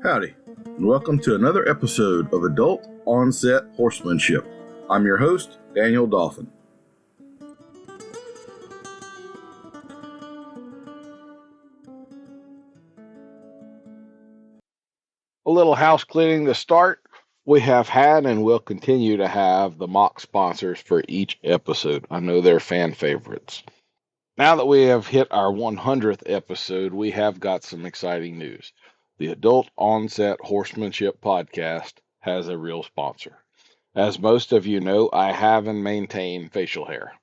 Howdy, and welcome to another episode of Adult Onset Horsemanship. I'm your host, Daniel Dolphin. A little house cleaning to start. We have had and will continue to have the mock sponsors for each episode. I know they're fan favorites. Now that we have hit our 100th episode, we have got some exciting news. The Adult Onset Horsemanship podcast has a real sponsor. As most of you know, I have and maintain facial hair.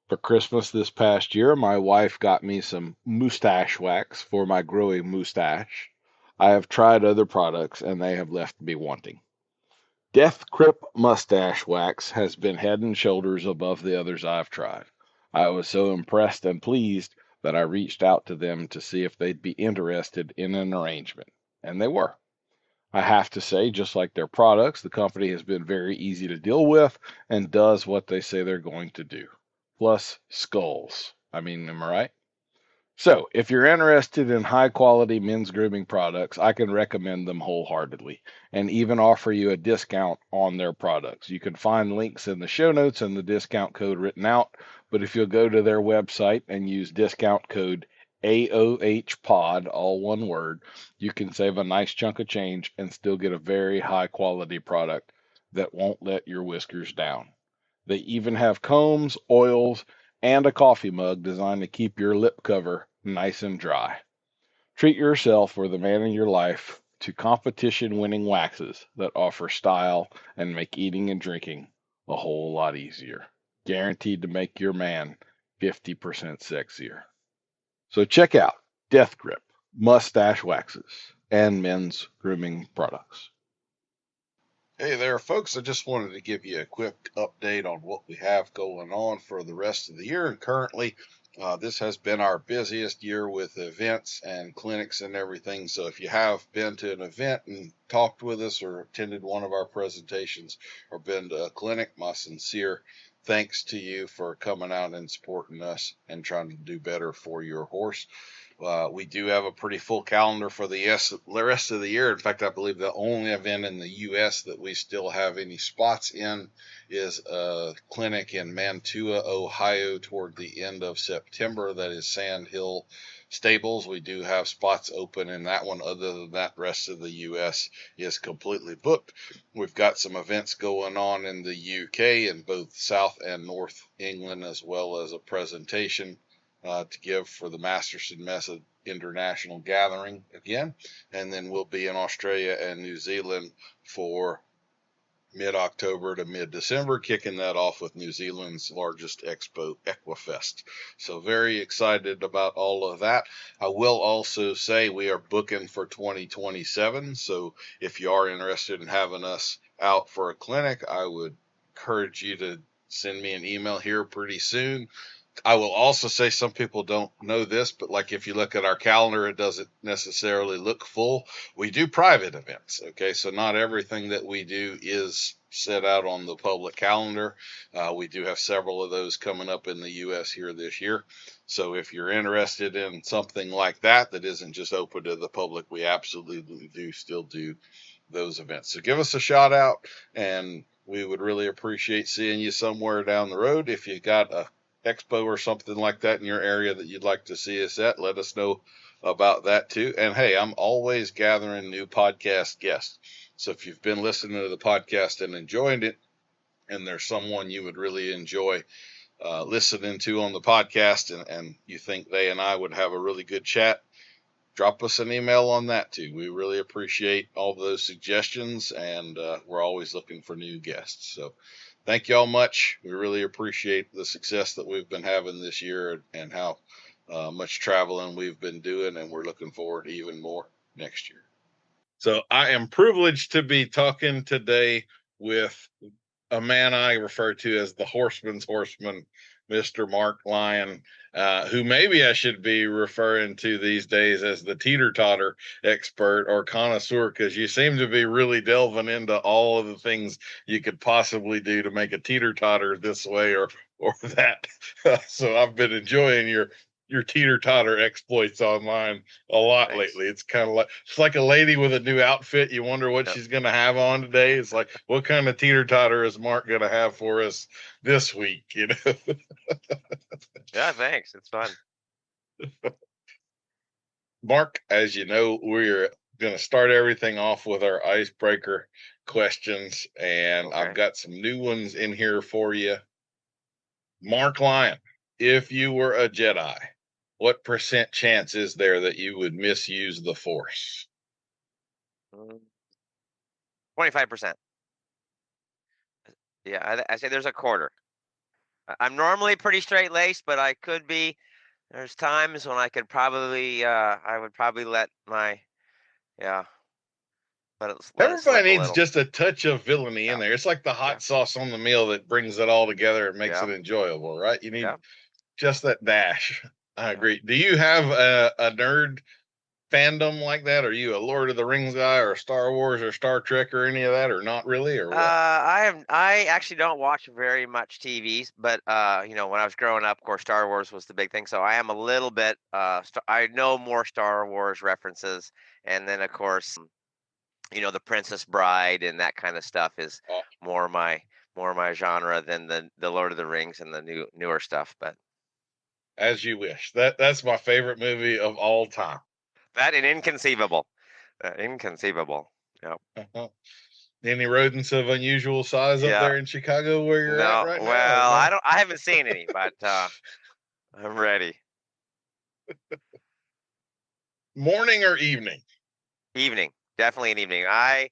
For Christmas this past year, my wife got me some mustache wax for my growing mustache. I have tried other products and they have left me wanting. Death Grip Mustache Wax has been head and shoulders above the others I've tried. I was so impressed and pleased that I reached out to them to see if they'd be interested in an arrangement, and they were. I have to say, just like their products, the company has been very easy to deal with and does what they say they're going to do. Plus, skulls. Am I right? So, if you're interested in high quality men's grooming products, I can recommend them wholeheartedly and even offer you a discount on their products. You can find links in the show notes and the discount code written out, but if you'll go to their website and use discount code AOHPOD, all one word, you can save a nice chunk of change and still get a very high quality product that won't let your whiskers down. They even have combs, oils, and a coffee mug designed to keep your lip cover nice and dry. Treat yourself or the man in your life to competition-winning waxes that offer style and make eating and drinking a whole lot easier. Guaranteed to make your man 50% sexier. So check out Death Grip Mustache Waxes and men's grooming products. Hey there, folks. I just wanted to give you a quick update on what we have going on for the rest of the year. And currently, this has been our busiest year with events and clinics and everything. So if you have been to an event and talked with us or attended one of our presentations or been to a clinic, my sincere thanks to you for coming out and supporting us and trying to do better for your horse. We do have a pretty full calendar for the rest of the year. In fact, I believe the only event in the U.S. that we still have any spots in is a clinic in Mantua, Ohio, toward the end of September. That is Sand Hill Stables. We do have spots open in that one. Other than that, rest of the U.S. is completely booked. We've got some events going on in the U.K. in both South and North England, as well as a presentation to give for the Masterson Method International Gathering again. And then we'll be in Australia and New Zealand for mid-October to mid-December, kicking that off with New Zealand's largest expo, Equifest. So very excited about all of that. I will also say we are booking for 2027. So if you are interested in having us out for a clinic, I would encourage you to send me an email here pretty soon. I will also say some people don't know this, but like if you look at our calendar, it doesn't necessarily look full. We do private events, okay? So not everything that we do is set out on the public calendar. We do have several of those coming up in the U.S. here this year. So if you're interested in something like that that isn't just open to the public, we absolutely do still do those events. So give us a shout out, and we would really appreciate seeing you somewhere down the road. If you got a expo or something like that in your area that you'd like to see us at, let us know about that too. And hey, I'm always gathering new podcast guests. So if you've been listening to the podcast and enjoyed it, and there's someone you would really enjoy listening to on the podcast, and you think they and I would have a really good chat, drop us an email on that too. We really appreciate all those suggestions, and we're always looking for new guests. So thank y'all much. We really appreciate the success that we've been having this year and how much traveling we've been doing, and we're looking forward to even more next year. So I am privileged to be talking today with a man I refer to as the Horseman's Horseman, Mr. Mark Lyon, who maybe I should be referring to these days as the teeter-totter expert or connoisseur, because you seem to be really delving into all of the things you could possibly do to make a teeter-totter this way or that. So I've been enjoying your your teeter-totter exploits online a lot Thanks. lately. It's kind of like a lady with a new outfit. You wonder what Yep. she's going to have on today. It's like, what kind of teeter-totter is Mark going to have for us this week? You know. Yeah, thanks. It's fun. Mark, as you know, we're going to start everything off with our icebreaker questions, and Okay. I've got some new ones in here for you. Mark Lyon, if you were a Jedi, what % chance is there that you would misuse the Force? 25%. Yeah, I say there's a quarter. I'm normally pretty straight-laced, but I could be. There's times when I could probably, I would probably let yeah, let it Everybody slip a needs little. just a touch of villainy in Yeah. there. It's like the Yeah. hot sauce on the meal that brings it all together and makes Yeah. it enjoyable, right? You need Yeah. just that dash. I Yeah. agree. Do you have a nerd fandom like that? Are you a Lord of the Rings guy or Star Wars or Star Trek or any of that, or not really, or what? I actually don't watch very much TVs, but when I was growing up, of course, Star Wars was the big thing. So I am a little bit I know more Star Wars references, and then of course, the Princess Bride and that kind of stuff is Oh, more my genre than the Lord of the Rings and the newer stuff. But as you wish. That's my favorite movie of all time. that and Inconceivable, Inconceivable. Yep. Any rodents of unusual size up Yeah. there in Chicago where you're at No. right now, or Well, no? I haven't seen any, but I'm ready. Morning or evening? Evening, definitely an evening. I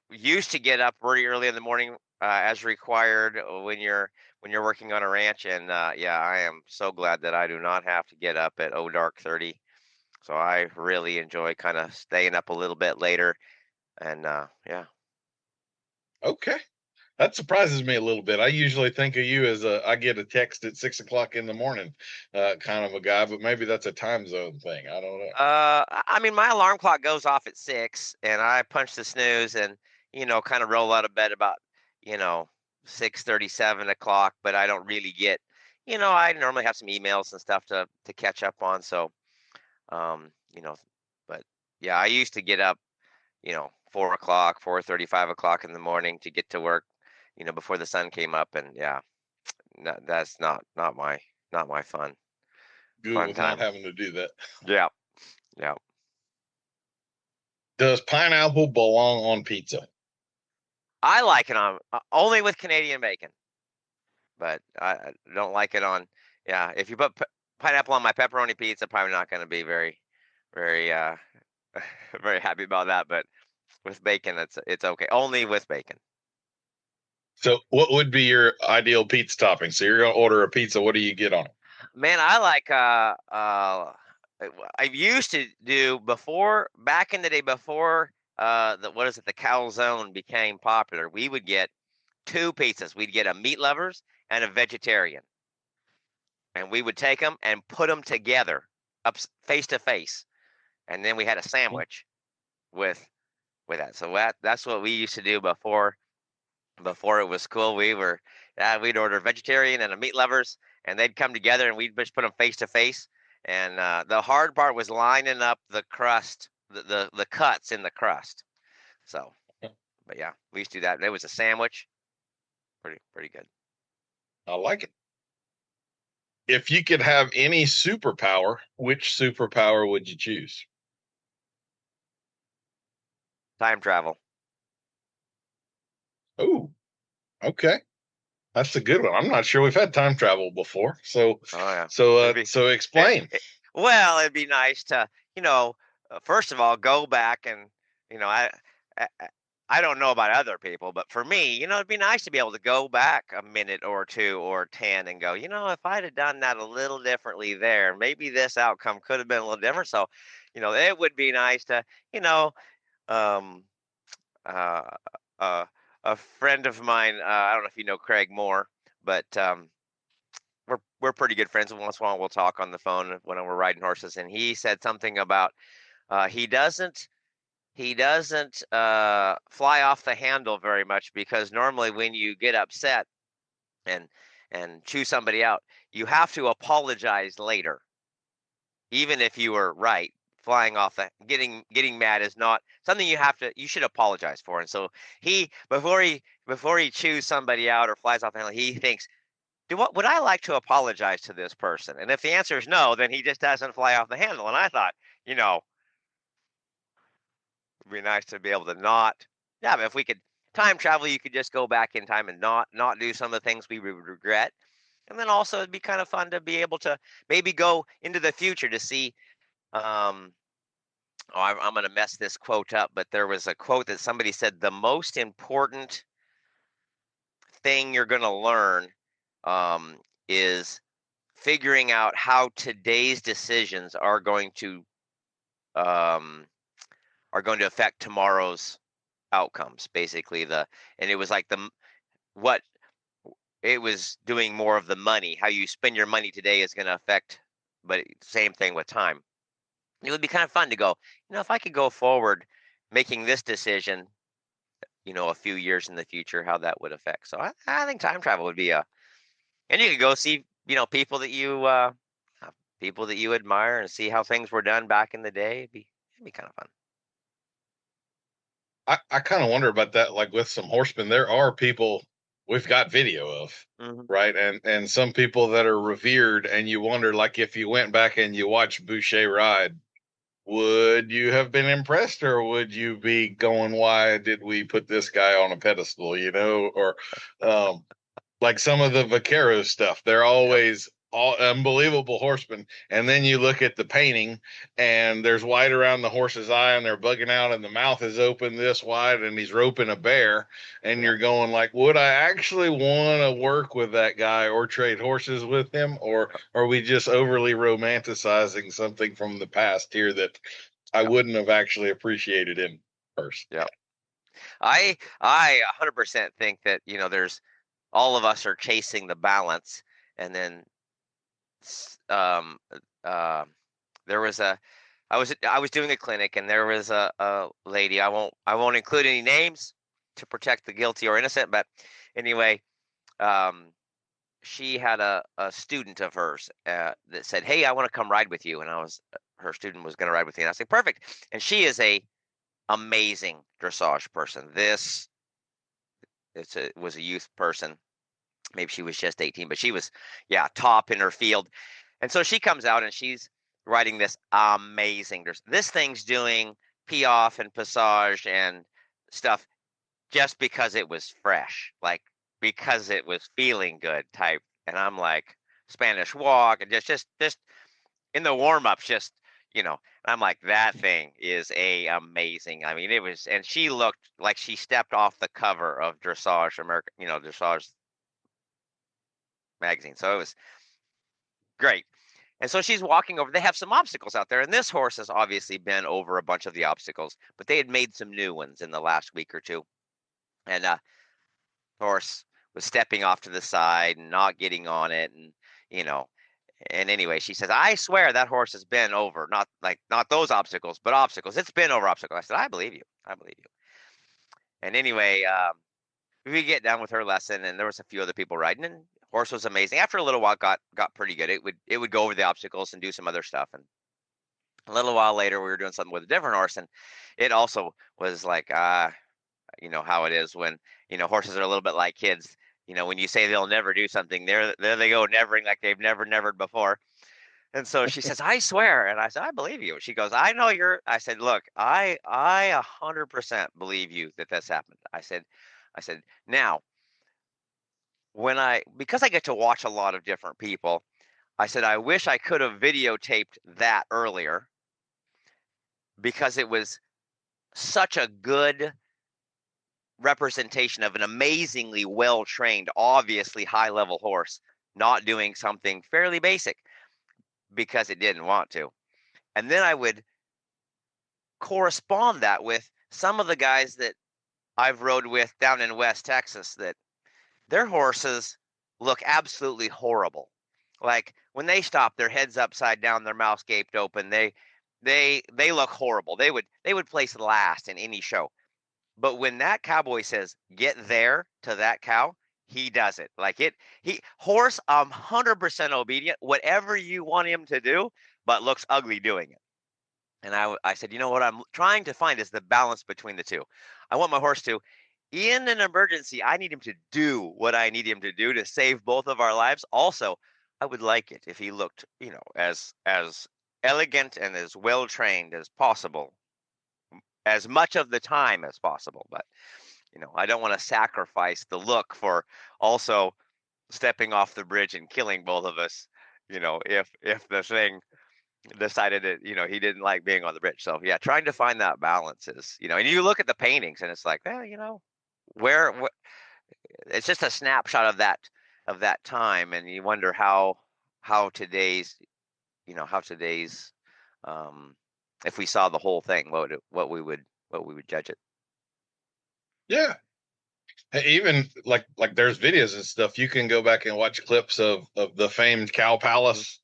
used to get up pretty early in the morning, as required when you're working on a ranch, and yeah, I am so glad that I do not have to get up at dark 30. So I really enjoy kind of staying up a little bit later, and yeah. Okay. That surprises me a little bit. I usually think of you as I get a text at 6 o'clock in the morning, kind of a guy, but maybe that's a time zone thing. I don't know. I mean, my alarm clock goes off at 6, and I punch the snooze, and kind of roll out of bed about 6:30, 7 o'clock. But I don't really get, I normally have some emails and stuff to catch up on. So, um, you know, but yeah, I used to get up, 4 o'clock, 4:30, 5 o'clock in the morning to get to work, before the sun came up, and yeah, no, that's not my Good fun with not time. having to do that. Yeah, yeah. Does pineapple belong on pizza? I like it on only with Canadian bacon, but I don't like it on. Yeah, if you put pineapple on my pepperoni pizza, probably not going to be very very happy about that. But with bacon, it's okay. Only with bacon. So, what would be your ideal pizza topping? So, you're going to order a pizza. What do you get on it? Man, I like I used to do back in the day before the calzone became popular. We would get two pizzas. We'd get a meat lovers and a vegetarian, and we would take them and put them together up face to face, and then we had a sandwich with that. So that's what we used to do before it was cool. We'd order vegetarian and a meat lovers, and they'd come together, and we'd just put them face to face. And the hard part was lining up the crust, the cuts in the crust. So, but yeah, we used to do that. It was a sandwich, pretty good. I like it. If you could have any superpower, which superpower would you choose? Time travel. Oh, okay. That's a good one. I'm not sure we've had time travel before. So, Oh yeah. so explain. Well, it'd be nice to, first of all, go back and, you know, I I don't know about other people, but for me, it'd be nice to be able to go back a minute or two or 10 and go, if I'd have done that a little differently there, maybe this outcome could have been a little different. So, it would be nice to, um, uh, uh, a friend of mine, I don't know if you know Craig Moore, but we're pretty good friends. And once in a while, we'll talk on the phone when we're riding horses. And he said something about he doesn't fly off the handle very much, because normally when you get upset and chew somebody out, you have to apologize later. even if you were right, flying off the getting mad is not something you should apologize for. And so before he chews somebody out or flies off the handle, he thinks, would I like to apologize to this person? And if the answer is no, then he just doesn't fly off the handle. And I thought, it'd be nice to be able to not. Yeah, but if we could time travel, you could just go back in time and not do some of the things we would regret. And then also it'd be kind of fun to be able to maybe go into the future to see. I'm going to mess this quote up, but there was a quote that somebody said, the most important thing you're going to learn is figuring out how today's decisions are going to affect tomorrow's outcomes. Basically, and it was like what it was doing more of the money. How you spend your money today is going to affect, but same thing with time. It would be kind of fun to go, if I could go forward making this decision, a few years in the future, how that would affect. So I think time travel would be and you could go see, people that you admire and see how things were done back in the day. It'd be kind of fun. I kind of wonder about that. Like with some horsemen, there are people we've got video of, right? And some people that are revered, and you wonder, like, if you went back and you watched Boucher ride, would you have been impressed, or would you be going, why did we put this guy on a pedestal, or like some of the Vaquero stuff, they're always all unbelievable horsemen. And then you look at the painting and there's white around the horse's eye and they're bugging out and the mouth is open this wide and he's roping a bear. And you're going like, would I actually want to work with that guy or trade horses with him? Or are we just overly romanticizing something from the past here that I wouldn't have actually appreciated him first? Yeah. I 100% think that, there's all of us are chasing the balance. And then there was I was doing a clinic and there was a lady, I won't include any names to protect the guilty or innocent, but anyway, she had a student of hers that said, hey, I want to come ride with you. And her student was going to ride with me. And I said, perfect. And she is a amazing dressage person. Was a youth person. Maybe she was just 18, but she was, top in her field. And so she comes out and she's riding this amazing. This thing's doing piaffe and passage and stuff just because it was fresh, like because it was feeling good type. And I'm like, Spanish walk and just in the warm-ups, just, and I'm like, that thing is amazing. I mean, it was, and she looked like she stepped off the cover of Dressage America, Dressage magazine. So it was great. And so she's walking over. They have some obstacles out there. And this horse has obviously been over a bunch of the obstacles, but they had made some new ones in the last week or two. And the horse was stepping off to the side and not getting on it. And, and anyway, she says, I swear that horse has been over, not those obstacles, but obstacles. It's been over obstacles. I said, I believe you. I believe you. And anyway, we get done with her lesson and there was a few other people riding and horse was amazing. After a little while, got pretty good. It would go over the obstacles and do some other stuff. And a little while later, we were doing something with a different horse, and it also was like, how it is when horses are a little bit like kids. When you say they'll never do something, there they go nevering like they've never nevered before. And so she says, I swear. And I said, I believe you. She goes, I know I said, look, I 100% believe you that this happened. I said, now, because I get to watch a lot of different people, I said, I wish I could have videotaped that earlier because it was such a good representation of an amazingly well-trained, obviously high-level horse not doing something fairly basic because it didn't want to. And then I would correspond that with some of the guys that I've rode with down in West Texas that their horses look absolutely horrible. Like when they stop, their heads upside down, their mouths gaped open. They look horrible. They would place last in any show. But when that cowboy says, get there to that cow, he does it. Like horse 100% obedient, whatever you want him to do. but looks ugly doing it. And I said, you know what I'm trying to find is the balance between the two. I want my horse to, in an emergency, I need him to do what I need him to do to save both of our lives. Also, I would like it if he looked, as elegant and as well trained as possible, as much of the time as possible. But I don't want to sacrifice the look for also stepping off the bridge and killing both of us. If the thing decided that he didn't like being on the bridge. So yeah, trying to find that balance is and you look at the paintings and it's like, where it's just a snapshot of that time, and you wonder how today's if we saw the whole thing, what we would judge it. Yeah. Even like there's videos and stuff. You can go back and watch clips of the famed Cow Palace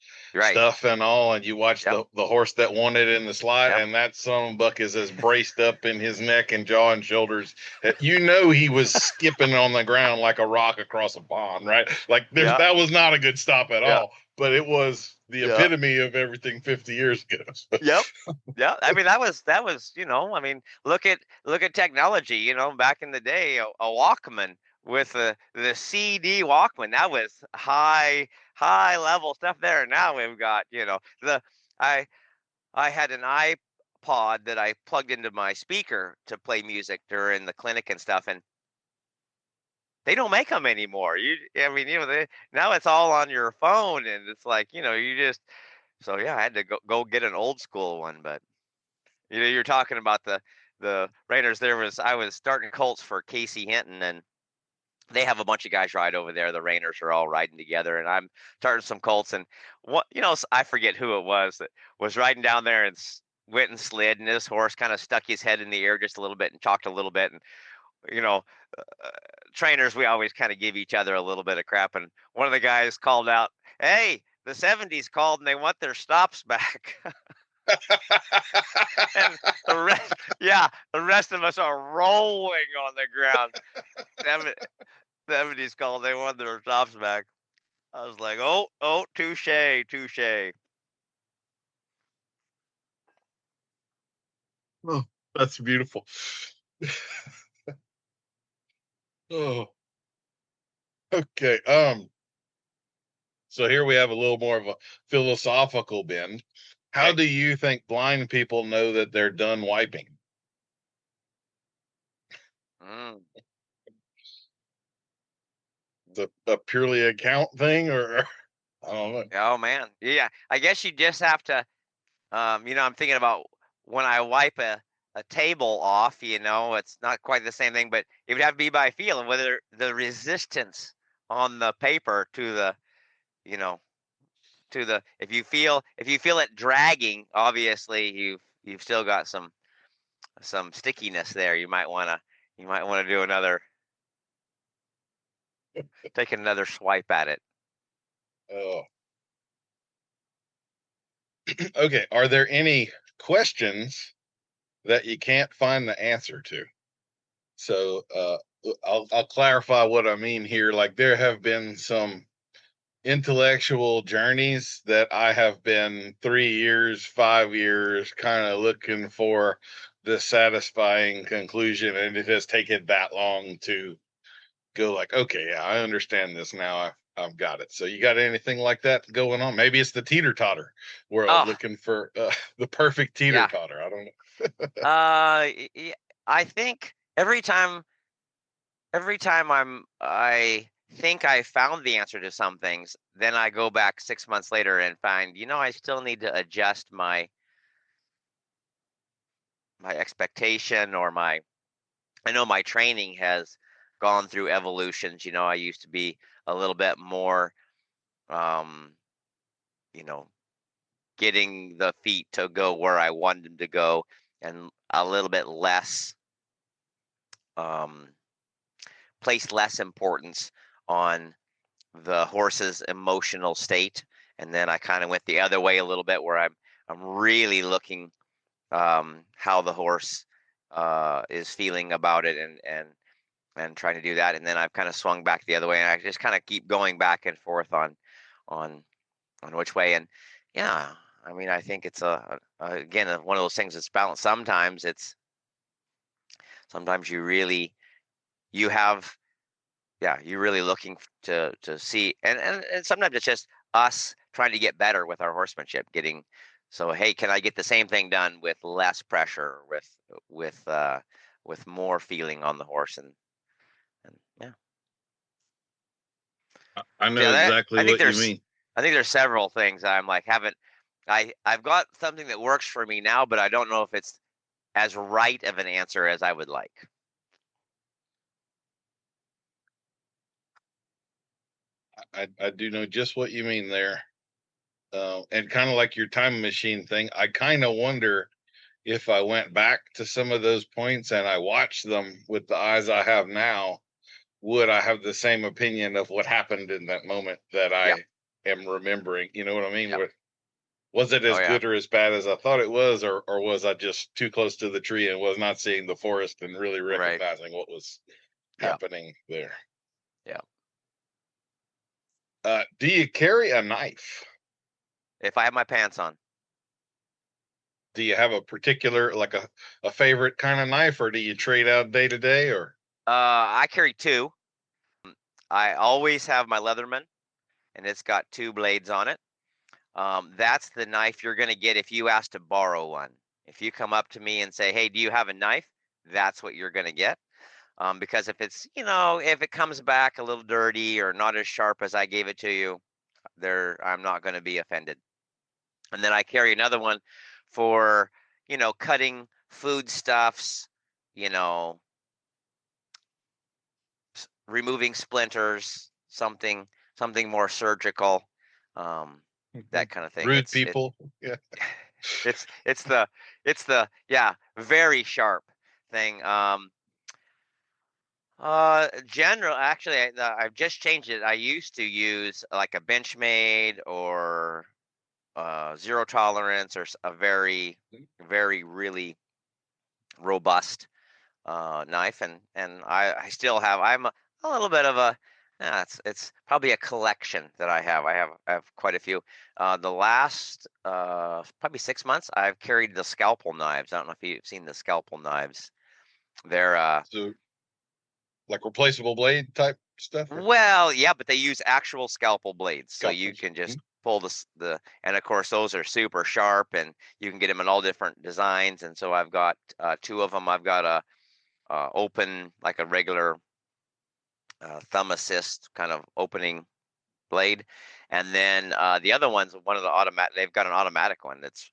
stuff and all, and you watch the horse that won it in the slide, and that son buck is as braced up in his neck and jaw and shoulders. He was skipping on the ground like a rock across a pond, right? Like that was not a good stop at all, but it was the epitome of everything 50 years ago. Yep. Yeah. I mean, that was, look at technology, back in the day, a Walkman with the CD Walkman, that was high level stuff there. And now we've got, I had an iPod that I plugged into my speaker to play music during the clinic and stuff. And they don't make them anymore. Now it's all on your phone, and it's like, so yeah, I had to go get an old school one. But you're talking about the Rainers. I was starting colts for Casey Hinton, and they have a bunch of guys ride over there. The Rainers are all riding together, and I'm starting some colts. And I forget who it was that was riding down there and went and slid, and this horse kind of stuck his head in the air just a little bit and chalked a little bit, and trainers, we always kind of give each other a little bit of crap. And one of the guys called out, "Hey, the 70s called and they want their stops back." And the rest of us are rolling on the ground. 70s called, they want their stops back. I was like, oh, touche. Oh, that's beautiful. Oh, okay. So here we have a little more of a philosophical bend. How do you think blind people know that they're done wiping? It's a purely account thing, or I don't know. Oh man, yeah. I guess you just have to. I'm thinking about when I wipe a table off. It's not quite the same thing, but it would have to be by feel and whether the resistance on the paper to the, if you feel it dragging, obviously you've still got some stickiness there. You might want to do take another swipe at it. Oh. Okay. Are there any questions that you can't find the answer to? So I'll clarify what I mean here. Like, there have been some intellectual journeys that I have been 3 years, 5 years kind of looking for the satisfying conclusion, and it has taken that long to go like, okay, yeah, I understand this now. I've got it. So you got anything like that going on? Maybe it's the teeter-totter world, looking for the perfect teeter-totter. I don't know. I think every time I think I found the answer to some things, then I go back 6 months later and find, I still need to adjust my expectation or I know my training has gone through evolutions. I used to be a little bit more, getting the feet to go where I wanted them to go, and a little bit less, place less importance on the horse's emotional state. And then I kind of went the other way a little bit, where I'm really looking how the horse is feeling about it, and trying to do that. And then I've kind of swung back the other way, and I just kind of keep going back and forth on which way. And yeah, I mean, I think it's again one of those things that's balanced. Sometimes you have, yeah, you're really looking to see, and sometimes it's just us trying to get better with our horsemanship, so hey, can I get the same thing done with less pressure, with with more feeling on the horse, and yeah. I Yeah, know exactly what you mean. I think there's several things I'm like haven't I've got something that works for me now, but I don't know if it's as right of an answer as I would like. I do know just what you mean there. And kind of like your time machine thing, I kind of wonder if I went back to some of those points and I watched them with the eyes I have now, would I have the same opinion of what happened in that moment that Yeah. I am remembering? You know what I mean? Yep. Was it Oh as yeah. good or as bad as I thought it was, or was I just too close to the tree and was not seeing the forest and really Right. recognizing what was Yeah. happening there? Yeah. Do you carry a knife? If I have my pants on. Do you have a particular, like a favorite kind of knife, or do you trade out day to day, or? I carry two. I always have my Leatherman, and it's got two blades on it. That's the knife you're going to get if you ask to borrow one. If you come up to me and say, "Hey, do you have a knife?" That's what you're going to get. Because if it's, if it comes back a little dirty or not as sharp as I gave it to you, I'm not going to be offended. And then I carry another one for, cutting foodstuffs, you know, removing splinters, something more surgical, that kind of thing. Rude people. Yeah. It's the yeah, very sharp thing. Actually, I've just changed it. I used to use like a Benchmade or zero tolerance, or a very, very, really robust knife, and I still have. I'm a little bit of a. Yeah, it's probably a collection that I have. I have quite a few. The last probably 6 months, I've carried the scalpel knives. I don't know if you've seen the scalpel knives. They're So, like replaceable blade type stuff, or well, yeah, but they use actual scalpel blades, so you scalpels? can just pull and of course those are super sharp, and you can get them in all different designs. And so I've got two of them. I've got a open, like a regular thumb assist kind of opening blade, and then the other one's one of the automatic. They've got an automatic one that's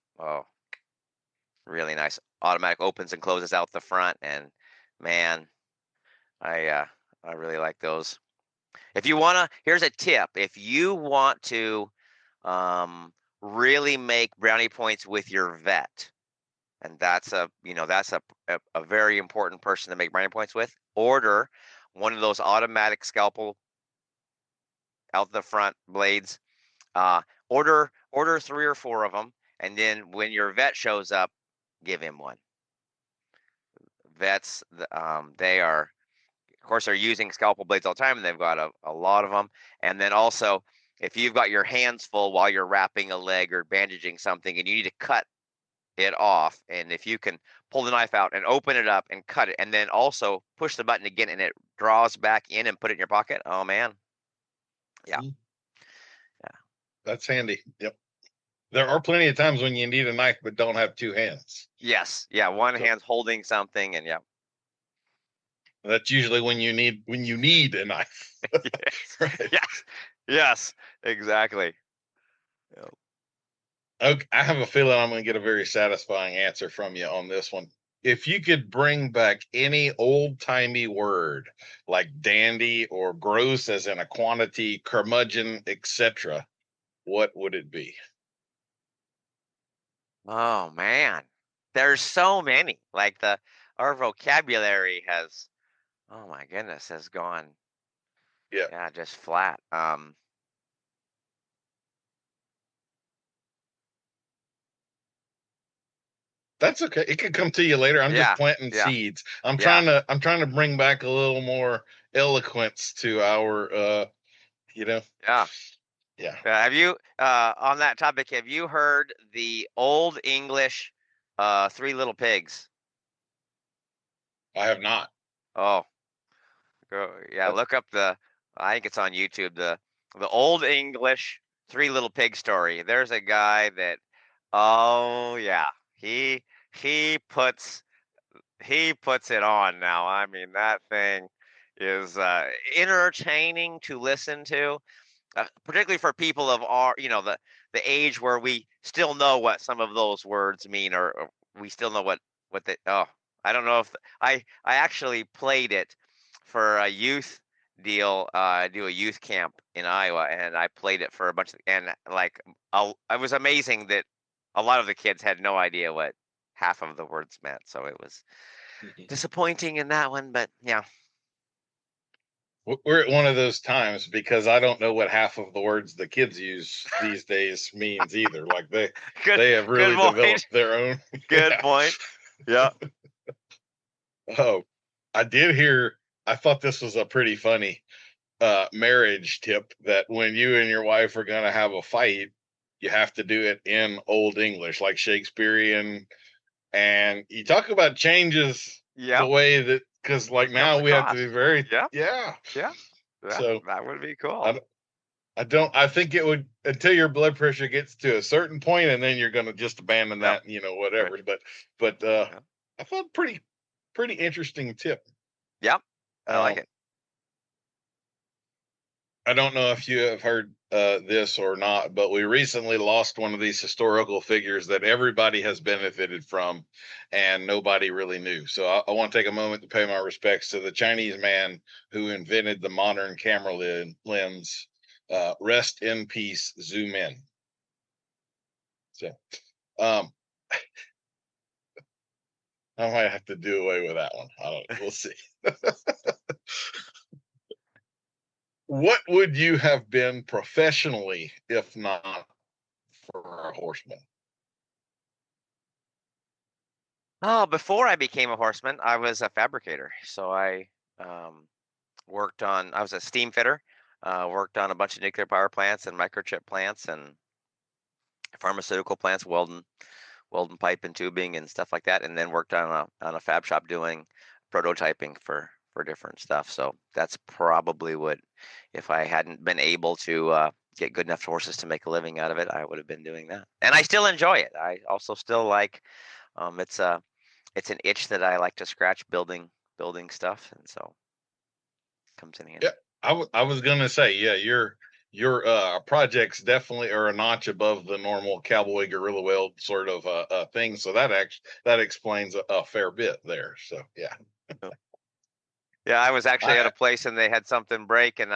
really nice. Automatic opens and closes out the front, and man, I really like those. If you wanna, here's a tip. If you want to really make brownie points with your vet, and that's a very important person to make brownie points with, order one of those automatic scalpel out the front blades. Uh, order 3 or 4 of them, and then when your vet shows up, give him one. Vets, they are, of course, they're using scalpel blades all the time, and they've got a lot of them. And then also, if you've got your hands full while you're wrapping a leg or bandaging something, and you need to cut it off, and if you can pull the knife out and open it up and cut it, and then also push the button again, and it draws back in and put it in your pocket. Oh man, yeah, yeah, That's handy. Yep. There are plenty of times when you need a knife but don't have two hands. yes, yeah. One So hand's holding something, and yeah, that's usually when you need a knife. yes, Right. yes, yes, exactly. Yeah. Okay, I have a feeling I'm going to get a very satisfying answer from you on this one. If you could bring back any old-timey word like dandy or gross as in a quantity, curmudgeon, etc., what would it be? Oh man, there's so many. Like our vocabulary has, oh my goodness, has gone, Yeah, yeah, just flat. that's okay. It could come to you later. I'm just Yeah, planting yeah, seeds. yeah, I'm trying to bring back a little more eloquence to our you know. yeah. Yeah, Have you on that topic? Have you heard the Old English Three Little Pigs? I have not. Oh, yeah, That, look up the. I think it's on YouTube. The Old English Three Little Pig story. There's a guy that. Oh yeah, he he puts he puts it on now. I mean, that thing is entertaining to listen to, particularly for people of our, the age where we still know what some of those words mean, or we still know what they. Oh, I don't know if I actually played it for a youth deal. I do a youth camp in Iowa, and I played it for a bunch of, and like, it was amazing that a lot of the kids had no idea what half of the words meant. So it was disappointing in that one, but yeah. we're at one of those times because I don't know what half of the words the kids use these days means either. Like Good, they have good really point. developed their own. Good point. Yeah. Oh, I did hear. I thought this was a pretty funny marriage tip that when you and your wife are going to have a fight, you have to do it in Old English, like Shakespearean. And you talk about changes the Yep. way that, because like It comes now we have to across. be very, Yep. yeah. Yeah. Yeah. So That would be cool. I, I don't, I think it would until your blood pressure gets to a certain point and then you're going to just abandon Yep. that, Right. whatever. But, Yeah. I thought pretty interesting tip. Yep. I like Um, it. I don't know if you have heard this or not, but we recently lost one of these historical figures that everybody has benefited from and nobody really knew. So I want to take a moment to pay my respects to the Chinese man who invented the modern camera lens. Rest in peace, zoom in. So um, I might have to do away with that one. I don't know. We'll see. What would you have been professionally if not for a horseman? Oh, before I became a horseman, I was a fabricator. So I um, I was a steam fitter, worked on a bunch of nuclear power plants and microchip plants and pharmaceutical plants, welding pipe and tubing and stuff like that, and then worked on a fab shop doing prototyping for different stuff. So that's probably what, if I hadn't been able to get good enough horses to make a living out of it, I would have been doing that. And I still enjoy it. I also still like, it's an itch that I like to scratch, building stuff, and so it comes in Yeah, handy. I was gonna say, yeah, your projects definitely are a notch above the normal cowboy guerrilla weld sort of thing. So that explains a fair bit there. So yeah, Yeah, I was actually at I a place and they had something break, and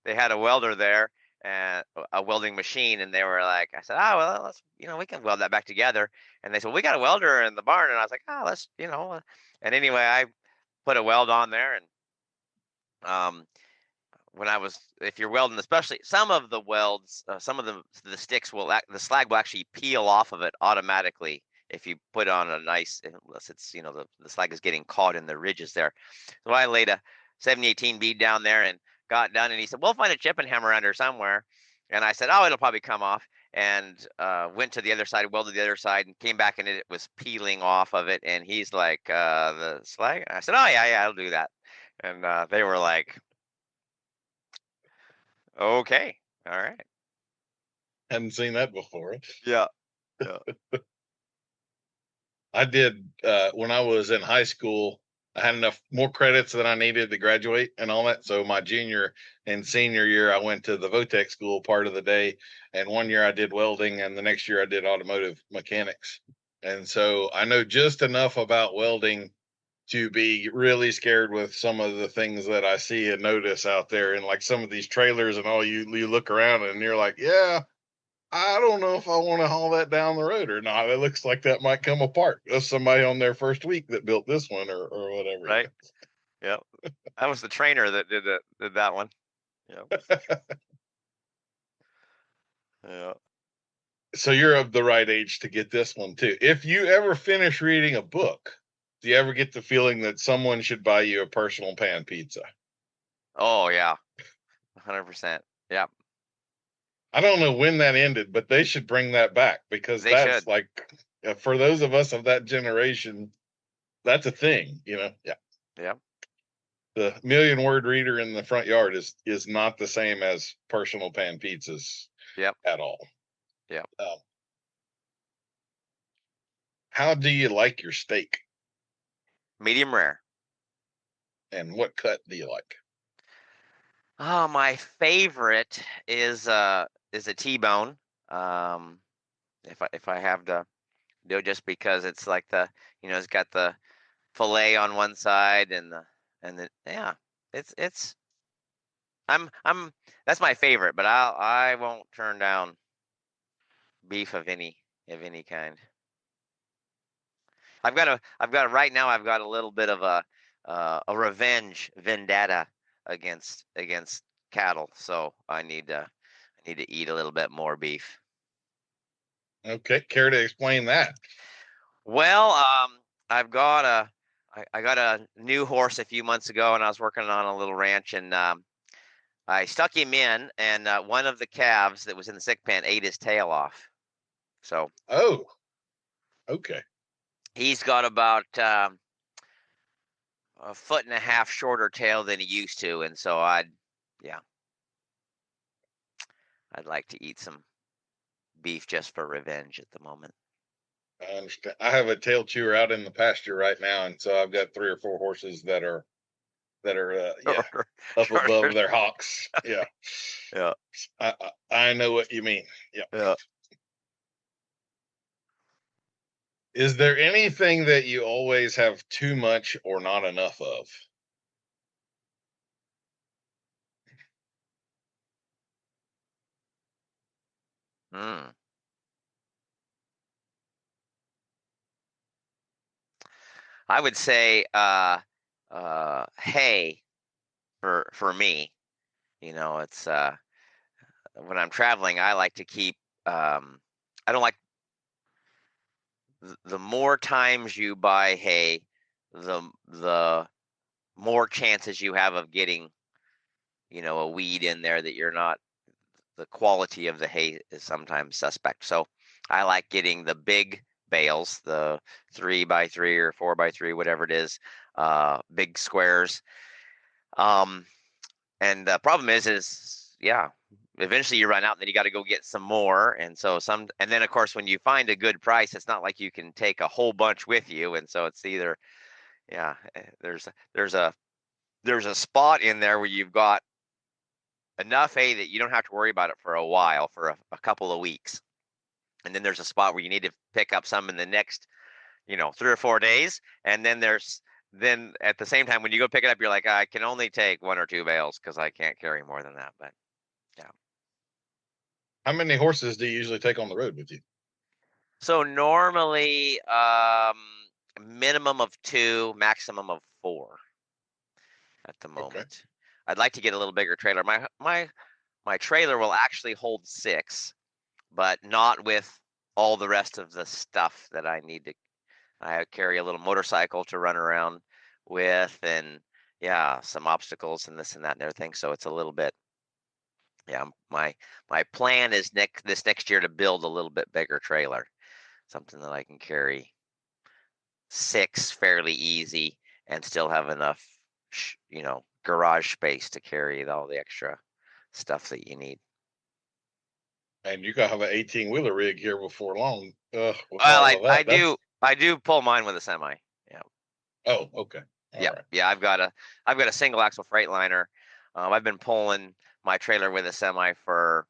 they had a welder there and a welding machine, and they were like, I said, oh well, let's, we can weld that back together. And they said, well, we got a welder in the barn, and I was like, oh, let's, and anyway, I put a weld on there, and um, if you're welding, especially some of the welds, some of the sticks the slag will actually peel off of it automatically if you put on a nice, unless it's, the slag is getting caught in the ridges there. So I laid a 7018 bead down there and got done, and he said, we'll find a chipping hammer under somewhere. And I said, oh, it'll probably come off. And went to the other side, welded the other side, and came back, and it was peeling off of it. And he's like, the slag? I said, oh, yeah, I'll do that. And they were like, okay. All right. hadn't seen that before. Yeah. Yeah. I did when I was in high school. I had enough more credits than I needed to graduate and all that. So my junior and senior year, I went to the Votech school part of the day, and one year I did welding, and the next year I did automotive mechanics. And so I know just enough about welding to be really scared with some of the things that I see and notice out there, and like some of these trailers and all. You look around and you're like, yeah, I don't know if I want to haul that down the road or not. It looks like that might come apart. That's somebody on their first week that built this one or whatever. Right. Yeah. That was the trainer that did that one. Yeah. Yeah. So you're of the right age to get this one too. If you ever finish reading a book, do you ever get the feeling that someone should buy you a personal pan pizza? Oh yeah. 100%. Yeah. I don't know when that ended, but they should bring that back because They that's should. like, for those of us of that generation, that's a thing, Yeah. Yeah. The million word reader in the front yard is not the same as personal pan pizzas Yep. at all. Yep. How do you like your steak, Medium rare. and what cut do you like? Oh, my favorite is a T-bone. If I have to do it, just because it's like it's got the fillet on one side and the yeah, it's I'm that's my favorite, but I won't turn down beef of any kind. I've got right now. I've got a little bit of a revenge vendetta against cattle, so I need to eat a little bit more beef. Okay, care to explain that? Well, I've got I got a new horse a few months ago, and I was working on a little ranch, and I stuck him in, and one of the calves that was in the sick pen ate his tail off. So Oh, okay. he's got about a foot and a half shorter tail than he used to, and so yeah, I'd like to eat some beef just for revenge at the moment. I understand. I have a tail chewer out in the pasture right now, and so I've got 3 or 4 horses that are yeah, up above their hocks. Yeah, Yeah, I know what you mean. Yeah. yeah. Is there anything that you always have too much or not enough of? Mm. I would say hay for me. It's when I'm traveling, I like to keep. I don't like the more times you buy hay, the more chances you have of getting, a weed in there that you're not. The quality of the hay is sometimes suspect. So I like getting the big bales, the 3x3 or 4x3, whatever it is, big squares. Um, and the problem is yeah, eventually you run out, and then you got to go get some more. And then of course when you find a good price, it's not like you can take a whole bunch with you, and so it's either yeah, there's a spot in there where you've got enough hay that you don't have to worry about it for a while, for a couple of weeks. And then there's a spot where you need to pick up some in the next, 3 or 4 days. And then at the same time, when you go pick it up, you're like, I can only take 1 or 2 bales because I can't carry more than that. But yeah. How many horses do you usually take on the road with you? So normally, minimum of 2, maximum of 4 at the Okay. moment. I'd like to get a little bigger trailer. My trailer will actually hold 6, but not with all the rest of the stuff that I need to. I carry a little motorcycle to run around with, and yeah, some obstacles and this and that and everything. So it's a little bit. Yeah, my plan is this next year to build a little bit bigger trailer, something that I can carry 6 fairly easy and still have enough, garage space to carry all the extra stuff that you need. And you gotta have an 18-wheeler rig here before long. With Well, all I of I that, that's do pull mine with a semi. Yeah. oh, okay. All Yeah, right. yeah. I've got a single axle Freightliner. I've been pulling my trailer with a semi for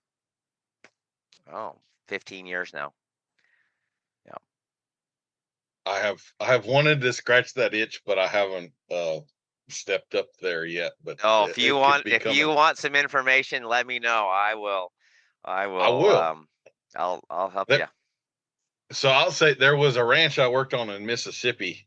15 years now. Yeah. I have wanted to scratch that itch, but I haven't stepped up there yet. But Oh, it could be if you coming. want some information, let me know. I will. I I will. will. I'll help That, you. so I'll say there was a ranch I worked on in Mississippi,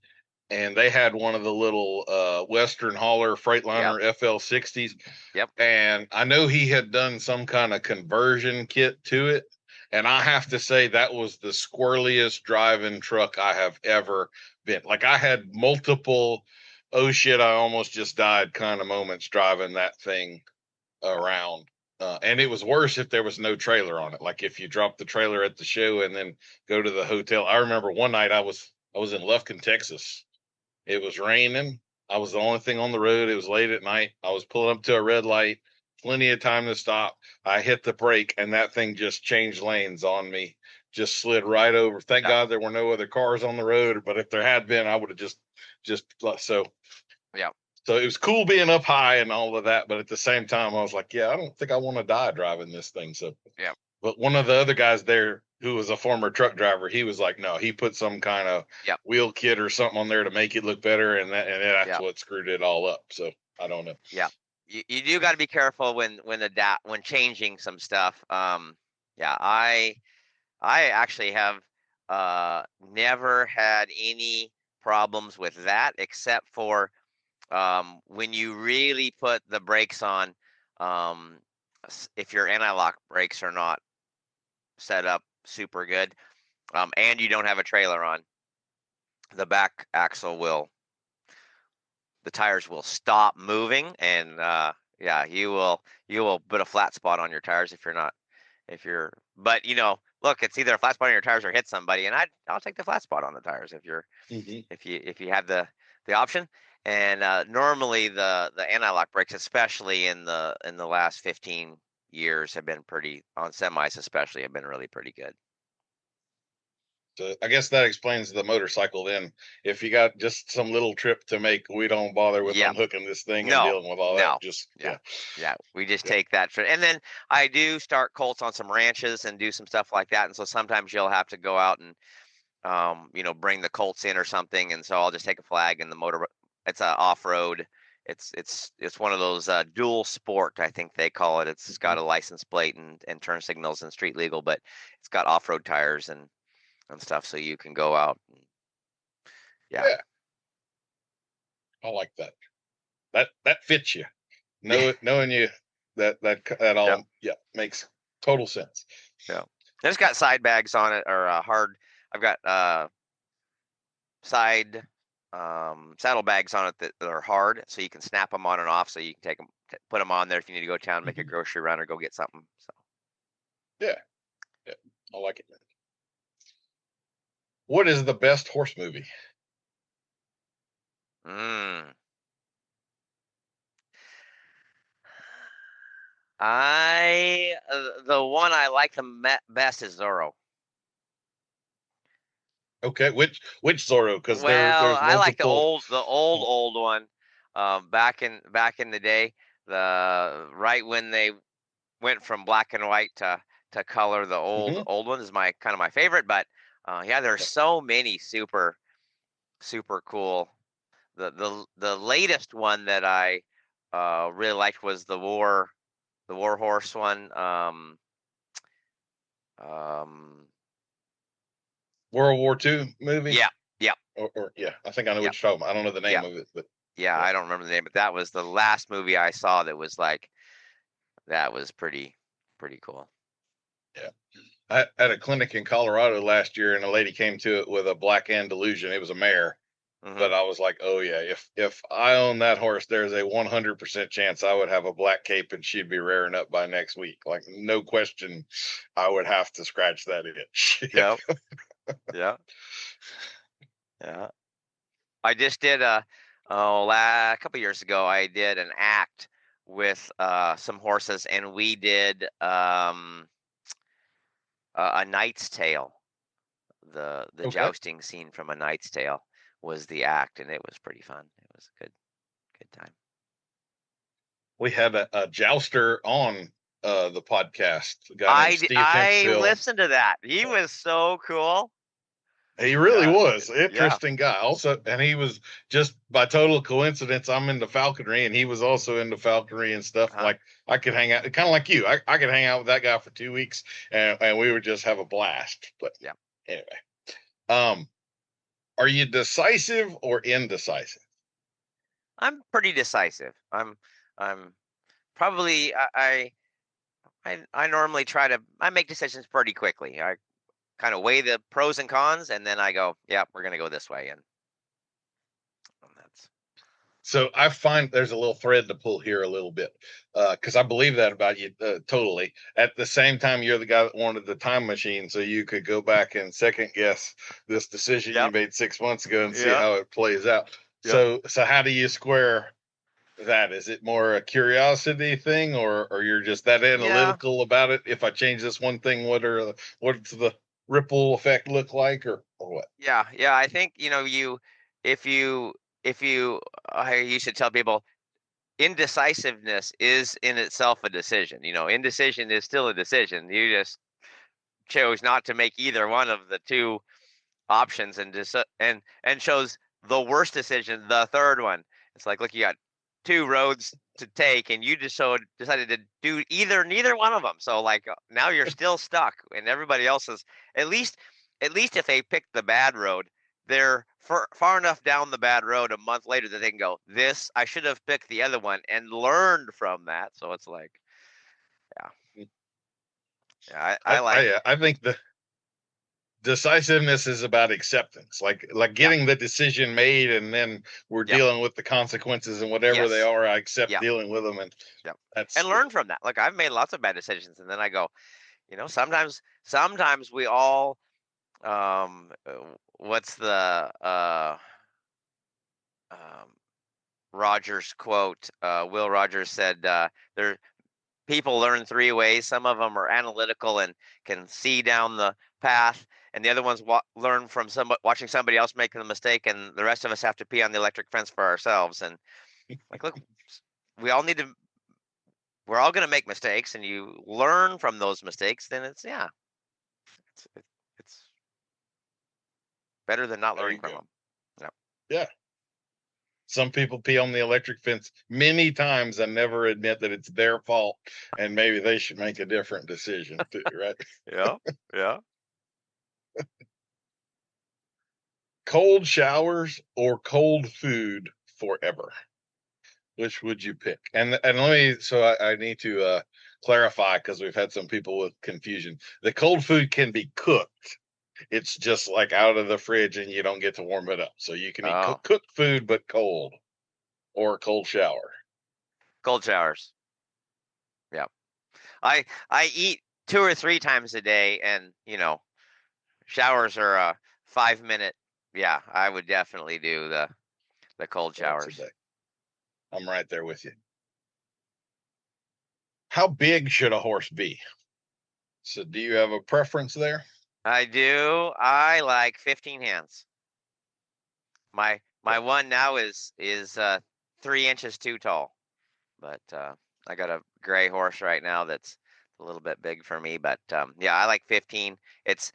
and they had one of the little Western Hauler Yep. Freightliner FL60s. Yep. And I know he had done some kind of conversion kit to it. And I have to say that was the squirreliest driving truck I have ever been. Like, I had multiple, oh shit, I almost just died kind of moments driving that thing Yeah. around. And it was worse if there was no trailer on it. Like if you dropped the trailer at the show and then go to the hotel. I remember one night I was in Lufkin, Texas. It was raining. I was the only thing on the road. It was late at night. I was pulling up to a red light, plenty of time to stop. I hit the brake and that thing just changed lanes on me. Just slid right over. Thank Yeah. God there were no other cars on the road, but if there had been, I would have just so Yeah. so it was cool being up high and all of that, but at the same time, I was like, yeah, I don't think I want to die driving this thing. So, Yeah. But one of the other guys there who was a former truck driver, he was like, no, he put some kind of Yep. wheel kit or something on there to make it look better, and that's Yep. what screwed it all up. So I don't know. Yeah. You do got to be careful when changing some stuff. Yeah, I actually have never had any problems with that except for when you really put the brakes on, if your anti-lock brakes are not set up super good, and you don't have a trailer on, the back axle the tires will stop moving, and yeah, you will put a flat spot on your tires but look, it's either a flat spot on your tires or hit somebody, and I'll take the flat spot on the tires if you have the option. And normally the anti-lock brakes, especially in the last 15 years, have been pretty, on semis especially, have been really pretty good. So I guess that explains the motorcycle. Then, if you got just some little trip to make, we don't bother with unhooking this thing and dealing with all that. Just yeah, we just take that. And then I do start colts on some ranches and do some stuff like that. And so sometimes you'll have to go out and bring the colts in or something. And so I'll just take a flag and the motor. It's a off-road. It's one of those dual sport, I think they call it. It's got a license plate and turn signals and street legal, but it's got off-road tires and stuff, so you can go out. Yeah. I like that. That fits you. Knowing you that all makes total sense. Yeah. It's got side bags on it, or hard. I've got side saddle bags on it that are hard, so you can snap them on and off. So you can put them on there if you need to go to town, make a grocery run, or go get something. So. Yeah, I like it. What is the best horse movie? The one I like the best is Zorro. Okay, which Zorro? Because there's multiple. I like the old one. Back in the day, right when they went from black and white to color, the old one is my favorite. But yeah, there's so many super cool. The latest one that I really liked was the war horse one. World War II movie. Yeah. Or I think I know what you're talking about. I don't know the name of it, but I don't remember the name, but that was the last movie I saw that was pretty cool. Yeah. I had a clinic in Colorado last year, and a lady came to it with a Black Andalusian. It was a mare, but I was like, oh yeah, if I own that horse, there's a 100% chance I would have a black cape, and she'd be rearing up by next week. Like no question, I would have to scratch that itch. Yep. Yeah. I just did a couple years ago. I did an act with some horses, and we did a Knight's Tale. The jousting scene from A Knight's Tale was the act, and it was pretty fun. It was a good time. We had a jouster on the podcast. I listened to that. He was so cool. He really was interesting guy. Also, and he was just by total coincidence. I'm into falconry, and he was also into falconry and stuff. Like I could hang out, kind of like you. I could hang out with that guy for 2 weeks, and we would just have a blast. But anyway, are you decisive or indecisive? I'm pretty decisive. I'm probably I normally I make decisions pretty quickly. I kind of weigh the pros and cons, and then I go, yeah, we're going to go this way. And that's So I find there's a little thread to pull here a little bit, because I believe that about you totally. At the same time, you're the guy that wanted the time machine so you could go back and second guess this decision you Yep. made 6 months ago and see Yep. how it plays out. Yep. So how do you square that? Is it more a curiosity thing, or you're just that Yeah. analytical about it? If I change this one thing, what's the ripple effect look like, or what? Yeah. Yeah. I think, if you, I used to tell people, indecisiveness is in itself a decision. Indecision is still a decision. You just chose not to make either one of the two options and chose the worst decision, the third one. It's like, look, you got two roads to take, and you just decided to do neither one of them. So like now you're still stuck, and everybody else is at least if they pick the bad road, they're far enough down the bad road a month later that they can go, this I should have picked the other one and learned from that. So it's like, yeah, I like, I think the decisiveness is about acceptance, like yeah, getting the decision made, and then we're yep, dealing with the consequences, and whatever they yes, are, I accept yep, dealing with them, and yep, that's and learn from that. Like I've made lots of bad decisions, and then I go, sometimes we all, what's the um, Rogers quote? Will Rogers said, there people learn three ways. Some of them are analytical and can see down the path, and the other ones learn from watching somebody else make the mistake, and the rest of us have to pee on the electric fence for ourselves. And like, look, we all need to. We're all going to make mistakes, and you learn from those mistakes. Then it's better than not there learning you from go. them. Yep. Yeah, some people pee on the electric fence many times and never admit that it's their fault, and maybe they should make a different decision too, right? Yeah. Yeah. Cold showers or cold food forever? Which would you pick? And let me, so I need to clarify, because we've had some people with confusion. The cold food can be cooked. It's just like out of the fridge, and you don't get to warm it up. So you can eat Oh, cooked food but cold, or a cold shower. cold showers. Yeah. I eat 2 or 3 times a day, and showers are a 5 minute. Yeah, I would definitely do the cold Once a showers. day. I'm right there with you. How big should a horse be? So do you have a preference there? I do. I like 15 hands. My Okay. one now is 3 inches too tall, but I got a gray horse right now that's a little bit big for me. But yeah, I like 15. It's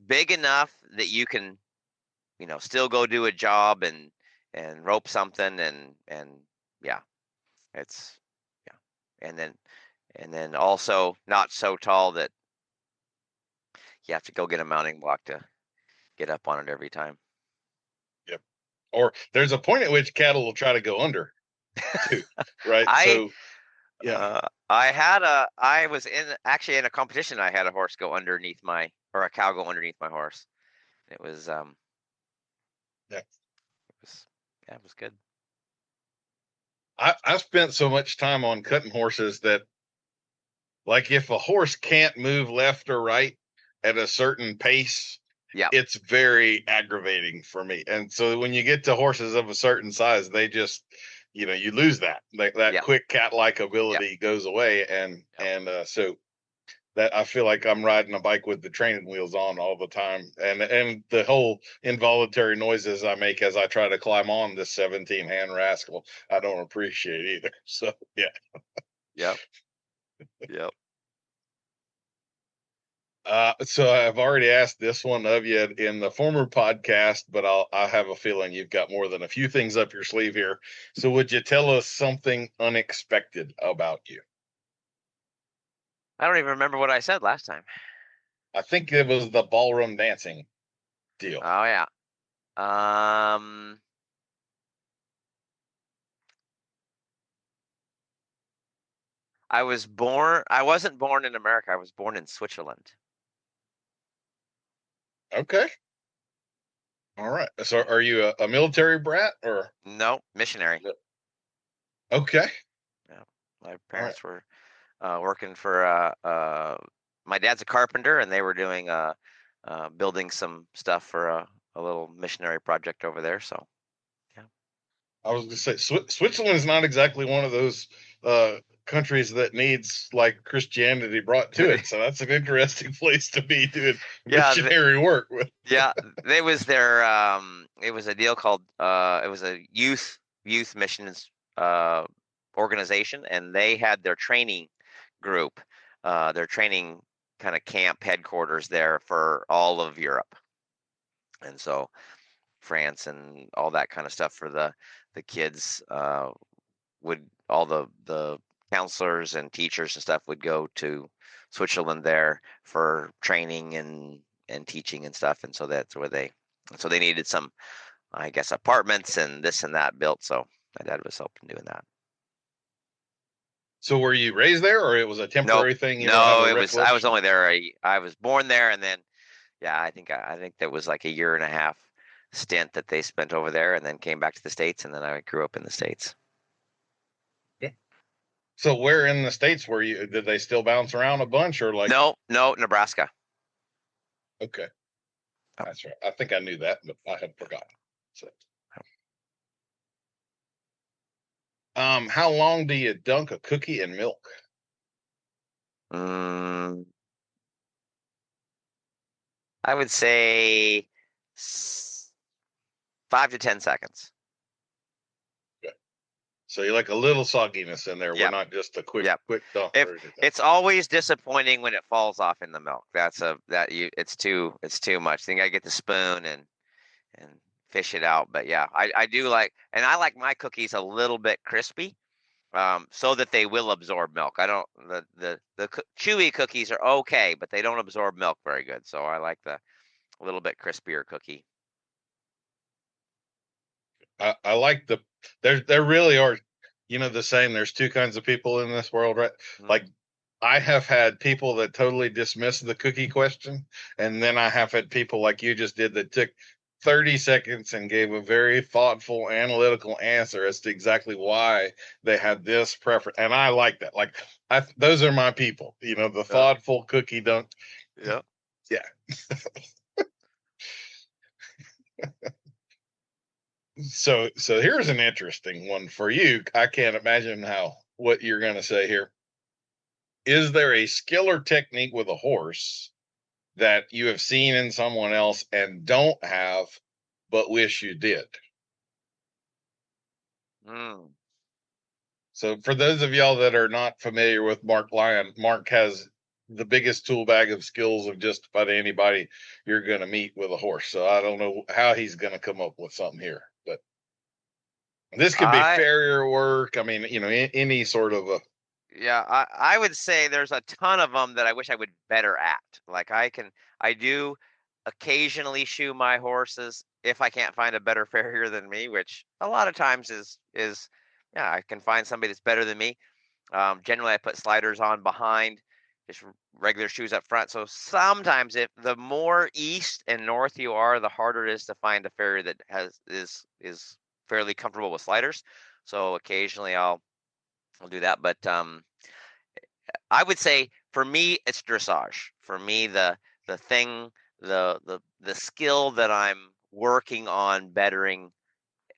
big enough that you can still go do a job and rope something, and yeah, it's yeah, and then also not so tall that you have to go get a mounting block to get up on it every time. Yep. Or there's a point at which cattle will try to go under too, right? I So yeah, I was actually in a competition. I had a horse go underneath or a cow go underneath my horse. It was yeah. it was good. I spent so much time on cutting horses that, like, if a horse can't move left or right at a certain pace, Yeah, it's very aggravating for me. And so when you get to horses of a certain size, they just, you lose that. Like that yeah, quick cat-like yeah, ability goes away, yeah, so that I feel like I'm riding a bike with the training wheels on all the time, and the whole involuntary noises I make as I try to climb on this 17 hand rascal, I don't appreciate either. So yeah. yep, yep. So I've already asked this one of you in the former podcast, but I have a feeling you've got more than a few things up your sleeve here. So would you tell us something unexpected about you? I don't even remember what I said last time. I think it was the ballroom dancing deal. Oh yeah. Um, I wasn't born in America. I was born in Switzerland. Okay. All right. So are you a military brat or? No, missionary. Okay. Yeah, my All right. parents were working for. My dad's a carpenter, and they were doing building some stuff for a little missionary project over there. So yeah. I was going to say Switzerland is not exactly one of those uh, countries that needs like Christianity brought to it. So that's an interesting place to be doing Yeah, missionary work with. yeah, they was their it was a deal called it was a youth missions uh organization, and they had their training group, their training kind of camp headquarters there for all of Europe. And so France and all that kind of stuff for the kids would all the counselors and teachers and stuff would go to Switzerland there for training and teaching and stuff. And so that's where they needed some, I guess, apartments and this and that built. So my dad was helping doing that. So were you raised there, or it was a Nope. temporary thing? You don't have No, a I was recollection? only there. I was born there, and then yeah, I think that was like a year and a half stint that they spent over there, and then came back to the States, and then I grew up in the States. Yeah. So where in the States were you? Did they still bounce around a bunch, or like? No, no, Nebraska. Okay, that's right. I think I knew that, but I had forgotten. So, how long do you dunk a cookie in milk? Mm, I would say 5 to 10 seconds. Okay. So you like a little sogginess in there. We're Yep, not just a quick yep. dunk If or anything. it's always disappointing when it falls off in the milk. It's too much. Think I get the spoon and fish it out. But yeah, I do like, and I like my cookies a little bit crispy, so that they will absorb milk. I don't the chewy cookies are okay, but they don't absorb milk very good. So I like the a little bit crispier cookie. I like there really are, the saying there's two kinds of people in this world, right? Mm. Like I have had people that totally dismiss the cookie question, and then I have had people like you just did that took 30 seconds and gave a very thoughtful, analytical answer as to exactly why they had this preference. And I like that. Like those are my people, the Yeah, thoughtful cookie dunk. yeah. Yeah. So here's an interesting one for you. I can't imagine what you're going to say here. Is there a skill or technique with a horse that you have seen in someone else and don't have, but wish you did? Mm. So for those of y'all that are not familiar with Mark Lyon, Mark has the biggest tool bag of skills of just about anybody you're going to meet with a horse. So I don't know how he's going to come up with something here, but this could be I farrier work. I mean, any sort of a. Yeah, I would say there's a ton of them that I wish I would better at. Like I do occasionally shoe my horses if I can't find a better farrier than me, which a lot of times is yeah, I can find somebody that's better than me. Generally, I put sliders on behind, just regular shoes up front. So sometimes, if the more east and north you are, the harder it is to find a farrier that is fairly comfortable with sliders. So occasionally, I'll do that. But I would say for me, it's dressage. For me, the thing, the skill that I'm working on bettering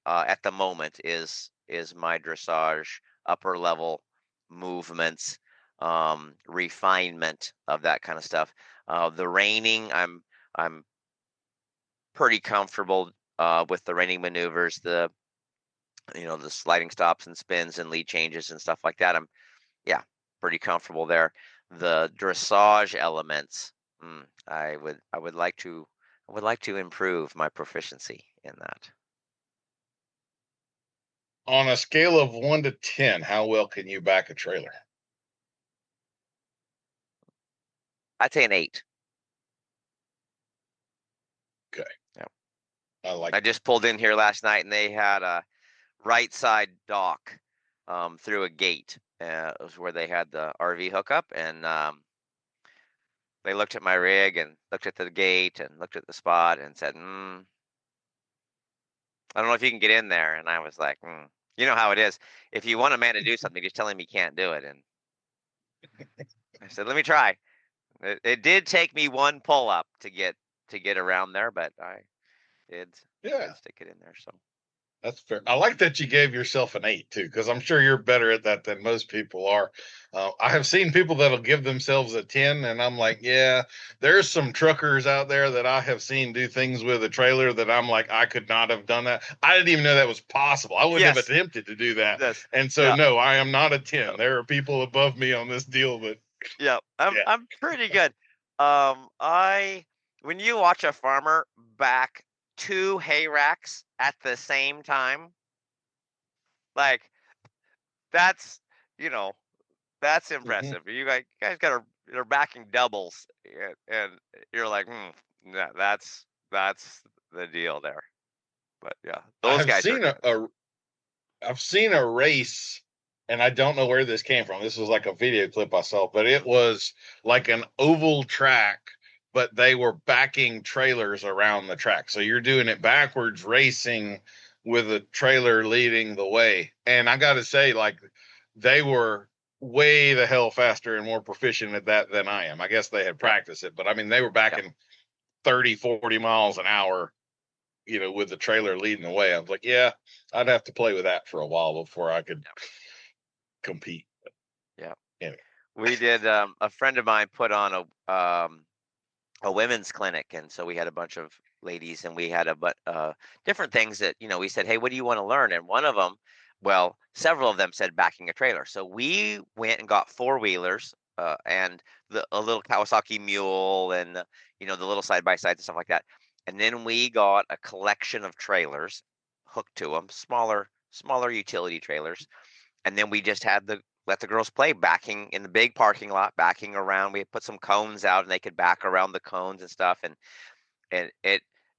at the moment is my dressage, upper level movements, refinement of that kind of stuff. The reining, I'm pretty comfortable with the reining maneuvers, the sliding stops and spins and lead changes and stuff like that. I'm yeah, pretty comfortable there. The dressage elements, I would like to improve my proficiency in that. On a scale of 1 to 10, how well can you back a trailer? I'd say an 8. Okay. Yeah. I like I just pulled in here last night and they had a right side dock through a gate. It was where they had the RV hookup, and they looked at my rig and looked at the gate and looked at the spot and said, I don't know if you can get in there. And I was like, you know how it is. If you want a man to do something, just tell him he can't do it. And I said, let me try. It did take me one pull up to get around there, but I did Yeah, stick it in there. So that's fair. I like that you gave yourself an 8 too, because I'm sure you're better at that than most people are. I have seen people that'll give themselves a 10, and I'm like, yeah, there's some truckers out there that I have seen do things with a trailer that I'm like, I could not have done that. I didn't even know that was possible. I wouldn't have yes, attempted to do that. yes, And so, yeah, no, I am not a 10. yeah, There are people above me on this deal, but yeah. yeah. I'm pretty good. I when you watch a farmer back two hay racks at the same time, like that's you know that's Mhm. impressive. You guys got are backing doubles, and you're like, yeah, that's the deal there. But yeah, I those have guys are seen good. I've seen a race, and I don't know where this came from. This was like a video clip I saw, but it was like an oval track, but they were backing trailers around the track. So you're doing it backwards, racing with a trailer leading the way. And I got to say, like, they were way the hell faster and more proficient at that than I am. I guess they had Yep, practiced it, but I mean, they were yep, backing 30, 40 miles an hour, with the trailer leading the way. I was like, yeah, I'd have to play with that for a while before I could yep, compete. yep. Anyway. We did. A friend of mine put on a women's clinic, and so we had a bunch of ladies, and we had different things that we said, hey, what do you want to learn? And one of them, well, several of them said backing a trailer. So we went and got four wheelers and a little Kawasaki Mule and the little side by sides and stuff like that. And then we got a collection of trailers hooked to them, smaller utility trailers, and then we just had the let the girls play backing in the big parking lot, backing around. We put some cones out and they could back around the cones and stuff. And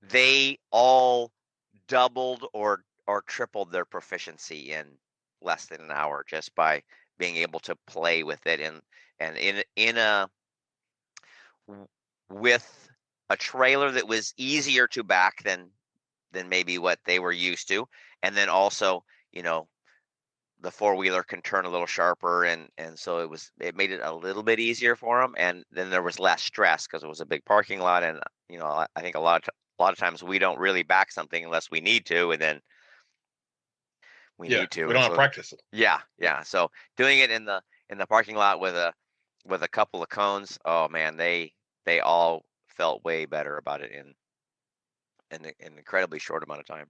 they all doubled or tripled their proficiency in less than an hour just by being able to play with it and in a with a trailer that was easier to back than maybe what they were used to. And then also, the four-wheeler can turn a little sharper, and so it made it a little bit easier for them, and then there was less stress because it was a big parking lot. And I think a lot of times we don't really back something unless we need to, and then we Yeah, need to. we don't And have to so practice it. yeah, so doing it in the parking lot with a couple of cones, oh man, they all felt way better about it in an incredibly short amount of time.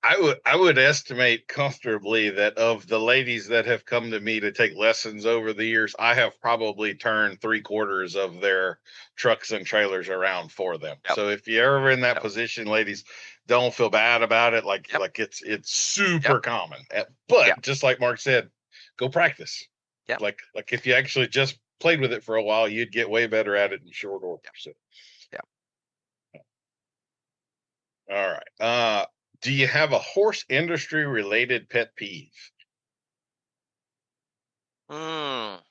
I would estimate comfortably that of the ladies that have come to me to take lessons over the years, I have probably turned 3/4 of their trucks and trailers around for them. Yep, So if you're ever in that yep, position, ladies, don't feel bad about it. Like yep, like it's yep, super common. yep, But just like Mark said, go practice. yep, Like if you actually just played with it for a while, you'd get way better at it in short order. yep, So yep. all right. Do you have a horse industry related pet peeve? Mm.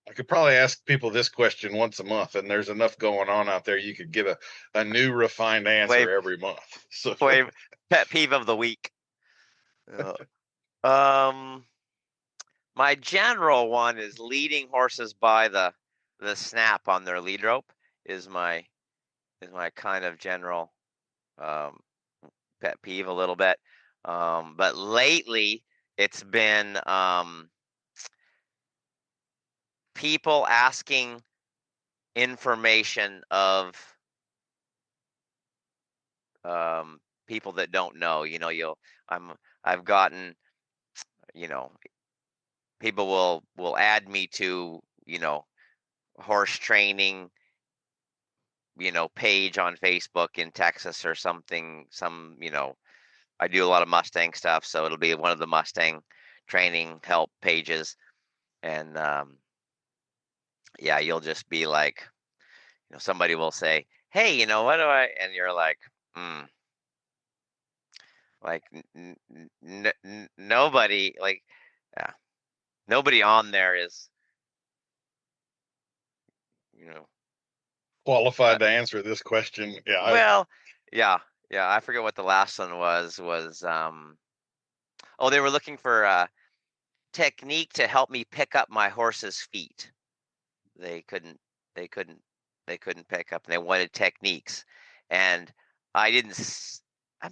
I could probably ask people this question once a month, and there's enough going on out there. You could get a new refined Wave, answer every month. So, wave, pet peeve of the week. Uh, um, my general one is leading horses by the snap on their lead rope is my kind of general um, pet peeve a little bit. But lately it's been people asking information of people that don't know. I'm I've gotten you know people will add me to horse training page on Facebook in Texas or something. I do a lot of Mustang stuff, so it'll be one of the Mustang training help pages. And yeah, you'll just be like, somebody will say, hey, what do I, and you're like, hmm, like nobody, like, yeah, nobody on there is, you know, qualified to answer this question. Yeah. Well, yeah, yeah. I forget what the last one was. Oh, they were looking for a technique to help me pick up my horse's feet. They couldn't. They couldn't. They couldn't pick up, and they wanted techniques. And I didn't.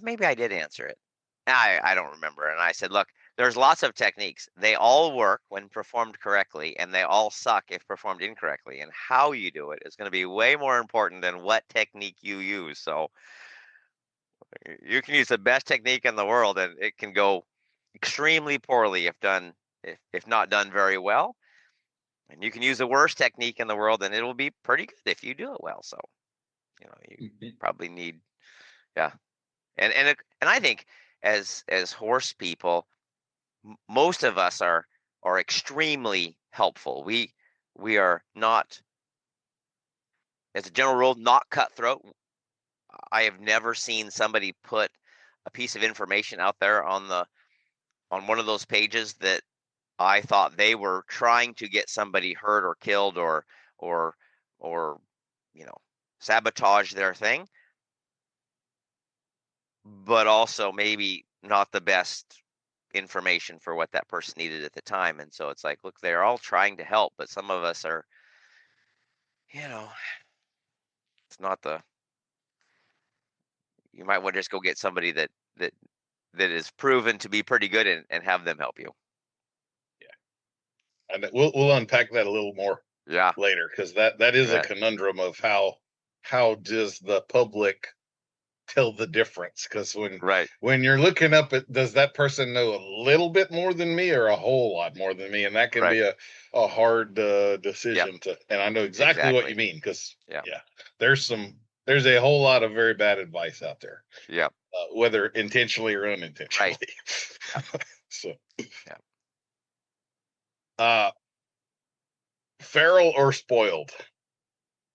Maybe I did answer it. I don't remember. And I said, look, there's lots of techniques. They all work when performed correctly, and they all suck if performed incorrectly. And how you do it is going to be way more important than what technique you use. So you can use the best technique in the world, and it can go extremely poorly if not done very well. And you can use the worst technique in the world, and it will be pretty good if you do it well. So, you probably need, yeah. And I think as horse people, most of us are extremely helpful. We are not, as a general rule, not cutthroat. I have never seen somebody put a piece of information out there on one of those pages that I thought they were trying to get somebody hurt or killed or sabotage their thing, but also maybe not the best information for what that person needed at the time. And so it's like, look, they're all trying to help, but some of us are, it's not you might want to just go get somebody that is proven to be pretty good and have them help you. And we'll unpack that a little more later, because that is a conundrum of how does the public tell the difference? Because when you're looking up at, does that person know a little bit more than me or a whole lot more than me? And that can be a hard decision to. And I know exactly what you mean, because there's a whole lot of very bad advice out there. Yeah. Whether intentionally or unintentionally. Right. So. Yeah. Feral or spoiled?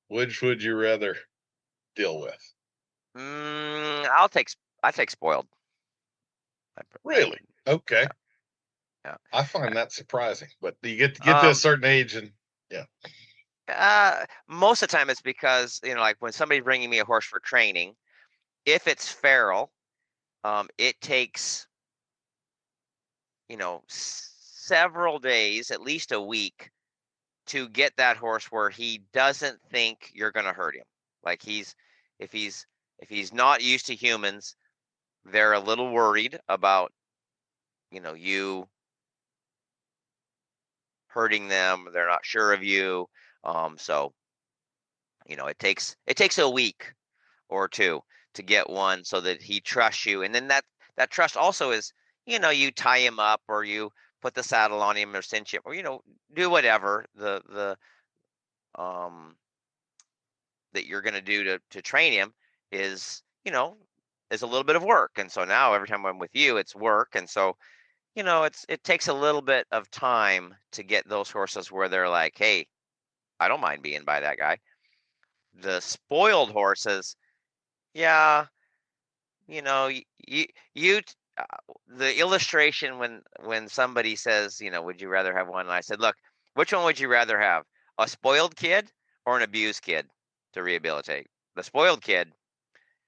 Which would you rather deal with? I take spoiled. Really? Okay. Yeah. I find that surprising, but you get to a certain age and most of the time it's because, like when somebody's bringing me a horse for training, if it's feral, it takes, several days, at least a week, to get that horse where he doesn't think you're going to hurt him. Like if he's not used to humans, they're a little worried about, you hurting them. They're not sure of you. So, it takes a week or two to get one so that he trusts you. And then that trust also is, you tie him up or you put the saddle on him or cinch him or, do whatever the that you're going to do to train him is a little bit of work. And so now every time I'm with you, it's work. And so it takes a little bit of time to get those horses where they're like, hey, I don't mind being by that guy. The spoiled horses, the illustration when somebody says, would you rather have one? And I said, look, which one would you rather have, a spoiled kid or an abused kid to rehabilitate? The spoiled kid,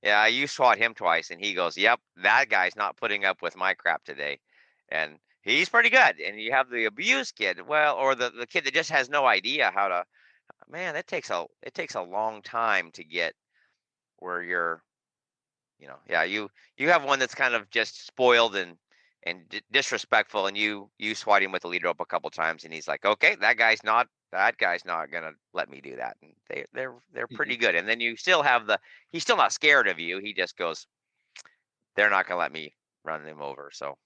yeah, you swat him twice, and he goes, yep, that guy's not putting up with my crap today. And he's pretty good. And you have the abused kid, well, or the kid that just has no idea how to, man, it takes a long time to get where you're, you have one that's kind of just spoiled and disrespectful, and you swat him with the lead rope a couple times, and he's like, okay, that guy's not gonna let me do that. And they're pretty good. And then you still have he's still not scared of you. He just goes, they're not gonna let me run him over. So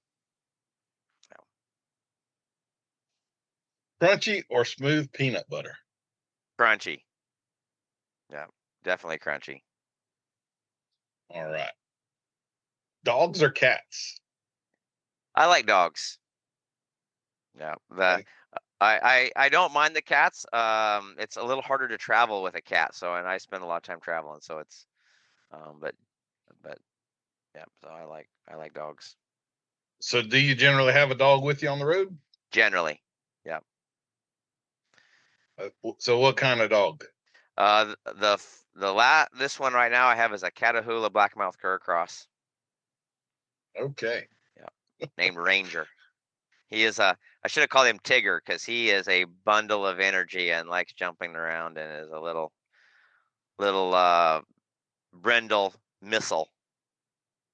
crunchy or smooth peanut butter? Crunchy. Yeah, definitely crunchy. All right. Dogs or cats? I like dogs. Yeah, I don't mind the cats. It's a little harder to travel with a cat, and I spend a lot of time traveling, so it's, but yeah. So I like dogs. So do you generally have a dog with you on the road? Generally, yeah. So what kind of dog? This one right now I have is a Catahoula Blackmouth Cur cross. Okay. Yeah, named Ranger. He is I should have called him Tigger because he is a bundle of energy and likes jumping around and is a little Brendel missile.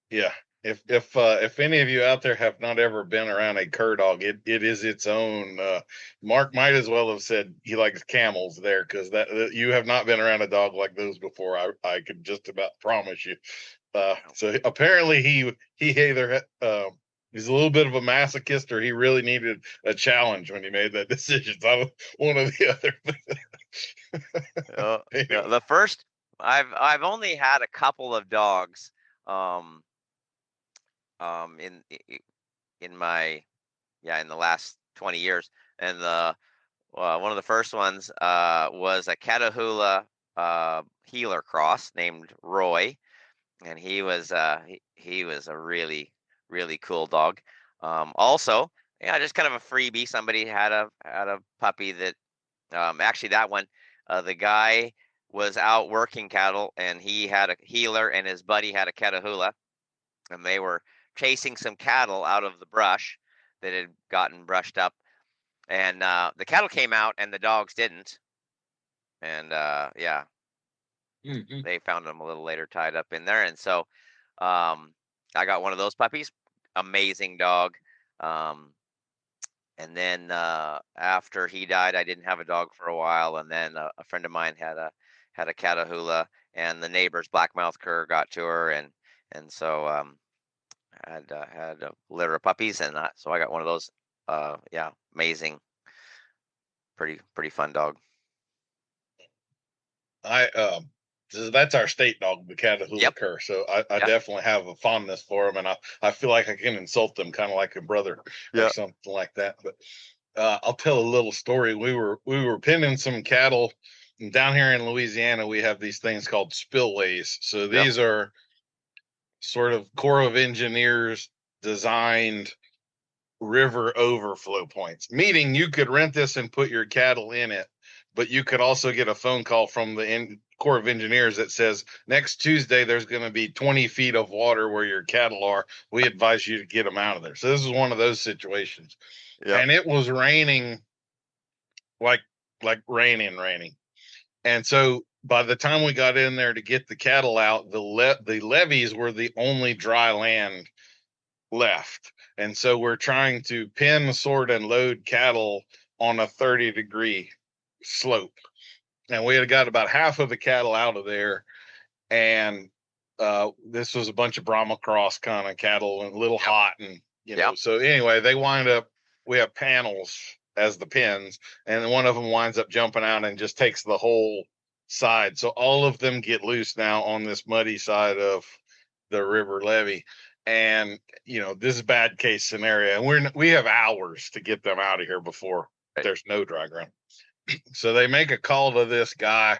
Yeah. If any of you out there have not ever been around a cur dog, it is its own. Mark might as well have said he likes camels there, because that you have not been around a dog like those before. I could just about promise you. So apparently he either he's a little bit of a masochist, or he really needed a challenge when he made that decision. So one or the other. Anyway. The first I've only had a couple of dogs in my in the last 20 years, and one of the first ones was a Catahoula healer cross named Roy, and he was he was a really cool dog. Also, just kind of a freebie. Somebody had a puppy that actually that one the guy was out working cattle, and he had a healer, and his buddy had a Catahoula, and they were chasing some cattle out of the brush that had gotten brushed up, and the cattle came out and the dogs didn't, and they found them a little later tied up in there, and so I got one of those puppies. Amazing dog. And then after he died, I didn't have a dog for a while, and then a friend of mine had a Catahoula, and the neighbor's Blackmouth Cur got to her, and so had a litter of puppies, and so I got one of those. Amazing, pretty fun dog. That's our state dog, the Catahoula Cur. So I definitely have a fondness for him, and I feel like I can insult them kind of like a brother or something like that. But I'll tell a little story. We were pinning some cattle, and down here in Louisiana, we have these things called spillways. So these are sort of Corps of Engineers designed river overflow points, meaning you could rent this and put your cattle in it, but you could also get a phone call from the Corps of Engineers that says next Tuesday there's going to be 20 feet of water where your cattle are. We advise you to get them out of there. So this is one of those situations. And it was raining like raining. And so by the time we got in there to get the cattle out, the levees were the only dry land left. And so we're trying to pin, sort, and load cattle on a 30-degree slope. And we had got about half of the cattle out of there. And this was a bunch of Brahma cross kind of cattle, and a little hot. And, so anyway, they wind up, we have panels as the pins, and one of them winds up jumping out and just takes the whole side. So all of them get loose now on this muddy side of the river levee. And, this is bad case scenario. And we have hours to get them out of here before there's no dry ground. So they make a call to this guy,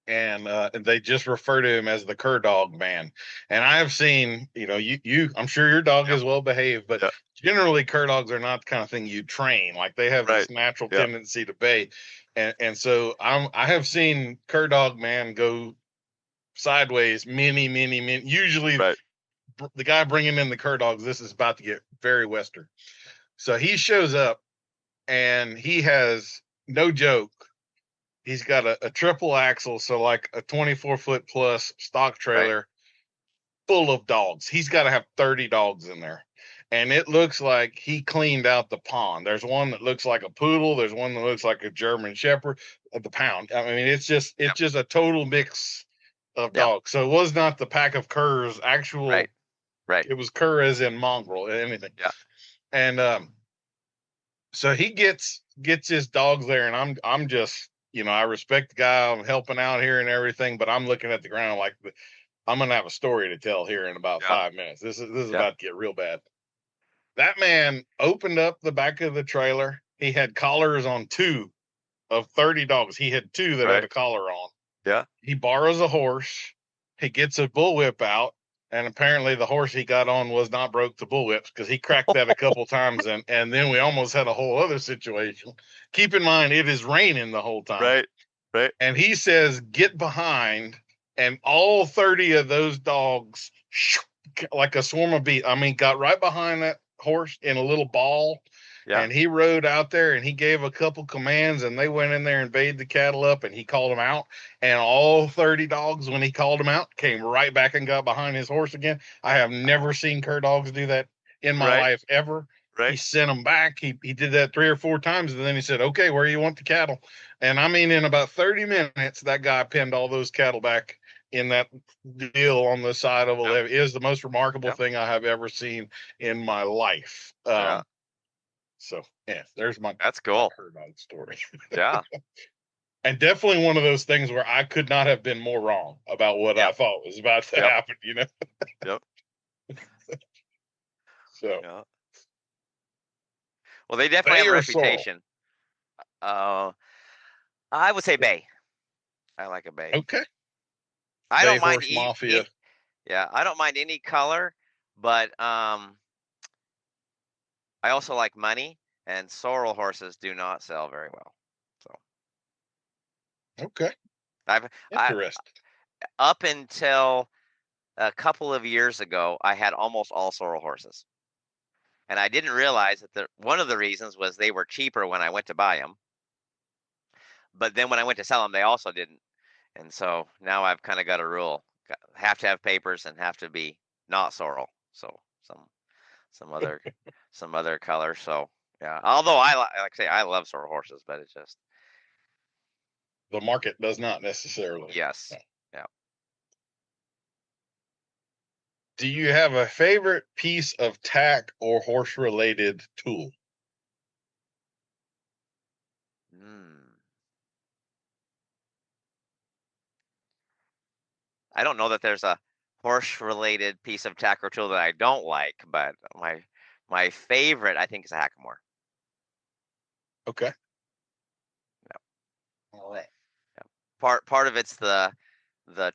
and they just refer to him as the cur dog man. And I have seen, I'm sure your dog is well behaved, but generally cur dogs are not the kind of thing you train. Like, they have this natural tendency to bay. And so I have seen cur dog man go sideways many. Usually the guy bringing in the cur dogs, this is about to get very Western. So he shows up, and he has, no joke, he's got a triple axle, so like a 24-foot plus stock trailer full of dogs. He's got to have 30 dogs in there. And it looks like he cleaned out the pond. There's one that looks like a poodle. There's one that looks like a German Shepherd at the pound. I mean, it's just a total mix of dogs. So it was not the pack of curs, actual. Right. It was cur as in mongrel, anything. Yeah. And so he gets his dogs there, and I'm just, I respect the guy. I'm helping out here and everything, but I'm looking at the ground like I'm gonna have a story to tell here in about 5 minutes. This is about to get real bad. That man opened up the back of the trailer. He had collars on 2 of 30 dogs. He had 2 that had a collar on. Yeah. He borrows a horse. He gets a bullwhip out. And apparently the horse he got on was not broke to bullwhips, because he cracked that a couple times. And then we almost had a whole other situation. Keep in mind, it is raining the whole time. Right. And he says, get behind, and all 30 of those dogs, like a swarm of bees, got right behind that horse in a little ball. Yeah. And he rode out there and he gave a couple commands, and they went in there and bayed the cattle up, and he called them out. And all 30 dogs, when he called them out, came right back and got behind his horse again. I have never seen cur dogs do that in my life ever. He Right. sent them back. He did that 3 or 4 times, and then he said, okay, where you want the cattle? And in about 30 minutes, that guy pinned all those cattle back in that deal on the side of a levee. It is the most remarkable thing I have ever seen in my life. So yeah, there's That's cool. herd dog story. Yeah. And definitely one of those things where I could not have been more wrong about what I thought was about to happen, Yep. So Yeah. Well, they definitely have a reputation. I would say bay. I like a bay. Okay. I don't mind Mafia. I don't mind any color, but I also like money, and sorrel horses do not sell very well. So okay. Interesting. Up until a couple of years ago, I had almost all sorrel horses, and I didn't realize that one of the reasons was they were cheaper when I went to buy them, but then when I went to sell them, they also didn't. And so now I've kind of got a rule: have to have papers and have to be not sorrel. So some other color. So yeah. Although like I say, I love sorrel horses, but it's just the market does not necessarily. Yes. Yeah. Do you have a favorite piece of tack or horse related tool? I don't know that there's a horse-related piece of tack or tool that I don't like, but my favorite, I think, is a hackamore. Okay. Yeah. All right. Yeah. Part of it's the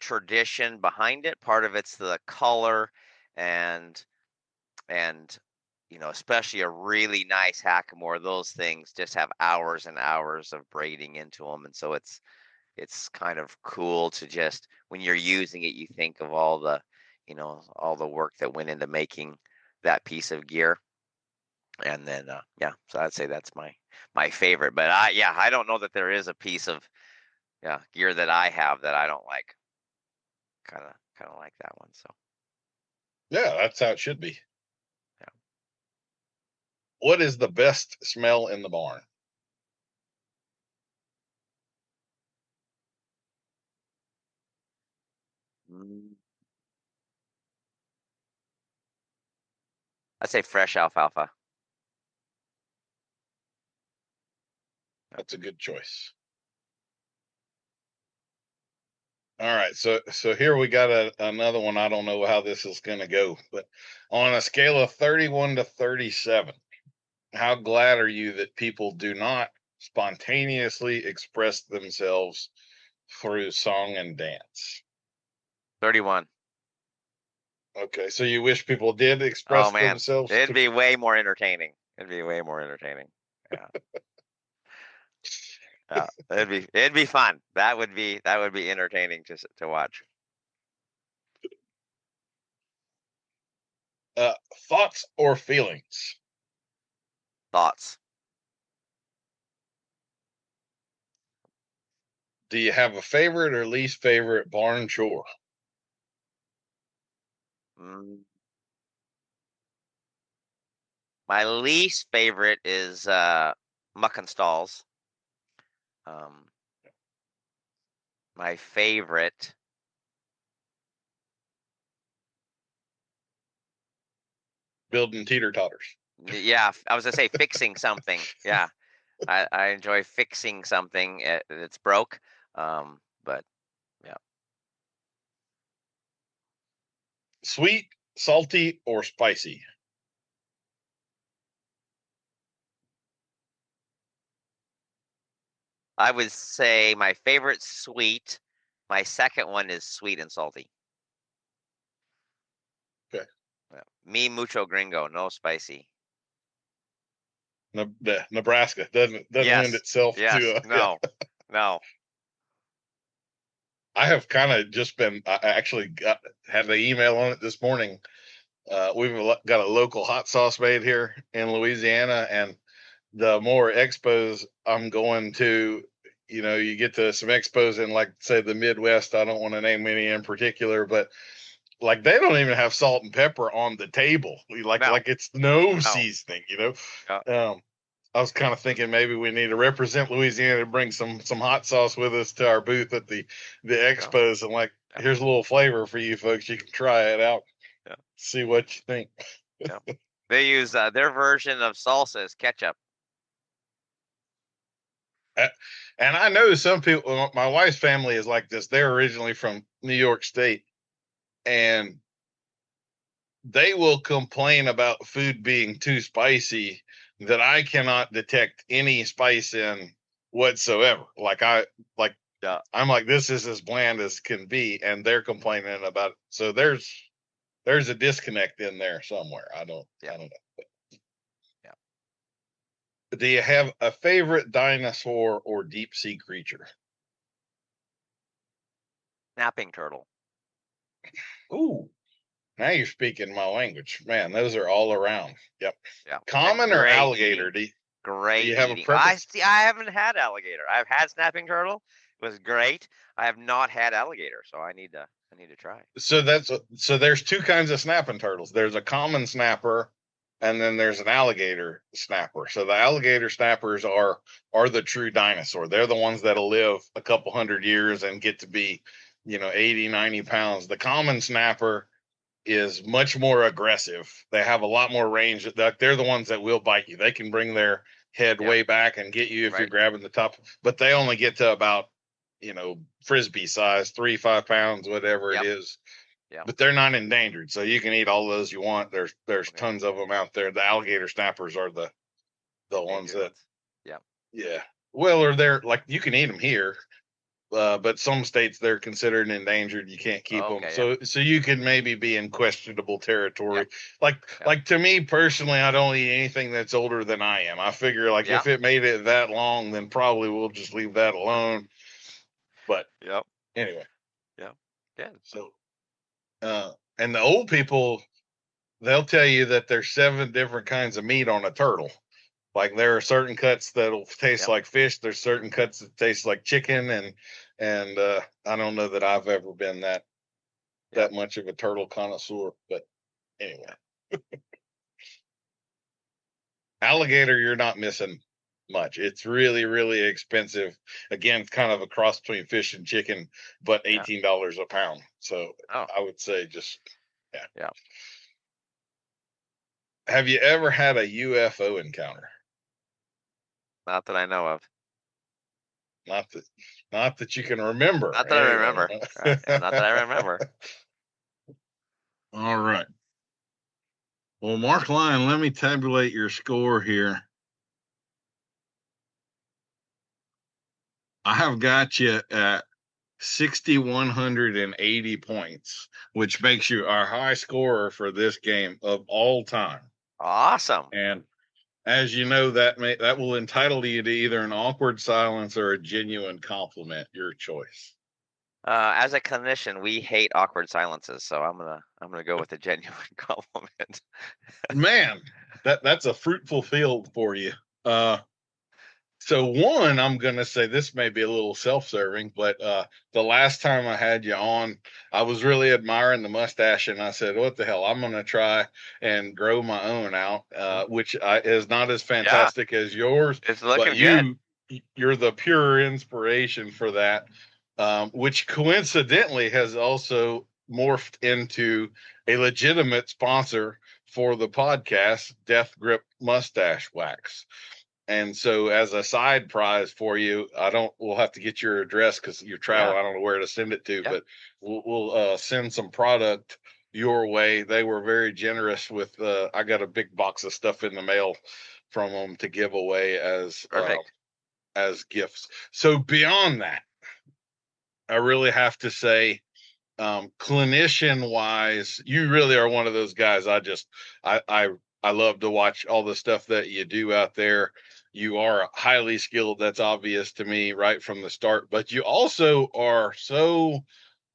tradition behind it. Part of it's the color, and especially a really nice hackamore. Those things just have hours and hours of braiding into them, and so it's kind of cool to just, when you're using it, you think of all the work that went into making that piece of gear. And then so I'd say that's my favorite. But I don't know that there is a piece of gear that I have that I don't like. Kind of like that one. So yeah, that's how it should be. Yeah. What is the best smell in the barn? I'd say fresh alfalfa. That's a good choice. All right, so here we got another one. I don't know how this is going to go, but on a scale of 31 to 37, how glad are you that people do not spontaneously express themselves through song and dance? 31. Okay, so you wish people did express themselves? It'd be way more entertaining. Yeah. Yeah, it'd be fun. That would be entertaining to watch. Thoughts or feelings? Thoughts. Do you have a favorite or least favorite barn chore? My least favorite is mucking stalls. My favorite, building teeter-totters. Yeah, I was gonna say fixing something. Yeah, I enjoy fixing something that's broke. But yeah. Sweet, salty, or spicy? I would say my favorite sweet. My second one is sweet and salty. Okay. Yeah. Me mucho gringo, no spicy. Nebraska doesn't lend itself to no. I have kind of just been. I actually had an email on it this morning. We've got a local hot sauce made here in Louisiana, and the more expos I'm going to, you get to some expos in, like, say, the Midwest. I don't want to name any in particular, but like they don't even have salt and pepper on the table. No, Like it's no no. seasoning. Yeah. I was kind of thinking maybe we need to represent Louisiana, bring some hot sauce with us to our booth at the expos, and like, Yeah. here's a little flavor for you folks. You can try it out, Yeah. see what you think. Yeah. They use their version of salsa is ketchup. And I know some people. My wife's family is like this. They're originally from New York State, and they will complain about food being too spicy that I cannot detect any spice in whatsoever. Yeah. I'm like, this is as bland as can be, and they're complaining about it. So there's a disconnect in there somewhere. I don't know. Yeah. Do you have a favorite dinosaur or deep sea creature? Snapping turtle. Ooh, now you're speaking my language, man. Those are all around. Yep. Yeah. Common or alligator? Do Great you have a eating. preference? I haven't had alligator. I've had snapping turtle. It was great. I have not had alligator, so I need to try. So there's two kinds of snapping turtles. There's a common snapper, and then there's an alligator snapper. So the alligator snappers are the true dinosaur. They're the ones that'll live a couple hundred years and get to be, 80, 90 pounds. The common snapper is much more aggressive. They have a lot more range. They're the ones that will bite you. They can bring their head way back and get you if you're grabbing the top, but they only get to about, frisbee size, 3-5 pounds, whatever it is. Yeah. But they're not endangered, so you can eat all those you want. There's tons of them out there. The alligator snappers are the ones that, yeah. Well, or they're like, you can eat them here, but some states they're considered endangered. You can't keep them. So you could maybe be in questionable territory. Like to me personally, I don't eat anything that's older than I am. I figure like if it made it that long, then probably we'll just leave that alone. But anyway. Yeah. Yeah. So and the old people, they'll tell you that there's 7 different kinds of meat on a turtle. Like there are certain cuts that'll taste like fish. There's certain cuts that taste like chicken, and I don't know that I've ever been that much of a turtle connoisseur. But anyway, alligator, you're not missing much. It's really, really expensive. Again, kind of a cross between fish and chicken, but $18 a pound. So I would say just yeah. Have you ever had a UFO encounter? Not that I know of. Not that you can remember. Not that I remember. Not that I remember. All right. Well, Mark Lyon, let me tabulate your score here. I have got you at 6,180 points, which makes you our high scorer for this game of all time. Awesome. And as you know, that will entitle you to either an awkward silence or a genuine compliment, your choice. As a clinician, we hate awkward silences, so I'm gonna go with a genuine compliment. Man, that's a fruitful field for you. So one, I'm gonna say this may be a little self-serving, but the last time I had you on, I was really admiring the mustache, and I said, "What the hell? I'm gonna try and grow my own out," which is not as fantastic as yours. It's looking good. You're the pure inspiration for that, which coincidentally has also morphed into a legitimate sponsor for the podcast, Death Grip Mustache Wax. And so, as a side prize for you, we'll have to get your address because you're traveling. I don't know where to send it to, but we'll send some product your way. They were very generous with, I got a big box of stuff in the mail from them to give away as gifts. So beyond that, I really have to say, clinician wise, you really are one of those guys. I love to watch all the stuff that you do out there. you are highly skilled. That's obvious to me right from the start, but you also are so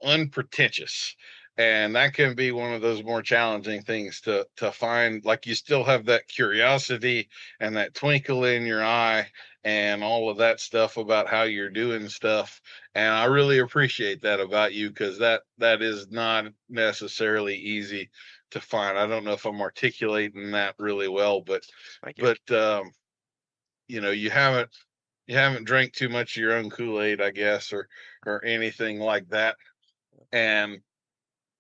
unpretentious. And that can be one of those more challenging things to find. Like, you still have that curiosity and that twinkle in your eye and all of that stuff about how you're doing stuff. And I really appreciate that about you, because that is not necessarily easy to find. I don't know if I'm articulating that really well, Thank you. but you haven't drank too much of your own Kool-Aid, I guess, or anything like that. And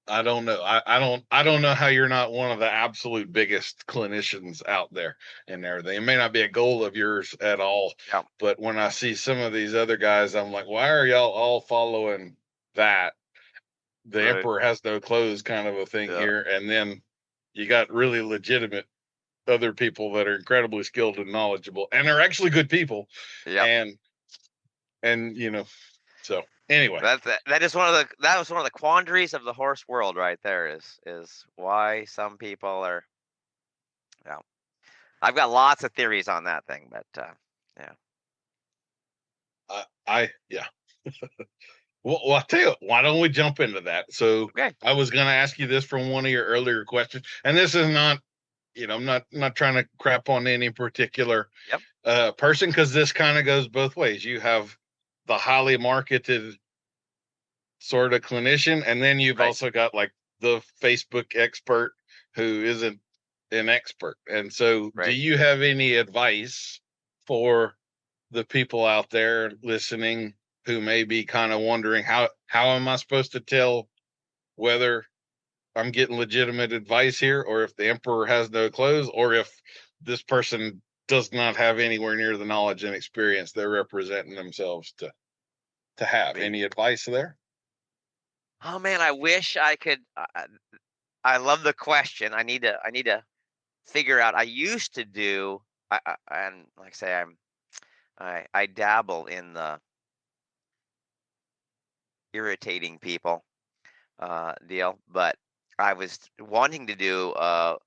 I don't know. I don't know how you're not one of the absolute biggest clinicians out there and everything. It may not be a goal of yours at all, Yeah. but when I see some of these other guys, I'm like, why are y'all all following that? The Right. emperor has no clothes kind of a thing Yeah. here. And then you got really legitimate other people that are incredibly skilled and knowledgeable and are actually good people. Yeah. And so anyway. That is that was one of the quandaries of the horse world right there, is why some people are. Yeah. I've got lots of theories on that thing, but yeah. Yeah. Well, I'll tell you, why don't we jump into that? So Okay. I was going to ask you this from one of your earlier questions, and this is not, I'm not trying to crap on any particular person, because this kind of goes both ways. You have the highly marketed sort of clinician, and then you've Right. also got like the Facebook expert who isn't an expert. And so, do Right. you have any advice for the people out there listening who may be kind of wondering, how am I supposed to tell whether I'm getting legitimate advice here, or if the emperor has no clothes, or if this person does not have anywhere near the knowledge and experience they're representing themselves to have? Any advice there? Oh man, I wish I could. I love the question. I need to figure out. I used to do. And like I say, I dabble in the irritating people deal, but I was wanting to do a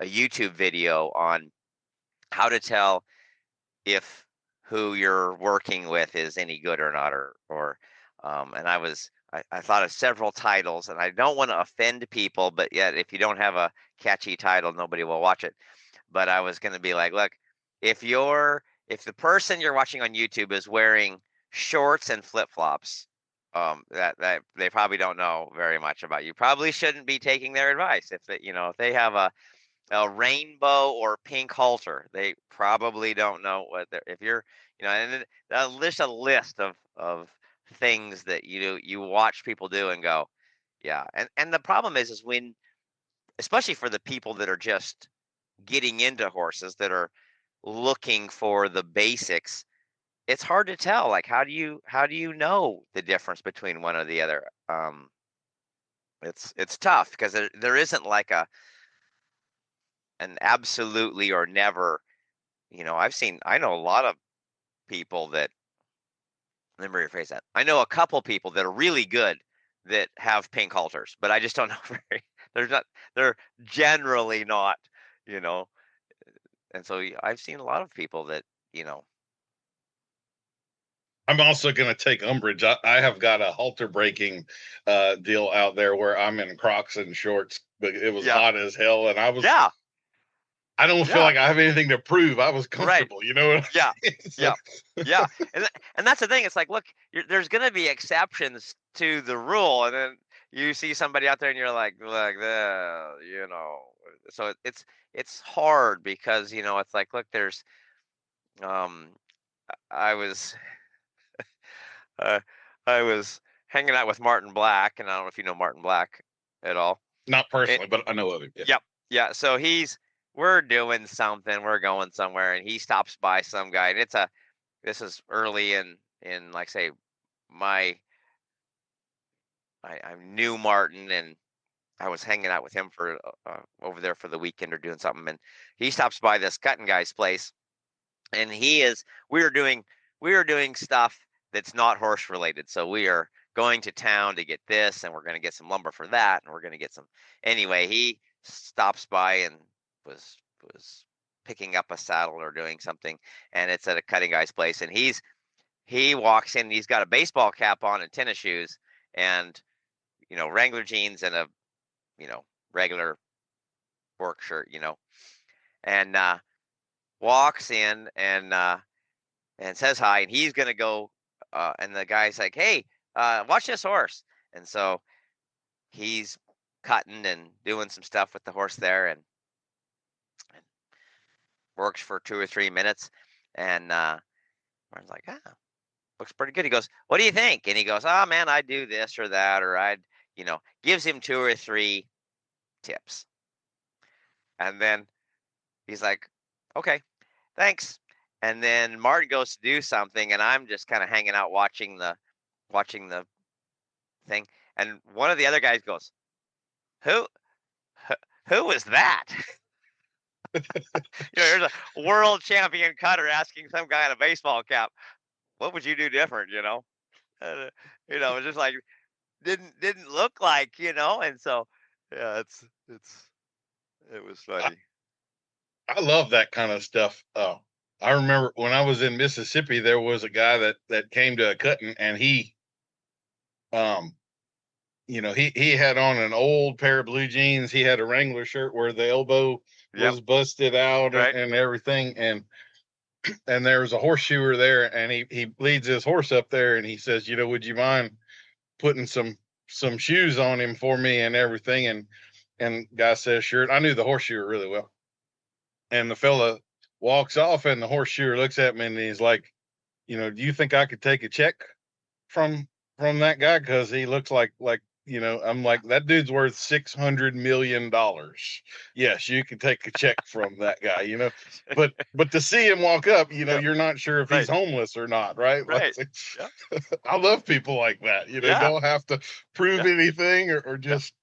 YouTube video on how to tell if who you're working with is any good or not, or and I thought of several titles, and I don't want to offend people, but yet if you don't have a catchy title, nobody will watch it. But I was going to be like, look, if the person you're watching on YouTube is wearing shorts and flip-flops, that they probably don't know very much about you. Probably shouldn't be taking their advice. If they have a rainbow or pink halter, they probably don't know what they're. If you're, and there's a list of things that you watch people do and go, yeah. And the problem is when, especially for the people that are just getting into horses, that are looking for the basics, it's hard to tell. Like, how do you know the difference between one or the other? It's tough because there isn't like an absolutely or never. I know a lot of people that, let me rephrase that. I know a couple people that are really good that have pink halters, but I just don't know very. They're generally not, you know. And so I've seen a lot of people that, you know. I'm also going to take umbrage. I have got a halter breaking deal out there where I'm in Crocs and shorts, but it was Yeah. hot as hell, and Yeah. I don't feel like I have anything to prove. I was Right. comfortable, you know what Yeah. I'm saying? Yeah. Yeah. And that's the thing. It's like, look, there's going to be exceptions to the rule, and then you see somebody out there, and you're like, you know. So it's hard because it's like, look, there's um I was uh, I was hanging out with Martin Black, and I don't know if you know Martin Black at all. Not personally, but I know of him. Yeah. Yep. Yeah. So we're doing something, we're going somewhere, and he stops by some guy, and this is early in like say my I knew Martin, and I was hanging out with him for over there for the weekend or doing something, and he stops by this cutting guy's place, and we are doing stuff that's not horse related. So we are going to town to get this, and we're going to get some lumber for that, and we're going to get some. Anyway, he stops by and was picking up a saddle or doing something, and it's at a cutting guy's place, and he walks in, and he's got a baseball cap on and tennis shoes and Wrangler jeans and a regular work shirt, and walks in and says hi, and he's gonna go, and the guy's like, "Hey, watch this horse," and so he's cutting and doing some stuff with the horse there, and works for 2 or 3 minutes, and Martin's like, "Ah, looks pretty good." He goes, "What do you think?" And he goes, "Oh man, I'd do this or that, or I'd," gives him 2 or 3 tips, and then he's like, "Okay, thanks." And then Martin goes to do something, and I'm just kind of hanging out watching the thing, and one of the other guys goes, "Who who was that?" Here's a world champion cutter asking some guy in a baseball cap, "What would you do different?" It's just like didn't look like, and so yeah, it was funny. I love that kind of stuff. I remember when I was in Mississippi, there was a guy that came to a cutting, and um, he had on an old pair of blue jeans. He had a Wrangler shirt where the elbow Yep. was busted out Right. and everything, and there was a horseshoer there, and he leads his horse up there, and he says, "Would you mind putting some shoes on him for me and everything?" And guy says, "Sure." I knew the horseshoer really well. And the fella walks off, and the horseshoer looks at me, and he's like, "Do you think I could take a check from that guy? Because he looks like I'm like, that dude's worth $600 million. Yes, you can take a check from that guy. But to see him walk up, Yep. you're not sure if he's Right. homeless or not, right? Right. Like, Yep. I love people like that. Yeah. Don't have to prove Yeah. anything or just.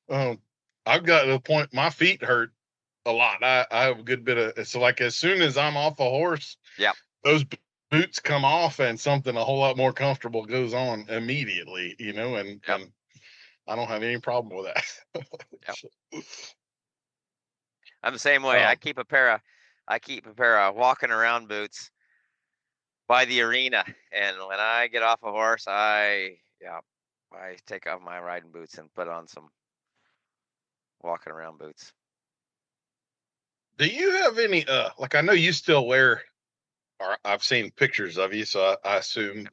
I've got to the point my feet hurt a lot. I have a good bit of, so like as soon as I'm off a horse, Yep. those boots come off and something a whole lot more comfortable goes on immediately, and Yep. and I don't have any problem with that. Yep. I'm the same way. um, I keep a pair of walking around boots by the arena, and when I get off a horse, I take off my riding boots and put on some walking around boots. do you have any like, I know you still wear, or I've seen pictures of you, so I assume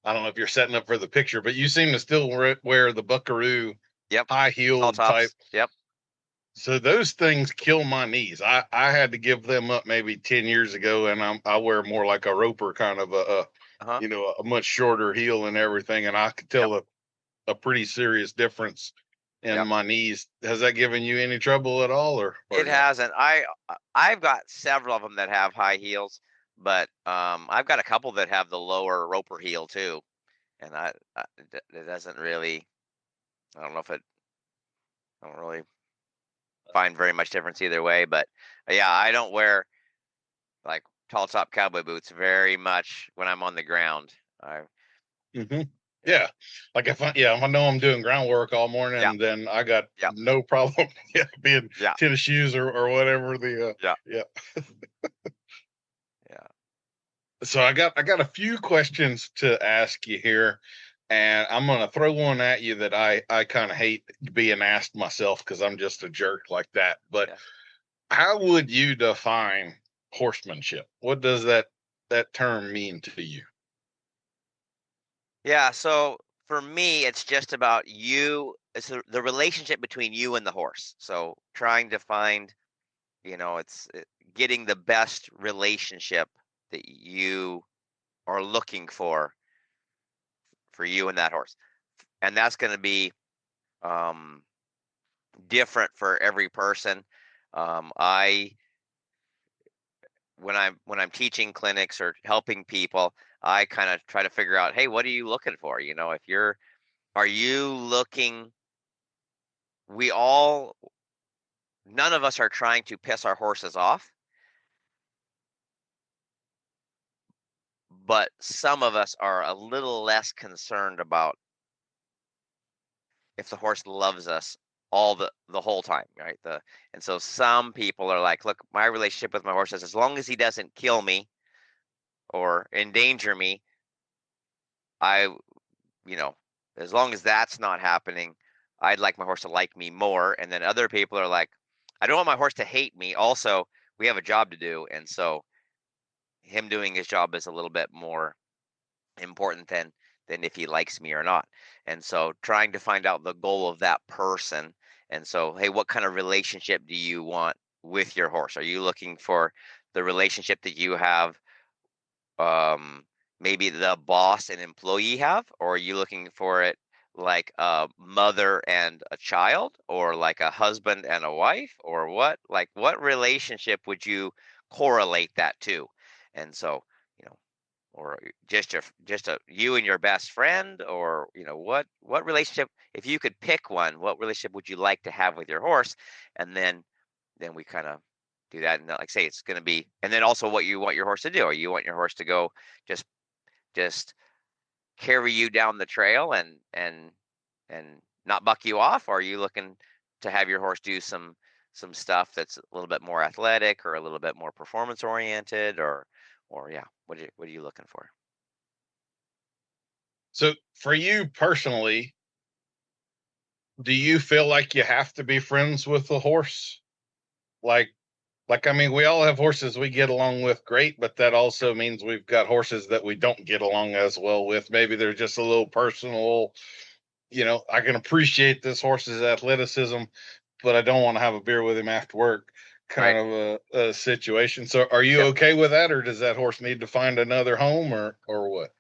I don't know if you're setting up for the picture, but you seem to still wear the buckaroo Yep. high Tall heeled type. tops. Yep. So those things kill my knees. I had to give them up maybe 10 years ago, and I wear more like a roper kind of Uh-huh. a much shorter heel and everything, and I could Yep. tell a pretty serious difference in Yep. my knees. Has that given you any trouble at all, or It no? hasn't. I've got several of them that have high heels, but I've got a couple that have the lower roper heel too, and it doesn't really. I don't know if it. I don't really find very much difference either way, but yeah, I don't wear like tall top cowboy boots very much when I'm on the ground. Mm-hmm. Yeah, like if I know I'm doing groundwork all Yeah. morning, then I got Yeah. no problem being Yeah. tennis shoes or whatever Yeah. yeah. Yeah. So I got a few questions to ask you here, and I'm gonna throw one at you that I kind of hate being asked myself because I'm just a jerk like that. But Yeah. how would you define horsemanship? What does that term mean to you? Yeah. So for me, it's just about you. It's the relationship between you and the horse. So trying to find, getting the best relationship that you are looking for you and that horse, and that's going to be um, different for every person. I when I'm teaching clinics or helping people, I kind of try to figure out, hey, what are you looking for? Are you looking? We all, none of us are trying to piss our horses off, but some of us are a little less concerned about if the horse loves us all the whole time, right? And so some people are like, look, my relationship with my horse is as long as he doesn't kill me or endanger me, I, as long as that's not happening, I'd like my horse to like me more. And then other people are like, I don't want my horse to hate me. Also, we have a job to do, and so him doing his job is a little bit more important than if he likes me or not. And so trying to find out the goal of that person. And so, hey, what kind of relationship do you want with your horse? Are you looking for the relationship that you have, maybe the boss and employee have, or are you looking for it like a mother and a child, or like a husband and a wife, or what? Like, what relationship would you correlate that to? And so, you know, or just a you and your best friend, or what relationship, if you could pick one, what relationship would you like to have with your horse? And then we kind of do that, and like say it's going to be, and then also what you want your horse to do, or you want your horse to go just just carry you down the trail and not buck you off, or are you looking to have your horse do some stuff that's a little bit more athletic or a little bit more performance oriented, or yeah, what are you looking for? So for you personally, do you feel like you have to be friends with the horse? Like, I mean, we all have horses we get along with great, but that also means we've got horses that we don't get along as well with. Maybe they're just a little personal, I can appreciate this horse's athleticism, but I don't want to have a beer with him after work kind Right. of a situation. So are you Yep. okay with that, or does that horse need to find another home, or what?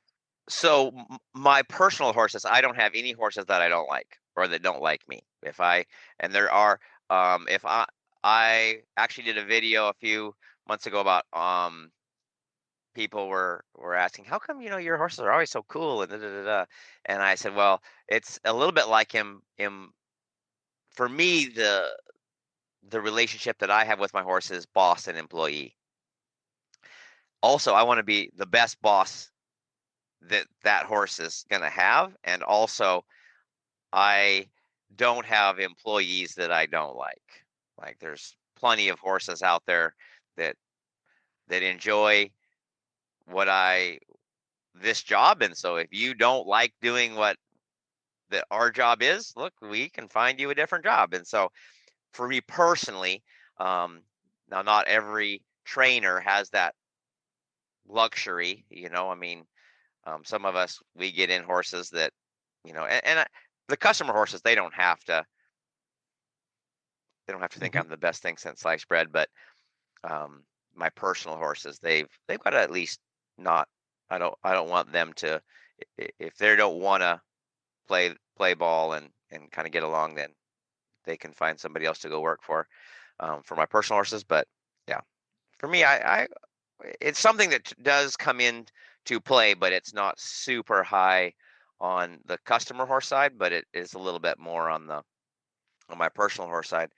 So my personal horses, I don't have any horses that I don't like or that don't like me. And there are, if I actually did a video a few months ago about, people were asking, how come, your horses are always so cool and da, da, da, da. And I said, well, it's a little bit like him. For me, the relationship that I have with my horse is boss and employee. Also, I want to be the best boss that horse is going to have, and also I don't have employees that I don't like. Like, there's plenty of horses out there that enjoy this job, and so if you don't like doing what our job is, look, we can find you a different job. And so for me personally, now not every trainer has that luxury, I mean, some of us, we get in horses that, the customer horses, they don't have to think I'm the best thing since sliced bread, but my personal horses, they've got to at least not. I don't want them to, if they don't want to play ball and kind of get along, then they can find somebody else to go work for my personal horses. But yeah, for me, I it's something that does come in to play, but it's not super high on the customer horse side, but it is a little bit more on my personal horse side,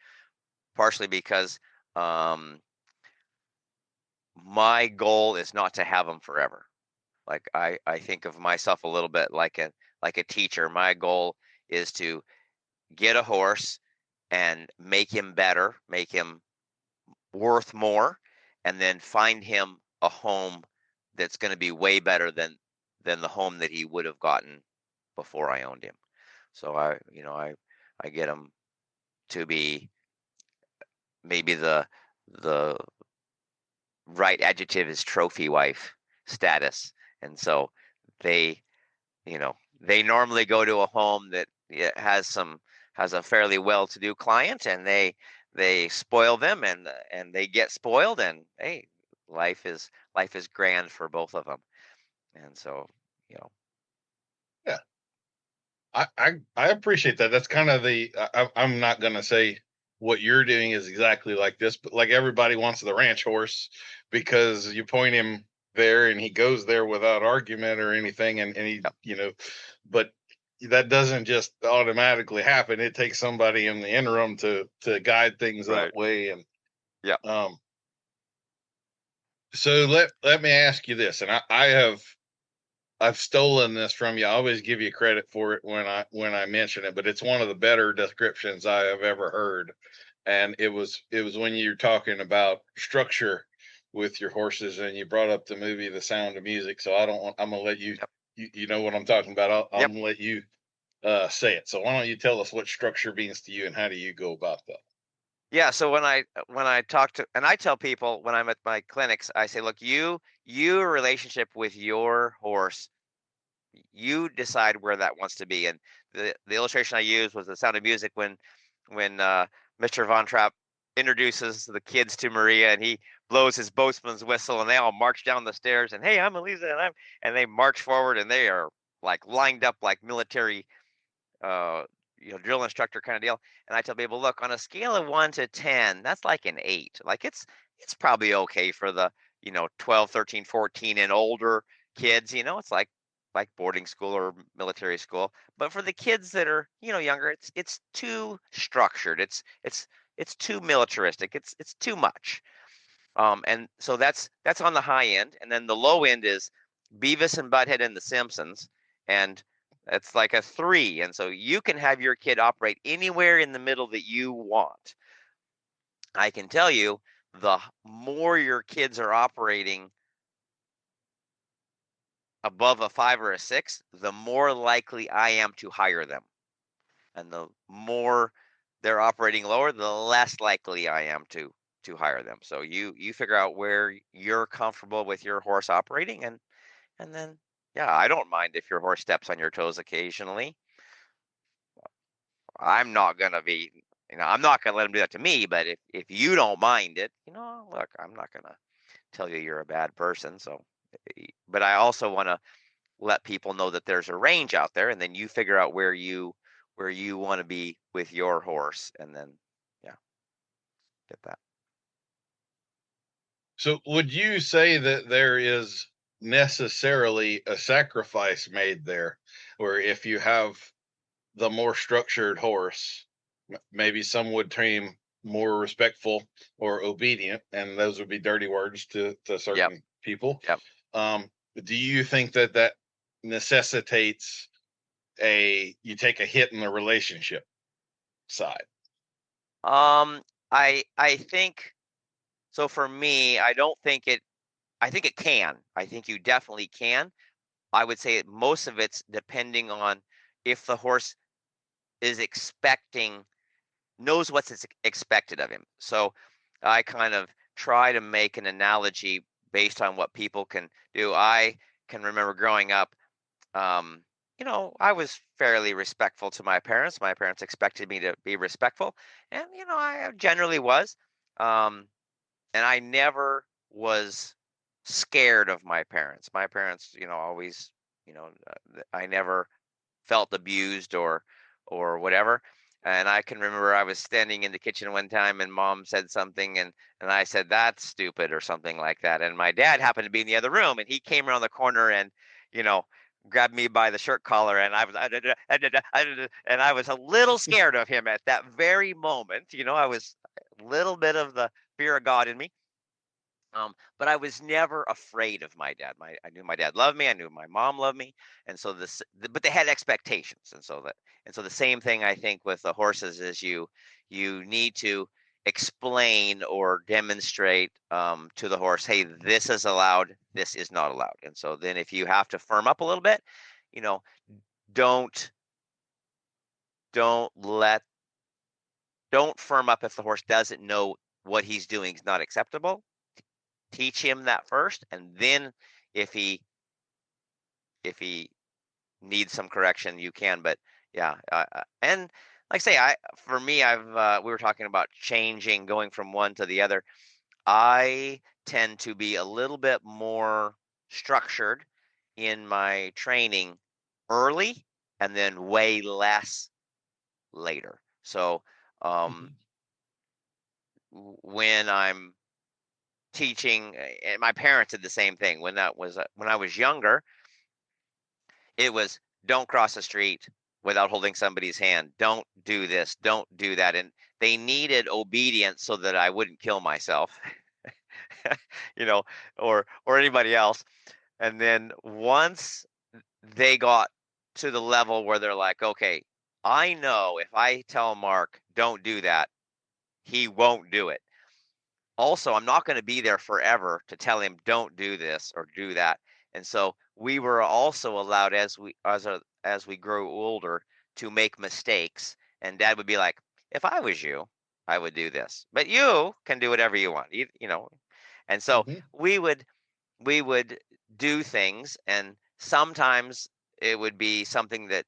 partially because my goal is not to have them forever. Like, I think of myself a little bit like a teacher. My goal is to get a horse and make him better, make him worth more, and then find him a home that's going to be way better than the home that he would have gotten before I owned him. So I get him to be, maybe the right adjective is trophy wife status. And so they, they normally go to a home that has a fairly well-to-do client, and they spoil them, and they get spoiled, and hey, life is grand for both of them. And so, Yeah, I appreciate that. That's kind of I'm not going to say what you're doing is exactly like this, but like everybody wants the ranch horse because you point him there and he goes there without argument or anything. And he, but that doesn't just automatically happen. It takes somebody in the interim to guide things right, that way. And, yeah, so let me ask you this. And I have I've stolen this from you. I always give you credit for it when I mention it, but it's one of the better descriptions I have ever heard. And it was when you're talking about structure with your horses, and you brought up the movie The Sound of Music. So I'm gonna let you Yep. you know what I'm talking about. I'm Yep. gonna let you say it. So why don't you tell us what structure means to you and how do you go about that? Yeah, so when I talk to and I tell people when I'm at my clinics, I say, look, your relationship with your horse, you decide where that wants to be. And the illustration I used was The Sound of Music when Mr. Von Trapp introduces the kids to Maria and he blows his boatsman's whistle and they all march down the stairs and hey, I'm Elisa and they march forward and they are like lined up like military uh, drill instructor kind of deal. And I tell people, look, on a scale of 1 to 10, that's like an 8. Like it's probably okay for the 12, 13, 14 and older kids. It's like boarding school or military school. But for the kids that are younger, it's too structured. It's too militaristic. It's too much. And so that's on the high end, and then the low end is Beavis and Butthead and The Simpsons, and that's like a 3. And so you can have your kid operate anywhere in the middle that you want. I can tell you, the more your kids are operating above a 5 or a 6, the more likely I am to hire them. And the more they're operating lower, the less likely I am to hire them. So you figure out where you're comfortable with your horse operating, and then yeah, I don't mind if your horse steps on your toes occasionally. I'm not gonna be, I'm not gonna let him do that to me. But if you don't mind it, look, I'm not gonna tell you you're a bad person. So, but I also want to let people know that there's a range out there, and then you figure out where you want to be with your horse, and then yeah, get that. So would you say that there is necessarily a sacrifice made there, where if you have the more structured horse, maybe some would term more respectful or obedient, and those would be dirty words to Yep. certain people. Yep. Do you think that necessitates you take a hit in the relationship side? I think so. For me, I don't think it. I think it can. I think you definitely can. I would say most of it's depending on if the horse is knows what's expected of him. So I kind of try to make an analogy based on what people can do. I can remember growing up, um, I was fairly respectful to my parents. My parents expected me to be respectful, and I generally was. Um, and I never was scared of my parents. My parents, always, I never felt abused or whatever. And I can remember I was standing in the kitchen one time and mom said something and I said that's stupid or something like that. And my dad happened to be in the other room and he came around the corner and you know grabbed me by the shirt collar and I was a little scared of him at that very moment. I was a little bit of the fear of God in me. But I was never afraid of my dad. I knew my dad loved me. I knew my mom loved me, and so but they had expectations, and so the same thing I think with the horses is you need to explain or demonstrate to the horse, hey, this is allowed, this is not allowed, and so then if you have to firm up a little bit, you know, don't don't let don't firm up if the horse doesn't know what he's doing is not acceptable. Teach him that first, and then if he needs some correction, you can. But yeah, and like I say, for me, we were talking about changing, going from one to the other. I tend to be a little bit more structured in my training early, and then way less later. So um, when I'm teaching, and my parents did the same thing when I was younger. It was don't cross the street without holding somebody's hand. Don't do this. Don't do that. And they needed obedience so that I wouldn't kill myself, you know, or anybody else. And then once they got to the level where they're like, okay, I know if I tell Mark, don't do that, he won't do it. Also, I'm not going to be there forever to tell him don't do this or do that. And so we were also allowed as we grow older to make mistakes. And Dad would be like, "If I was you, I would do this, but you can do whatever you want." You know. And so Hmm. we would do things, and sometimes it would be something that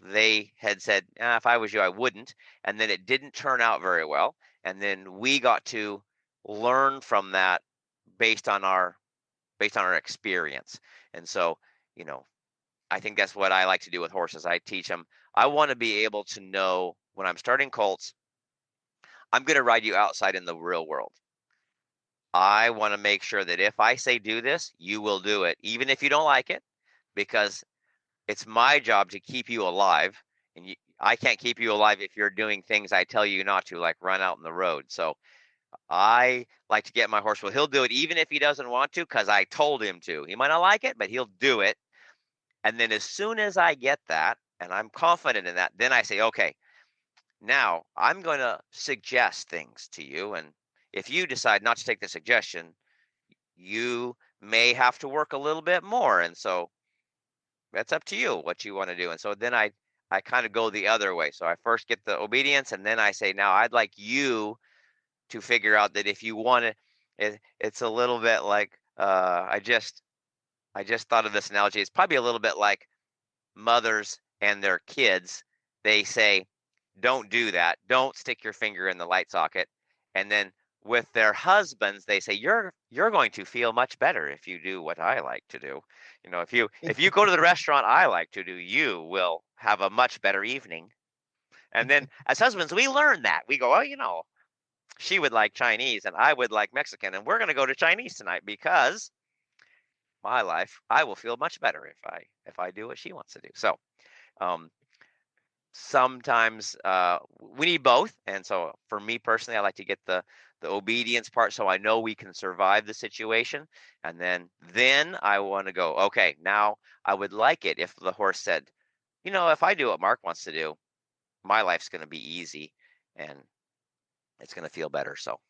they had said, if I was you, I wouldn't, and then it didn't turn out very well, and then we got to learn from that based on our experience. And so, you know, I think that's what I like to do with horses. I teach them. I want to be able to know when I'm starting colts, I'm going to ride you outside in the real world. I want to make sure that if I say do this, you will do it, even if you don't like it, because it's my job to keep you alive. And I can't keep you alive if you're doing things I tell you not to, like run out in the road. So I like to get my horse. Well, he'll do it even if he doesn't want to, because I told him to. He might not like it, but he'll do it. And then as soon as I get that, and I'm confident in that, then I say, okay, now I'm going to suggest things to you. And if you decide not to take the suggestion, you may have to work a little bit more. And so that's up to you what you want to do. And so then I kind of go the other way. So I first get the obedience, and then I say, now I'd like you to figure out that if you want to, it's a little bit like I just thought of this analogy. It's probably a little bit like mothers and their kids. They say, don't do that. Don't stick your finger in the light socket. And then with their husbands, they say, you're going to feel much better if you do what I like to do. If you go to the restaurant I like to do, you will have a much better evening. And then as husbands, we learn that. We go, she would like Chinese and I would like Mexican, and we're going to go to Chinese tonight because my life, I will feel much better if I do what she wants to do. So, um, sometimes we need both, and so for me personally, I like to get the obedience part so I know we can survive the situation, and then I want to go, okay, now I would like it if the horse said, if I do what Mark wants to do, my life's going to be easy and it's going to feel better. So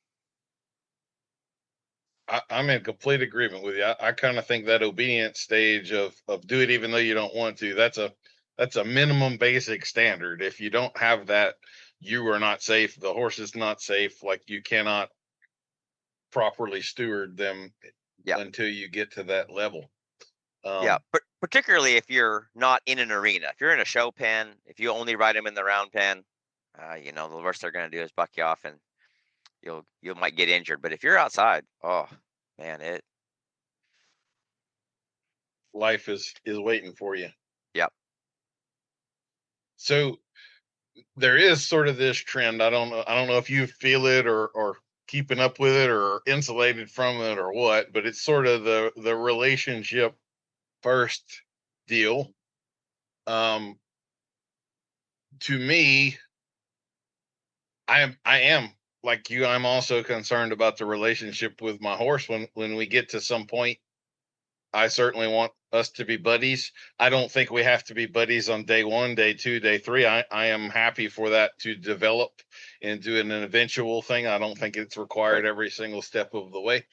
I'm in complete agreement with you. I kind of think that obedience stage of do it even though you don't want to, that's a minimum basic standard. If you don't have that, you are not safe. The horse is not safe. Like, you cannot properly steward them yeah. until you get to that level. Yeah, but particularly if you're not in an arena, if you're in a show pen, if you only ride them in the round pen, the worst they're going to do is buck you off, and you might get injured. But if you're outside, oh man, Life is waiting for you. yep, So there is sort of this trend. I don't know if you feel it or keeping up with it or insulated from it or what, but it's sort of the relationship first deal. Um, to me, I am like you. I'm also concerned about the relationship with my horse. When we get to some point, I certainly want us to be buddies. I don't think we have to be buddies on day one, day two, day three. I am happy for that to develop into an eventual thing. I don't think it's right, required every single step of the way.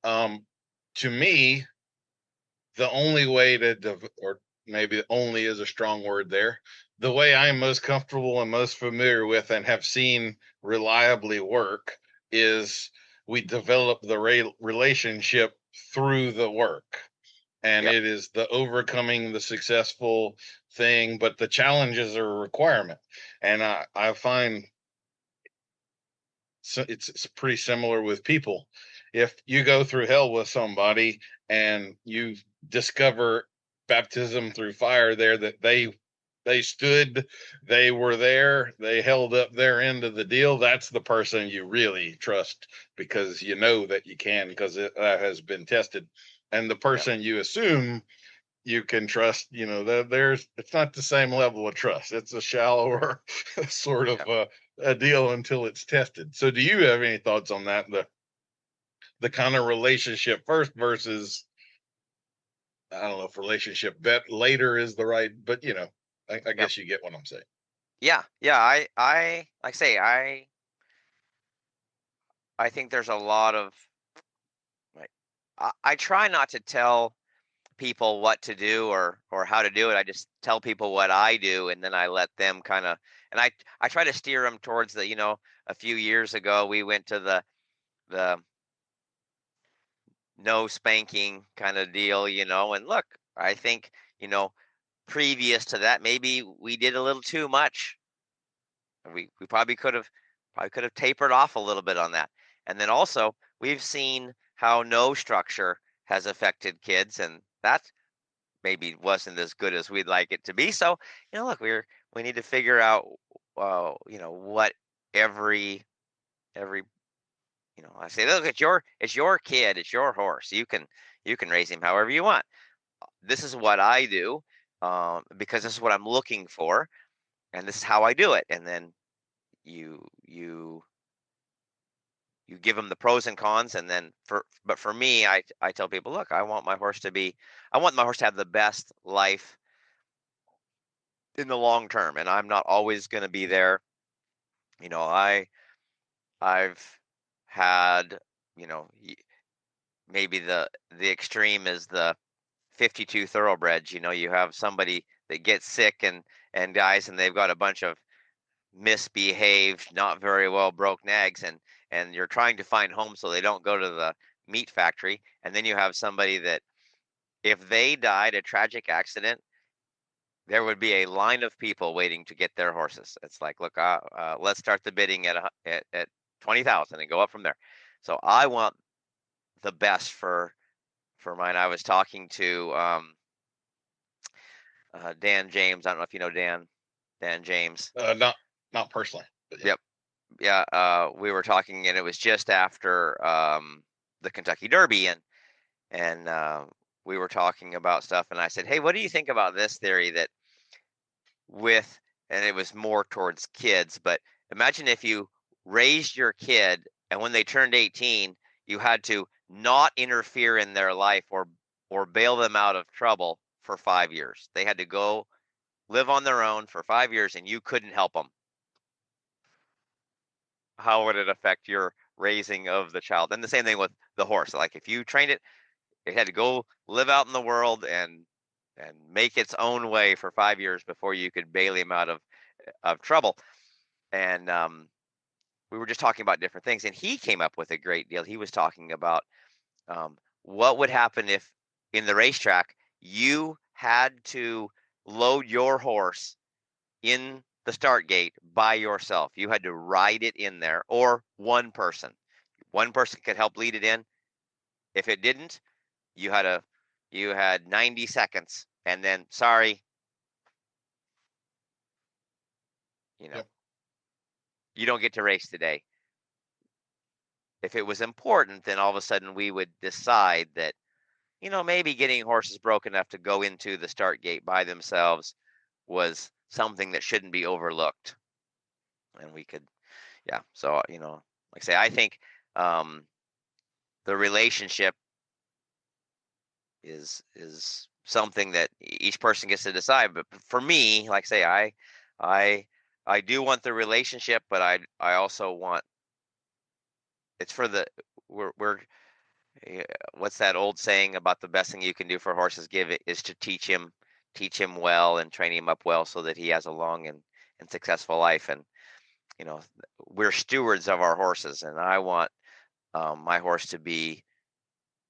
Um, to me, the only way or maybe only is a strong word there. The way I'm most comfortable and most familiar with and have seen reliably work is we develop the relationship through the work. And yep, it is the overcoming the successful thing, but the challenges are a requirement. And I find so it's pretty similar with people. If you go through hell with somebody and you discover baptism through fire there, that they stood, they were there, they held up their end of the deal, that's the person you really trust, because you know that you can, because it has been tested. And the yep, person you assume you can trust, that it's not the same level of trust. It's a shallower sort of yep. a deal until it's tested. So do you have any thoughts on that, the kind of relationship first versus I don't know if relationship bet later is the right, but I guess you get what I'm saying. Yeah. I like I say, I think there's a lot of like, I try not to tell people what to do or how to do it. I just tell people what I do, and then I let them kind of, and I try to steer them towards the, a few years ago we went to the no spanking kind of deal, and look, I think, previous to that, maybe we did a little too much. We probably could have tapered off a little bit on that. And then also we've seen how no structure has affected kids, and that maybe wasn't as good as we'd like it to be. So, look, we need to figure out what every I say, look, it's your kid, it's your horse. You can raise him however you want. This is what I do, because this is what I'm looking for, and this is how I do it. And then you you you give them the pros and cons, and then for me, I tell people, look, I want my horse to have the best life in the long term, and I'm not always going to be there. I've had, maybe the extreme is the 52 thoroughbreds. You have somebody that gets sick and dies, and they've got a bunch of misbehaved, not very well broke nags, and you're trying to find homes so they don't go to the meat factory. And then you have somebody that, if they died a tragic accident, there would be a line of people waiting to get their horses. It's like, look, let's start the bidding at 20,000 and go up from there. So I want the best for mine. I was talking to Dan James. I don't know if you know Dan James. Not personally, but yeah. Yep. Yeah. We were talking, and it was just after the Kentucky Derby, and we were talking about stuff, and I said, hey, what do you think about this theory that and it was more towards kids, but imagine if you raised your kid, and when they turned 18, you had to not interfere in their life or bail them out of trouble for 5 years. They had to go live on their own for 5 years, and you couldn't help them. How would it affect your raising of the child? And the same thing with the horse. Like, if you trained it had to go live out in the world and make its own way for 5 years before you could bail him out of trouble. And we were just talking about different things, and he came up with a great deal. He was talking about what would happen if, in the racetrack, you had to load your horse in the start gate by yourself. You had to ride it in there, or one person could help lead it in. If it didn't, you had 90 seconds, and then, sorry, Yep. you don't get to race today. If it was important, then all of a sudden we would decide that, maybe getting horses broken enough to go into the start gate by themselves was something that shouldn't be overlooked. And we could, yeah. So, like I say, I think the relationship is something that each person gets to decide. But for me, like I say, I do want the relationship, but I also want, it's for the we're what's that old saying about the best thing you can do for horses give it is to teach him well and train him up well so that he has a long and successful life. And we're stewards of our horses, and I want my horse to be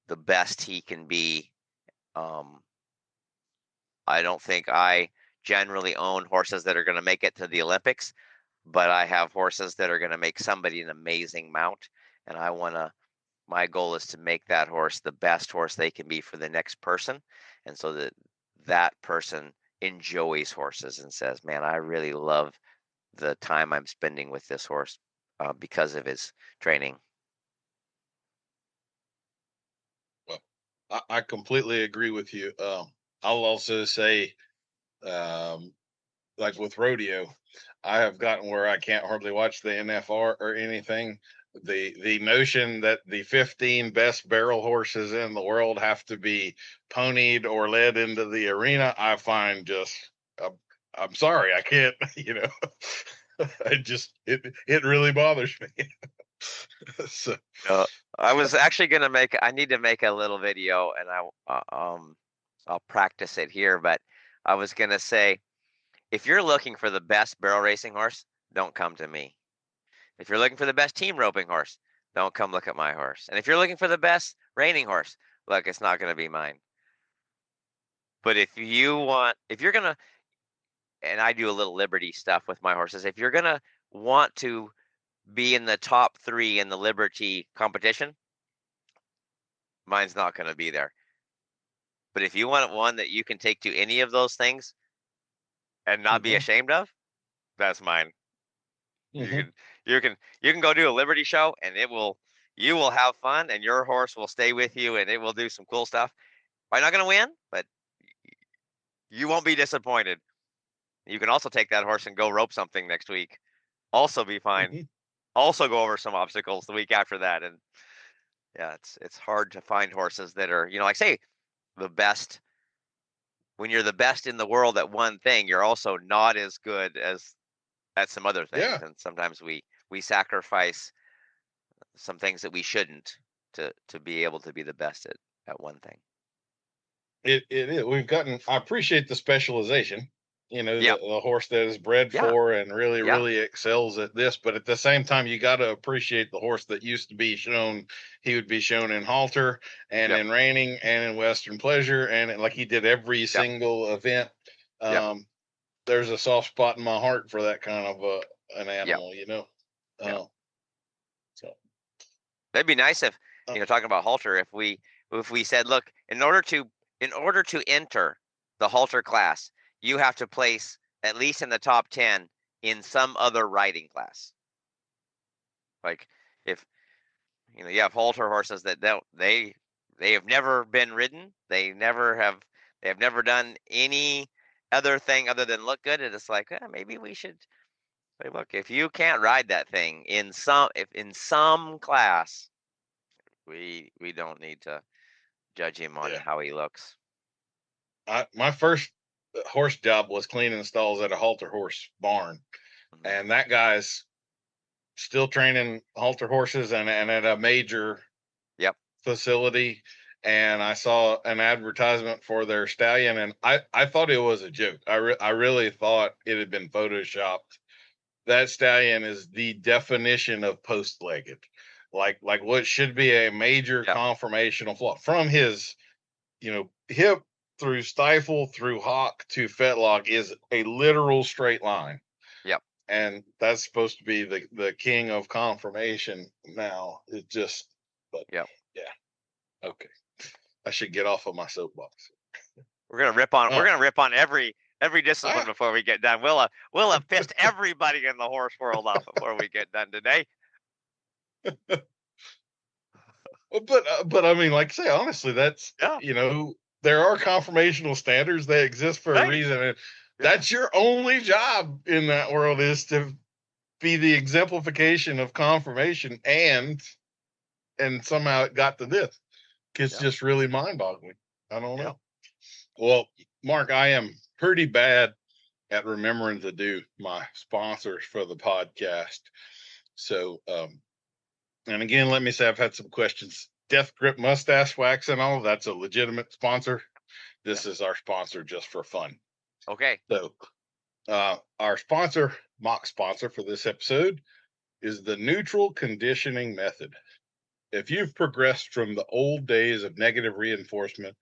the best he can be. I don't think I generally own horses that are going to make it to the Olympics, but I have horses that are going to make somebody an amazing mount, and my goal is to make that horse the best horse they can be for the next person, and so that that person enjoys horses and says, man, I really love the time I'm spending with this horse because of his training. Well, I completely agree with you. I'll also say, like with rodeo, I have gotten where I can't hardly watch the NFR or anything. the notion that the 15 best barrel horses in the world have to be ponied or led into the arena, I find just I'm sorry, I can't, it really bothers me. So I was actually gonna I need to make a little video, and I'll practice it here. But I was gonna say, if you're looking for the best barrel racing horse, don't come to me. If you're looking for the best team roping horse, don't come look at my horse. And if you're looking for the best reining horse, look, it's not gonna be mine. But if you're gonna, and I do a little Liberty stuff with my horses, if you're gonna want to be in the top 3 in the Liberty competition, mine's not going to be there. But if you want one that you can take to any of those things and not be ashamed of, that's mine. You can go do a Liberty show, and you will have fun, and your horse will stay with you, and it will do some cool stuff. Probably not going to win, but you won't be disappointed. You can also take that horse and go rope something next week. Also be fine. Also go over some obstacles the week after that. And yeah, it's hard to find horses that are, like say, the best. When you're the best in the world at one thing, you're also not as good as at some other things. Yeah. And sometimes we sacrifice some things that we shouldn't to be able to be the best at one thing. It is. I appreciate the specialization, the horse that is bred for and really excels at this. But at the same time, you got to appreciate the horse that used to be shown. He would be shown in halter and in reining and in Western pleasure. And like he did every single event. There's a soft spot in my heart for that kind of an animal, So that'd be nice if, talking about halter, if we said, look, in order to enter the halter class, you have to place at least in the top 10 in some other riding class. Like if you have halter horses that they have never been ridden, they have never done any other thing other than look good, and it's like, maybe we should. But look, if you can't ride that thing in some class, we don't need to judge him on how he looks. My first horse job was cleaning stalls at a halter horse barn, and that guy's still training halter horses and at a major facility. And I saw an advertisement for their stallion, and I thought it was a joke. I really thought it had been photoshopped. That stallion is the definition of post-legged, like what should be a major conformational flaw from his, hip through stifle through hock to fetlock is a literal straight line. Yep. And that's supposed to be the king of conformation now. It just, okay. I should get off of my soapbox. We're gonna rip on every discipline before we get done. We'll have pissed everybody in the horse world off before we get done today. But I mean, like I say, honestly, that's there are conformational standards that exist for a reason, and that's your only job in that world is to be the exemplification of conformation, and somehow it got to this. It's just really mind-boggling. I don't know. Well, Mark, I am pretty bad at remembering to do my sponsors for the podcast. So, and again, let me say I've had some questions. Death Grip Mustache Wax and all, that's a legitimate sponsor. This is our sponsor just for fun. Okay. So, our sponsor, mock sponsor for this episode, is the Neutral Conditioning Method. If you've progressed from the old days of negative reinforcement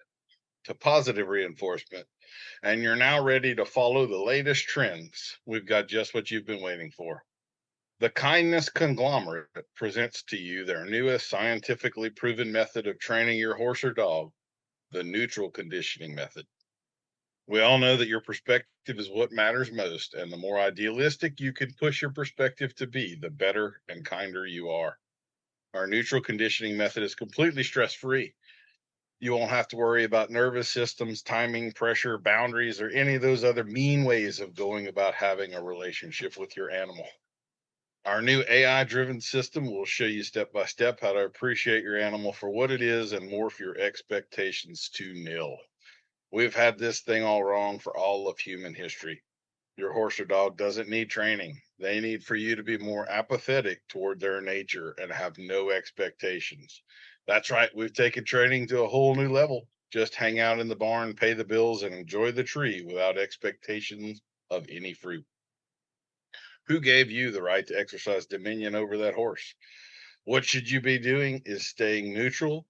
to positive reinforcement, and you're now ready to follow the latest trends, we've got just what you've been waiting for. The Kindness Conglomerate presents to you their newest scientifically proven method of training your horse or dog, the Neutral Conditioning Method. We all know that your perspective is what matters most, and the more idealistic you can push your perspective to be, the better and kinder you are. Our Neutral Conditioning Method is completely stress-free. You won't have to worry about nervous systems, timing, pressure, boundaries, or any of those other mean ways of going about having a relationship with your animal. Our new AI-driven system will show you step by step how to appreciate your animal for what it is and morph your expectations to nil. We've had this thing all wrong for all of human history. Your horse or dog doesn't need training. They need for you to be more apathetic toward their nature and have no expectations. That's right, we've taken training to a whole new level. Just hang out in the barn, pay the bills, and enjoy the tree without expectations of any fruit. Who gave you the right to exercise dominion over that horse? What should you be doing is staying neutral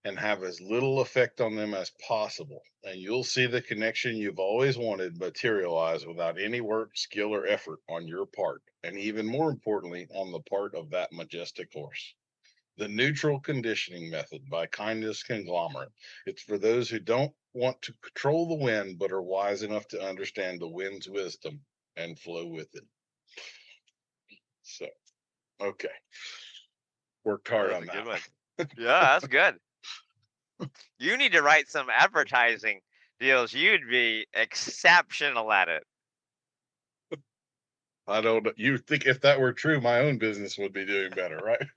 and have as little effect on them as possible. And you'll see the connection you've always wanted materialize without any work, skill, or effort on your part. And even more importantly, on the part of that majestic horse. The neutral conditioning method by Kindness Conglomerate. It's for those who don't want to control the wind, but are wise enough to understand the wind's wisdom and flow with it. So, okay. Worked hard on that. Good one. Yeah, that's good. You need to write some advertising deals. You'd be exceptional at it. I don't. You think if that were true, my own business would be doing better, right?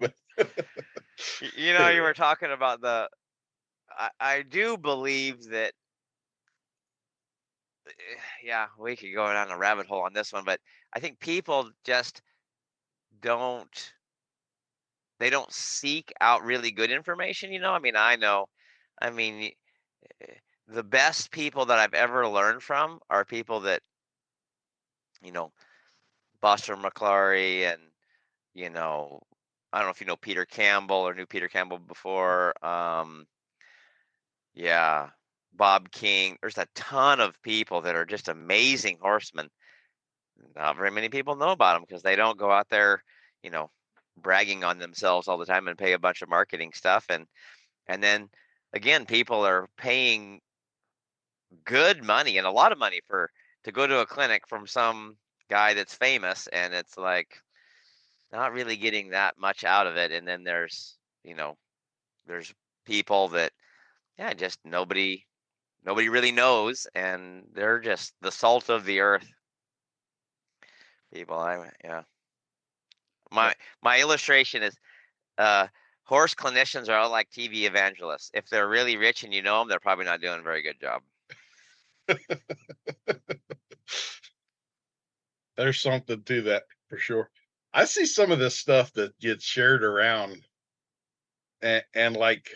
You know, you were talking about the. I do believe that. Yeah, we could go down a rabbit hole on this one, but I think people just don't. They don't seek out really good information. You know, I mean, I know. I mean, the best people that I've ever learned from are people that, you know, Buster McClary and, you know, I don't know if you know Peter Campbell or knew Peter Campbell before. Yeah, Bob King. There's a ton of people that are just amazing horsemen. Not very many people know about them because they don't go out there, you know, bragging on themselves all the time and pay a bunch of marketing stuff. And then again, people are paying good money and a lot of money to go to a clinic from some guy that's famous, and it's like not really getting that much out of it. And then there's, you know, there's people that, yeah, just nobody really knows, and they're just the salt of the earth people. Yeah. My illustration is horse clinicians are all like TV evangelists. If they're really rich and you know them, they're probably not doing a very good job. There's something to that for sure. I see some of this stuff that gets shared around, and like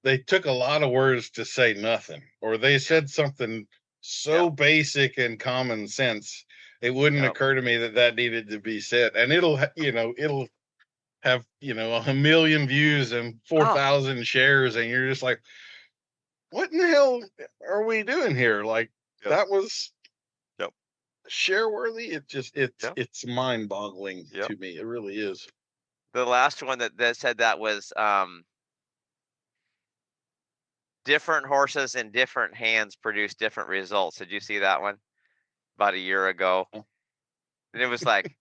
they took a lot of words to say nothing, or they said something so basic and common sense it wouldn't occur to me that needed to be said, and it'll have 1 million views and 4,000 shares, and you're just like, what in the hell are we doing here? Like that was share worthy. It's mind boggling to me. It really is. The last one that said that was different horses in different hands produce different results. Did you see that one about a year ago? And it was like,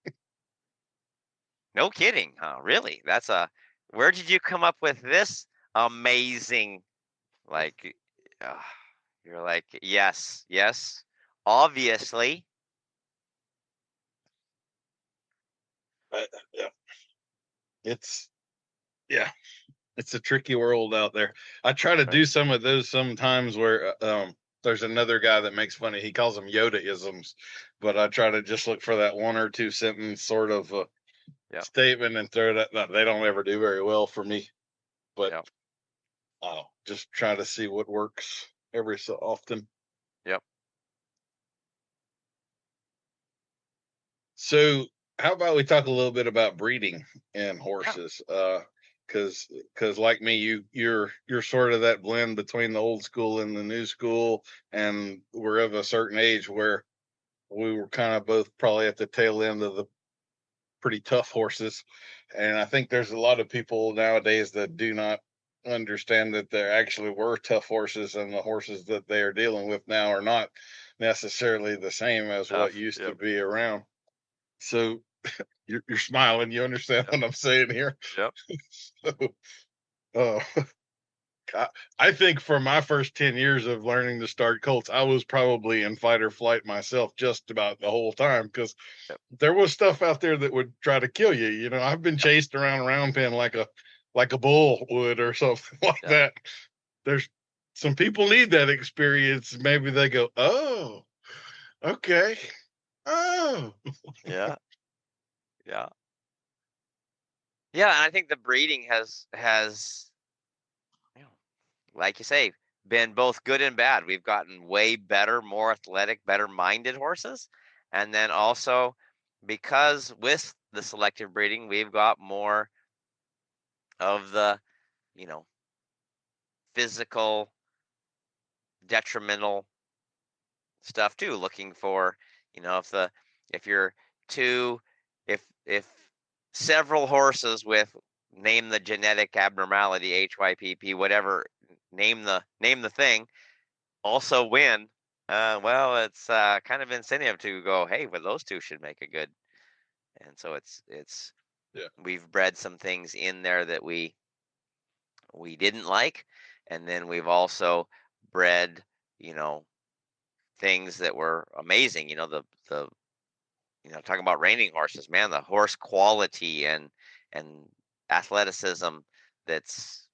no kidding, huh? Really? Where did you come up with this amazing, like, you're like, yes, obviously. It's a tricky world out there. I try to do some of those sometimes where there's another guy that makes funny. He calls them Yoda-isms, but I try to just look for that one or two sentence sort of statement and throw that. No, they don't ever do very well for me, but I'll just try to see what works every so often. Yep. So how about we talk a little bit about breeding and horses? Because like me, you're sort of that blend between the old school and the new school, and we're of a certain age where we were kind of both probably at the tail end of the pretty tough horses. And I think there's a lot of people nowadays that do not understand that there actually were tough horses, and the horses that they are dealing with now are not necessarily the same as what used to be around. So you're smiling. You understand what I'm saying here? Yep. So, I think for my first 10 years of learning to start colts, I was probably in fight or flight myself just about the whole time, because Yep. there was stuff out there that would try to kill you. You know, I've been chased around a round pen like a bull would or something like Yeah. that. There's some people need that experience. Maybe they go, oh, okay. Oh, Yeah. Yeah. Yeah, and I think the breeding has you know, like you say, been both good and bad. We've gotten way better, more athletic, better minded horses. And then also because with the selective breeding, we've got more of the, you know, physical detrimental stuff too, looking for, if you're two if several horses with name the genetic abnormality, HYPP, whatever, name the thing, also win, well, it's kind of incentive to go, hey, well, those two should make a good. And so it's yeah. we've bred some things in there that we didn't like, and then we've also bred, you know, things that were amazing. The talking about reining horses, man, the horse quality and athleticism that's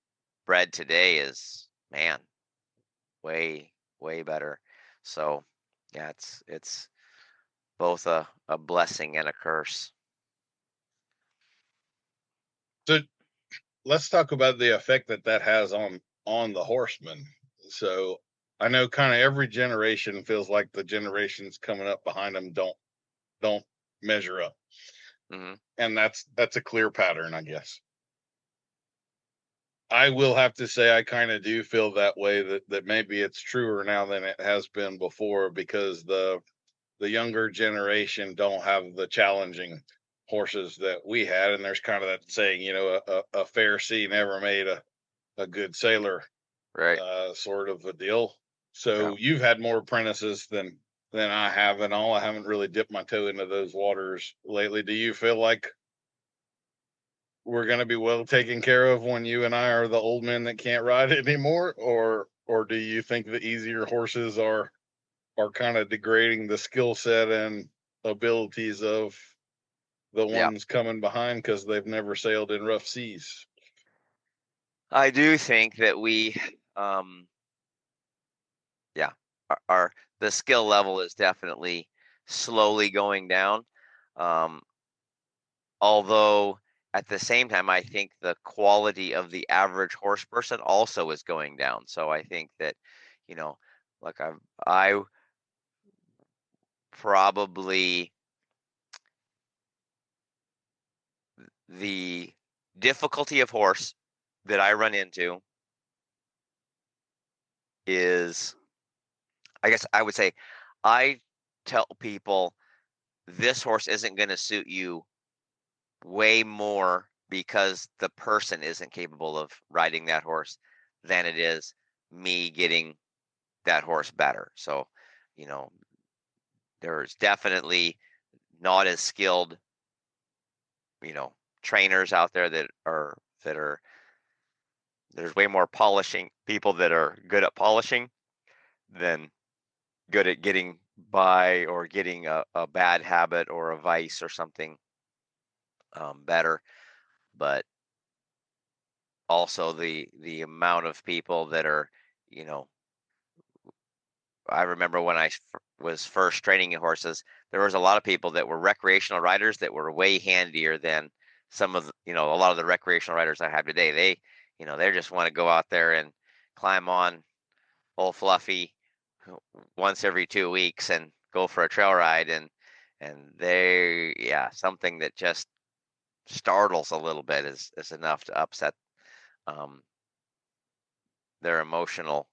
bred today is, man, way better. So yeah, it's both a blessing and a curse. So let's talk about the effect that has on the horseman. So I know kind of every generation feels like the generations coming up behind them don't measure up, Hmm. and that's a clear pattern, I guess. I will have to say I kind of do feel that way, that maybe it's truer now than it has been before, because the younger generation don't have the challenging horses that we had, and there's kind of that saying, a fair sea never made a good sailor, Right. sort of a deal. Yeah. So you've had more apprentices than I have, and all I haven't really dipped my toe into those waters lately. Do you feel like we're going to be well taken care of when you and I are the old men that can't ride it anymore, or do you think the easier horses are kind of degrading the skill set and abilities of the Yeah. ones coming behind because they've never sailed in rough seas? I do think that um, yeah, our the skill level is definitely slowly going down. Um, Although at the same time, I think the quality of the average horse person also is going down. So I think that, you know, like I probably the difficulty of horse that I run into is, I guess I would say, I tell people this horse isn't going to suit you way more because the person isn't capable of riding that horse than it is me getting that horse better. So, you know, there's definitely not as skilled, you know, trainers out there that are there's way more polishing people that are good at polishing than good at getting by or getting a bad habit or a vice or something better. But also the amount of people that are, you know, I remember when was first training horses, there was a lot of people that were recreational riders that were way handier than some of a lot of the recreational riders I have today. They just want to go out there and climb on old Fluffy once every 2 weeks and go for a trail ride, and something that just startles a little bit is enough to upset um, their emotional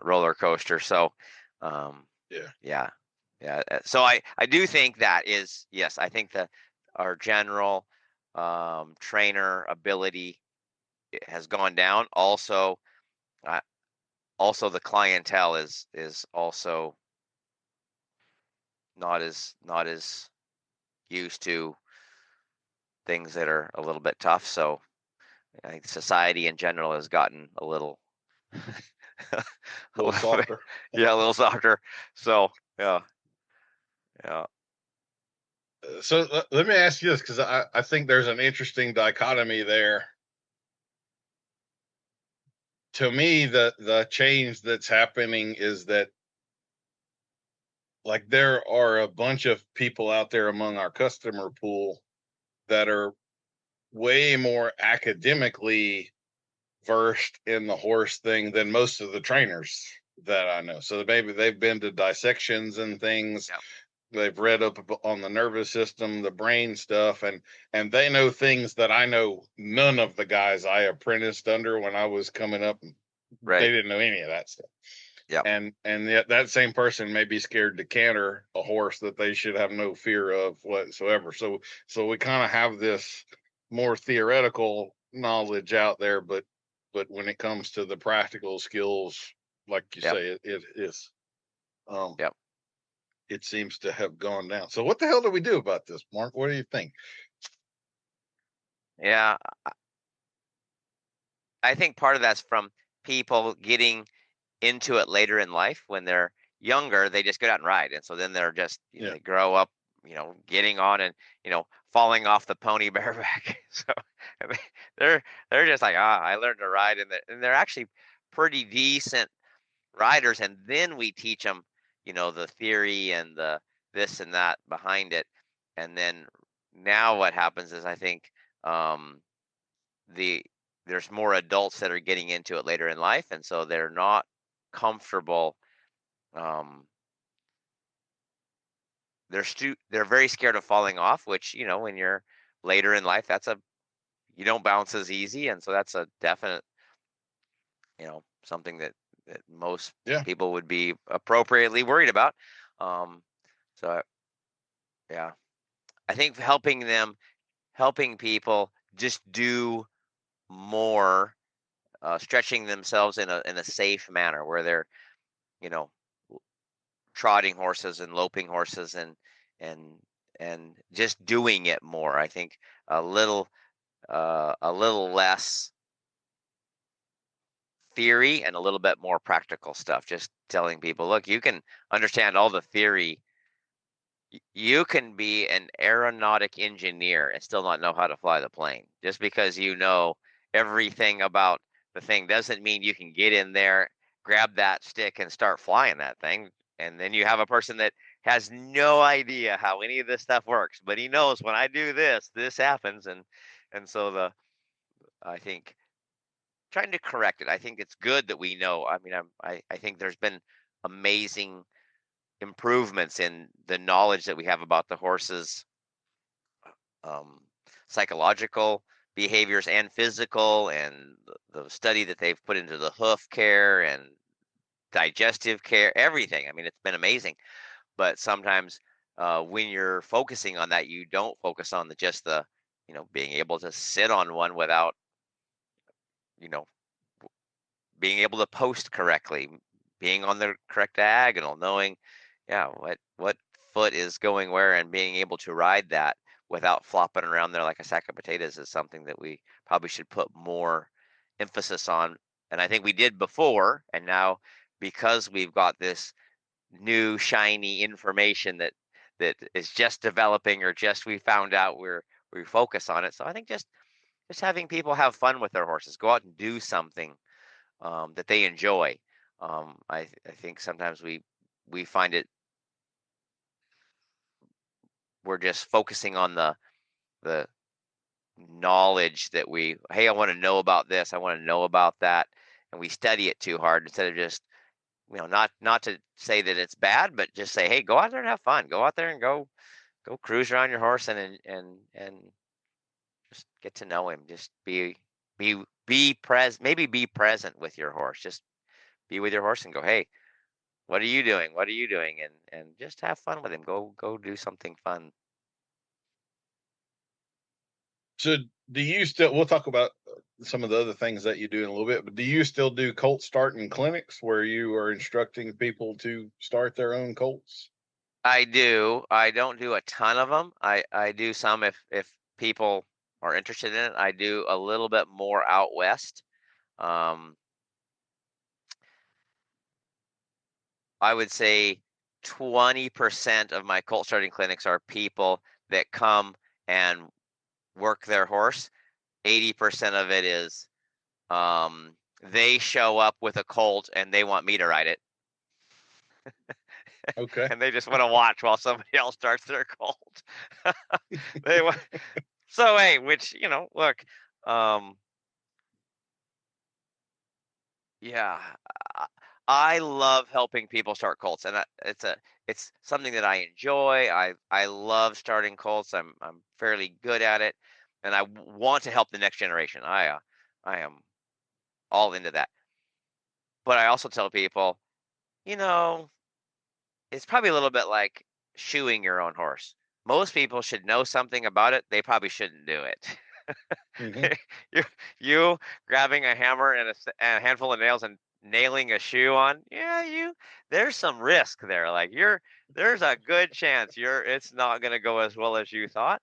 roller coaster. So, um, Yeah. yeah, yeah. So I do think that is, yes, I think that our general trainer ability has gone down. Uh, also the clientele is also not as used to things that are a little bit tough. So I think society in general has gotten a little A little softer. Yeah, a little softer. So yeah. So let me ask you this, because I think there's an interesting dichotomy there. To me, the change that's happening is that, like, there are a bunch of people out there among our customer pool that are way more academically versed in the horse thing than most of the trainers that I know. So maybe they've been to dissections and things. Yep. They've read up on the nervous system, the brain stuff, and they know things that I know none of the guys I apprenticed under when I was coming up. Right. They didn't know any of that stuff. Yep. And yet that same person may be scared to canter a horse that they should have no fear of whatsoever. So we kind of have this more theoretical knowledge out there, but when it comes to the practical skills, like you Yep. say, it is. Yep. It seems to have gone down. So what the hell do we do about this, Mark? What do you think? Yeah, I think part of that's from people getting into it later in life. When they're younger, they just get out and ride, and so then they're just Yeah. they grow up, getting on and falling off the pony bareback. So I mean, they're just like, I learned to ride, and they're actually pretty decent riders, and then we teach them, the theory and the this and that behind it, and then now what happens is I think the there's more adults that are getting into it later in life, and so they're not comfortable. Um, they're very scared of falling off, which when you're later in life, you don't bounce as easy, and so that's a definite something that most Yeah. people would be appropriately worried about. Um, so yeah, I think helping people just do more, stretching themselves in a safe manner where they're you know trotting horses and loping horses and and just doing it more. I think a little less theory and a little bit more practical stuff. Just telling people, look, you can understand all the theory. You can be an aeronautic engineer and still not know how to fly the plane. Just because you know everything about the thing doesn't mean you can get in there, grab that stick, and start flying that thing. And then you have a person that has no idea how any of this stuff works, but he knows when I do this, this happens. And so I think trying to correct it. I think it's good that we know. I mean, I think there's been amazing improvements in the knowledge that we have about the horses, um, psychological behaviors and physical, and the study that they've put into the hoof care and digestive care, everything. I mean, it's been amazing. But sometimes when you're focusing on that, you don't focus on just the, being able to sit on one without, you know, being able to post correctly, being on the correct diagonal, knowing, yeah, what foot is going where, and being able to ride that without flopping around there like a sack of potatoes is something that we probably should put more emphasis on. And I think we did before, and now because we've got this new shiny information that is just developing, or just we found out we focus on it. So I think just having people have fun with their horses, go out and do something that they enjoy. I think sometimes we find it, we're just focusing on the knowledge that hey, I want to know about this, I want to know about that, and we study it too hard instead of just not to say that it's bad, but just say, hey, go out there and have fun, go out there and go cruise around your horse and just get to know him, just be present, maybe be present with your horse, just be with your horse and go, hey, what are you doing? What are you doing? And just have fun with him. Go do something fun. So do you still, we'll talk about some of the other things that you do in a little bit, but do you still do colt starting clinics where you are instructing people to start their own colts? I do. I don't do a ton of them. I do some if people are interested in it. I do a little bit more out west. Um, I would say 20% of my colt starting clinics are people that come and work their horse. 80% of it is they show up with a colt and they want me to ride it. Okay. And they just want to watch while somebody else starts their colt. They so hey, which look, yeah, I love helping people start colts, and it's something that I enjoy. I love starting colts. I'm fairly good at it, and I want to help the next generation. I am all into that. But I also tell people, you know, it's probably a little bit like shoeing your own horse. Most people should know something about it. They probably shouldn't do it. Hmm. you you grabbing a hammer and a handful of nails and nailing a shoe on, yeah, there's some risk there. Like there's a good chance it's not going to go as well as you thought.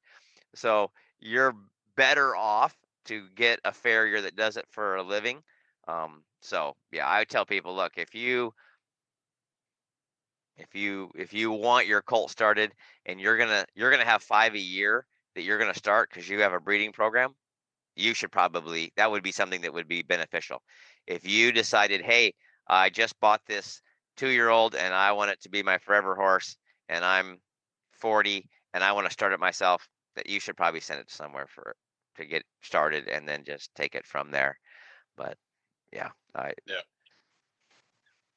So you're better off to get a farrier that does it for a living. So yeah, I would tell people, look, if you want your colt started and you're gonna have 5 a year that you're gonna start because you have a breeding program, you should probably that would be something that would be beneficial. If you decided, hey, I just bought this 2-year-old and I want it to be my forever horse, and I'm 40 and I want to start it myself, that you should probably send it somewhere to get started and then just take it from there. But yeah, Yeah.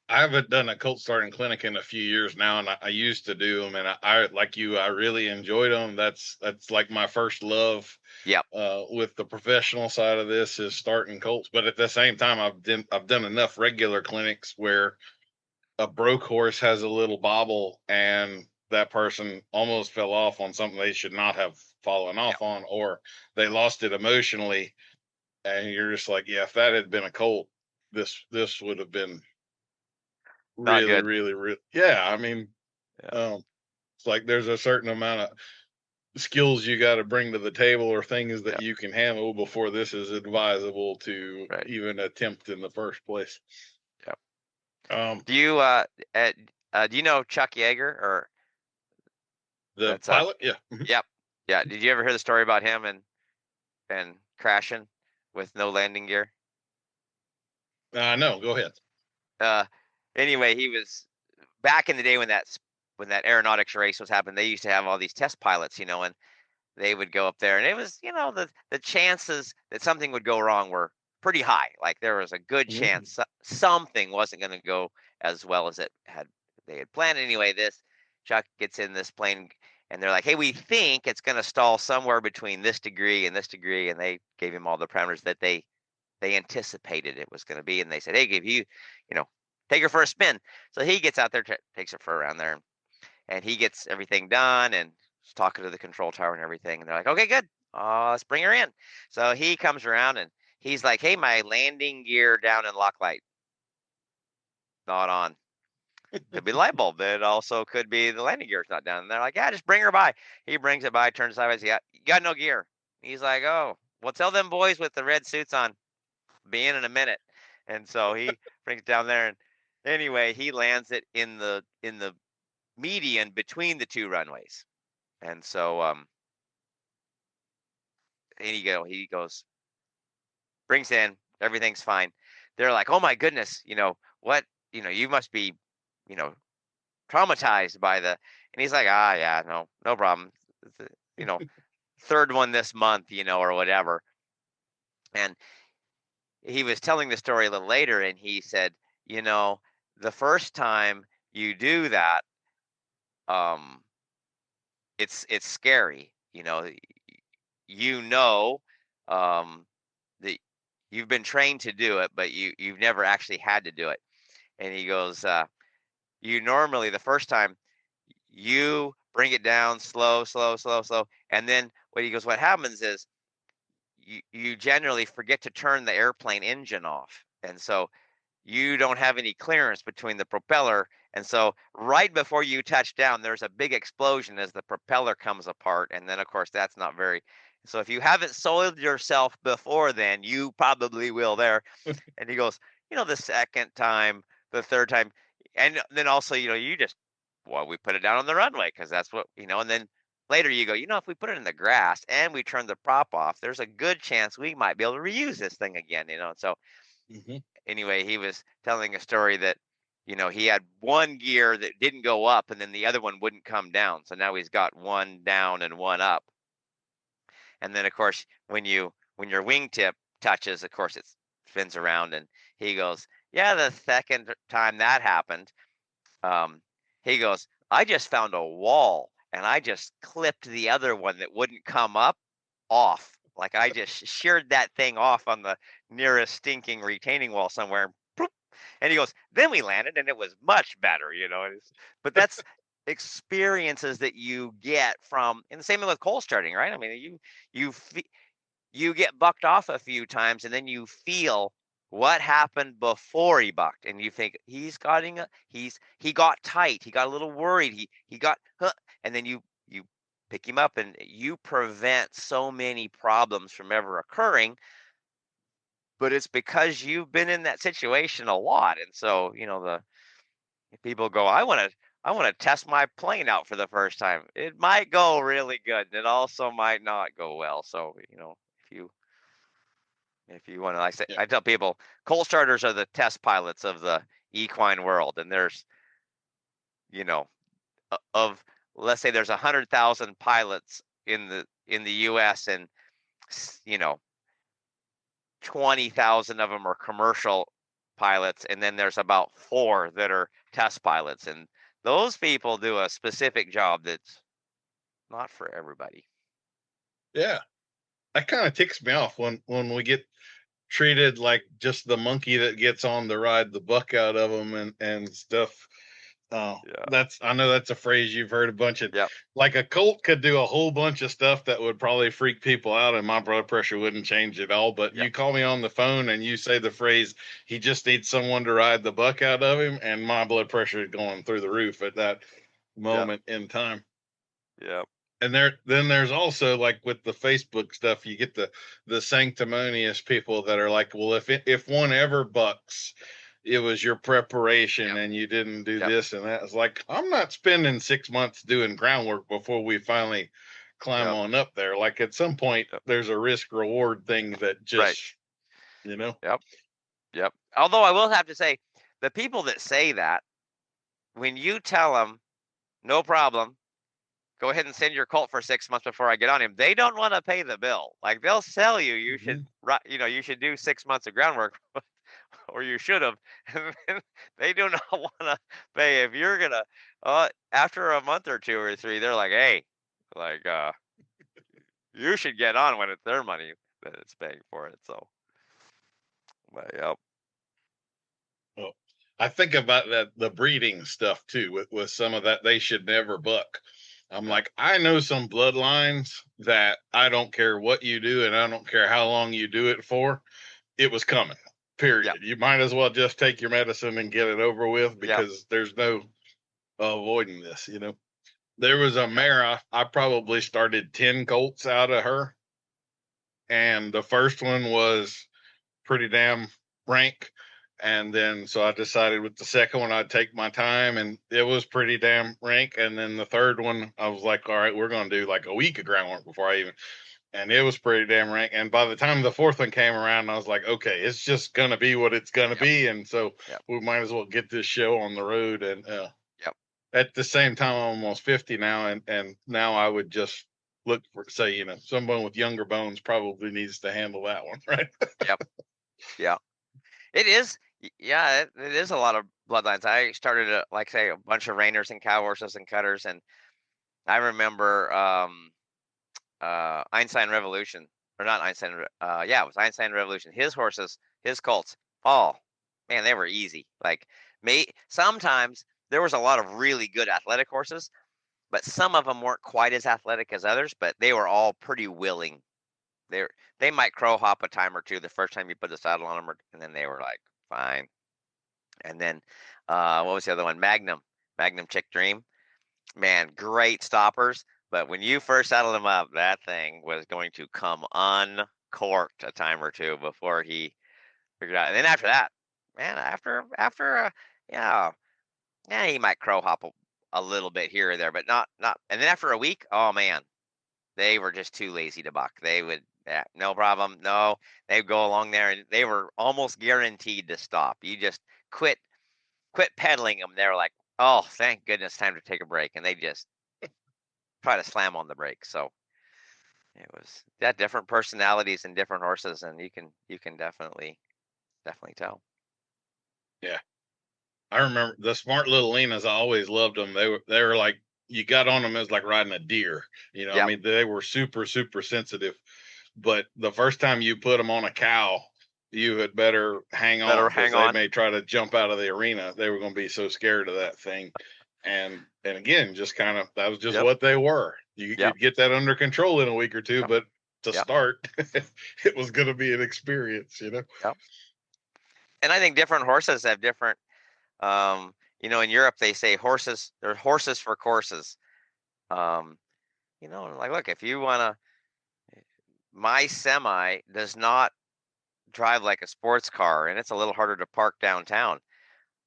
I haven't done a colt starting clinic in a few years now, and I used to do them, and I like you, I really enjoyed them. That's like my first love. yep, With the professional side of this is starting colts, but at the same time, I've done enough regular clinics where a broke horse has a little bobble, and that person almost fell off on something they should not have fallen yep, off on, or they lost it emotionally, and you're just like, yeah, if that had been a colt, this would have been not really, good. really, really, yeah. I mean, Yeah, it's like there's a certain amount of skills you got to bring to the table or things that yeah, you can handle before this is advisable to right. even attempt in the first place. Yeah. Um, Do you do you know Chuck Yeager, or the that's pilot, yeah. Mhm. yep. Yeah, did you ever hear the story about him and crashing with no landing gear? No, go ahead. Uh anyway, he was back in the day when that aeronautics race was happening. They used to have all these test pilots, and they would go up there, and it was, the chances that something would go wrong were pretty high. Like there was a good Mhm. chance something wasn't going to go as well as they had planned. Anyway, this Chuck gets in this plane, and they're like, "Hey, we think it's going to stall somewhere between this degree and this degree," and they gave him all the parameters that they anticipated it was going to be, and they said, "Hey, give you know, take her for a spin." So he gets out there, takes her for around there, and he gets everything done and is talking to the control tower and everything. And they're like, "Okay, good. Let's bring her in." So he comes around and he's like, "Hey, my landing gear down in lock light, not on. Could be the light bulb. It also could be the landing gear's not down." And they're like, "Yeah, just bring her by." He brings it by, turns sideways. You got no gear. He's like, "Oh, well, tell them boys with the red suits on, be in a minute." And so he brings it down there, and anyway, he lands it in the median between the two runways. And so and he goes, brings in, everything's fine. They're like, "Oh my goodness, what, you must be, you know, traumatized by the," and he's like, "Ah, yeah, no problem. You know, third one this month, or whatever." And he was telling the story a little later, and he said, you know, the first time you do that, um, it's scary. You know, um, that you've been trained to do it, but you've never actually had to do it. And he goes, you normally the first time you bring it down slow, slow, slow, slow, and then what happens is you generally forget to turn the airplane engine off, and so you don't have any clearance between the propeller. And so right before you touch down, there's a big explosion as the propeller comes apart. And then, of course, that's not very. So if you haven't soiled yourself before then, you probably will there. And he goes, the second time, the third time, And then also, you just, well, we put it down on the runway because that's what, and then later you go, if we put it in the grass and we turn the prop off, there's a good chance we might be able to reuse this thing again, So anyway, he was telling a story that, he had one gear that didn't go up and then the other one wouldn't come down. So now he's got one down and one up. And then of course, when your wingtip touches, of course it spins around, and he goes, yeah, the second time that happened, he goes, I just found a wall and I just clipped the other one that wouldn't come up off. Like I just sheared that thing off on the nearest stinking retaining wall somewhere. And he goes, then we landed and it was much better, But that's experiences that you get from, and the same with cold starting, right? I mean, you get bucked off a few times and then you feel what happened before he bucked, and you think he got tight, he got a little worried, he got and then you pick him up and you prevent so many problems from ever occurring. But it's because you've been in that situation a lot. And so, the people go, I want to test my plane out for the first time. It might go really good, and it also might not go well. So, if you want to, like I say, I tell people, cold starters are the test pilots of the equine world. And there's, of let's say there's 100,000 pilots in the U.S. and 20,000 of them are commercial pilots, and then there's about 4 that are test pilots, and those people do a specific job that's not for everybody. Yeah, that kind of ticks me off when we get treated like just the monkey that gets on to ride the buck out of them and stuff. I know that's a phrase you've heard a bunch of. Like a colt could do a whole bunch of stuff that would probably freak people out, and my blood pressure wouldn't change at all. But you call me on the phone and you say the phrase, "He just needs someone to ride the buck out of him," and my blood pressure is going through the roof at that moment in time. Yeah. And then there's also, like with the Facebook stuff, you get the sanctimonious people that are like, well, if one ever bucks, it was your preparation and you didn't do this and that. It's like, I'm not spending 6 months doing groundwork before we finally climb on up there. Like at some point, there's a risk reward thing that just, Yep. Although I will have to say, the people that say that, when you tell them, no problem, go ahead and send your colt for 6 months before I get on him, they don't want to pay the bill. Like they'll sell you, you should do 6 months of groundwork, or you should have. And they do not want to pay. If you're gonna, after a month or 2 or 3, they're like, hey, like, you should get on when it's their money that it's paying for it. So, but yep. Well, I think about the breeding stuff too, with some of that. They should never buck. I'm like, I know some bloodlines that I don't care what you do and I don't care how long you do it for, it was coming, period. You might as well just take your medicine and get it over with, because there's no avoiding this, There was a mare, I probably started 10 colts out of her. And the first one was pretty damn rank. And then, so I decided with the second one, I'd take my time, and it was pretty damn rank. And then the third one, I was like, all right, we're going to do like a week of groundwork before and it was pretty damn rank. And by the time the fourth one came around, I was like, okay, it's just going to be what it's going to be. And so we might as well get this show on the road. And at the same time, I'm almost 50 now. And now I would just look for, say, someone with younger bones probably needs to handle that one. Right. Yeah. It is. Yeah, it is a lot of bloodlines. I started, like say, a bunch of reiners and cow horses and cutters, and I remember Einstein Revolution, or not Einstein. It was Einstein Revolution. His horses, his colts. Oh man, they were easy. Like sometimes there was a lot of really good athletic horses, but some of them weren't quite as athletic as others. But they were all pretty willing. They might crow hop a time or two the first time you put the saddle on them, and then they were like, fine. And then what was the other one? Magnum Chick Dream. Man, great stoppers. But when you first saddled him up, that thing was going to come uncorked a time or two before he figured out. And then after that, man, after he might crow hop a little bit here or there, but not. And then after a week, oh man, they were just too lazy to buck. They would, yeah, no problem. No, they'd go along there and they were almost guaranteed to stop. You just quit pedaling them. They're like, oh, thank goodness, time to take a break. And they just try to slam on the brakes. So it was that different personalities and different horses, and you can definitely tell. Yeah. I remember the smart little Lenas. I always loved them. They were like, you got on them as like riding a deer. You know, I Yep. mean, they were super, super sensitive. But the first time you put them on a cow, you had better hang on, because they may try to jump out of the arena. They were going to be so scared of that thing. And again, just kind of, that was just Yep. what they were. You'd get that under control in a week or two, Yep. but to Yep. start, it was going to be an experience, you know? Yep. And I think different horses have different, you know, in Europe, they say horses, they're horses for courses. You know, like, look, if you want to, my semi does not drive like a sports car, and it's a little harder to park downtown,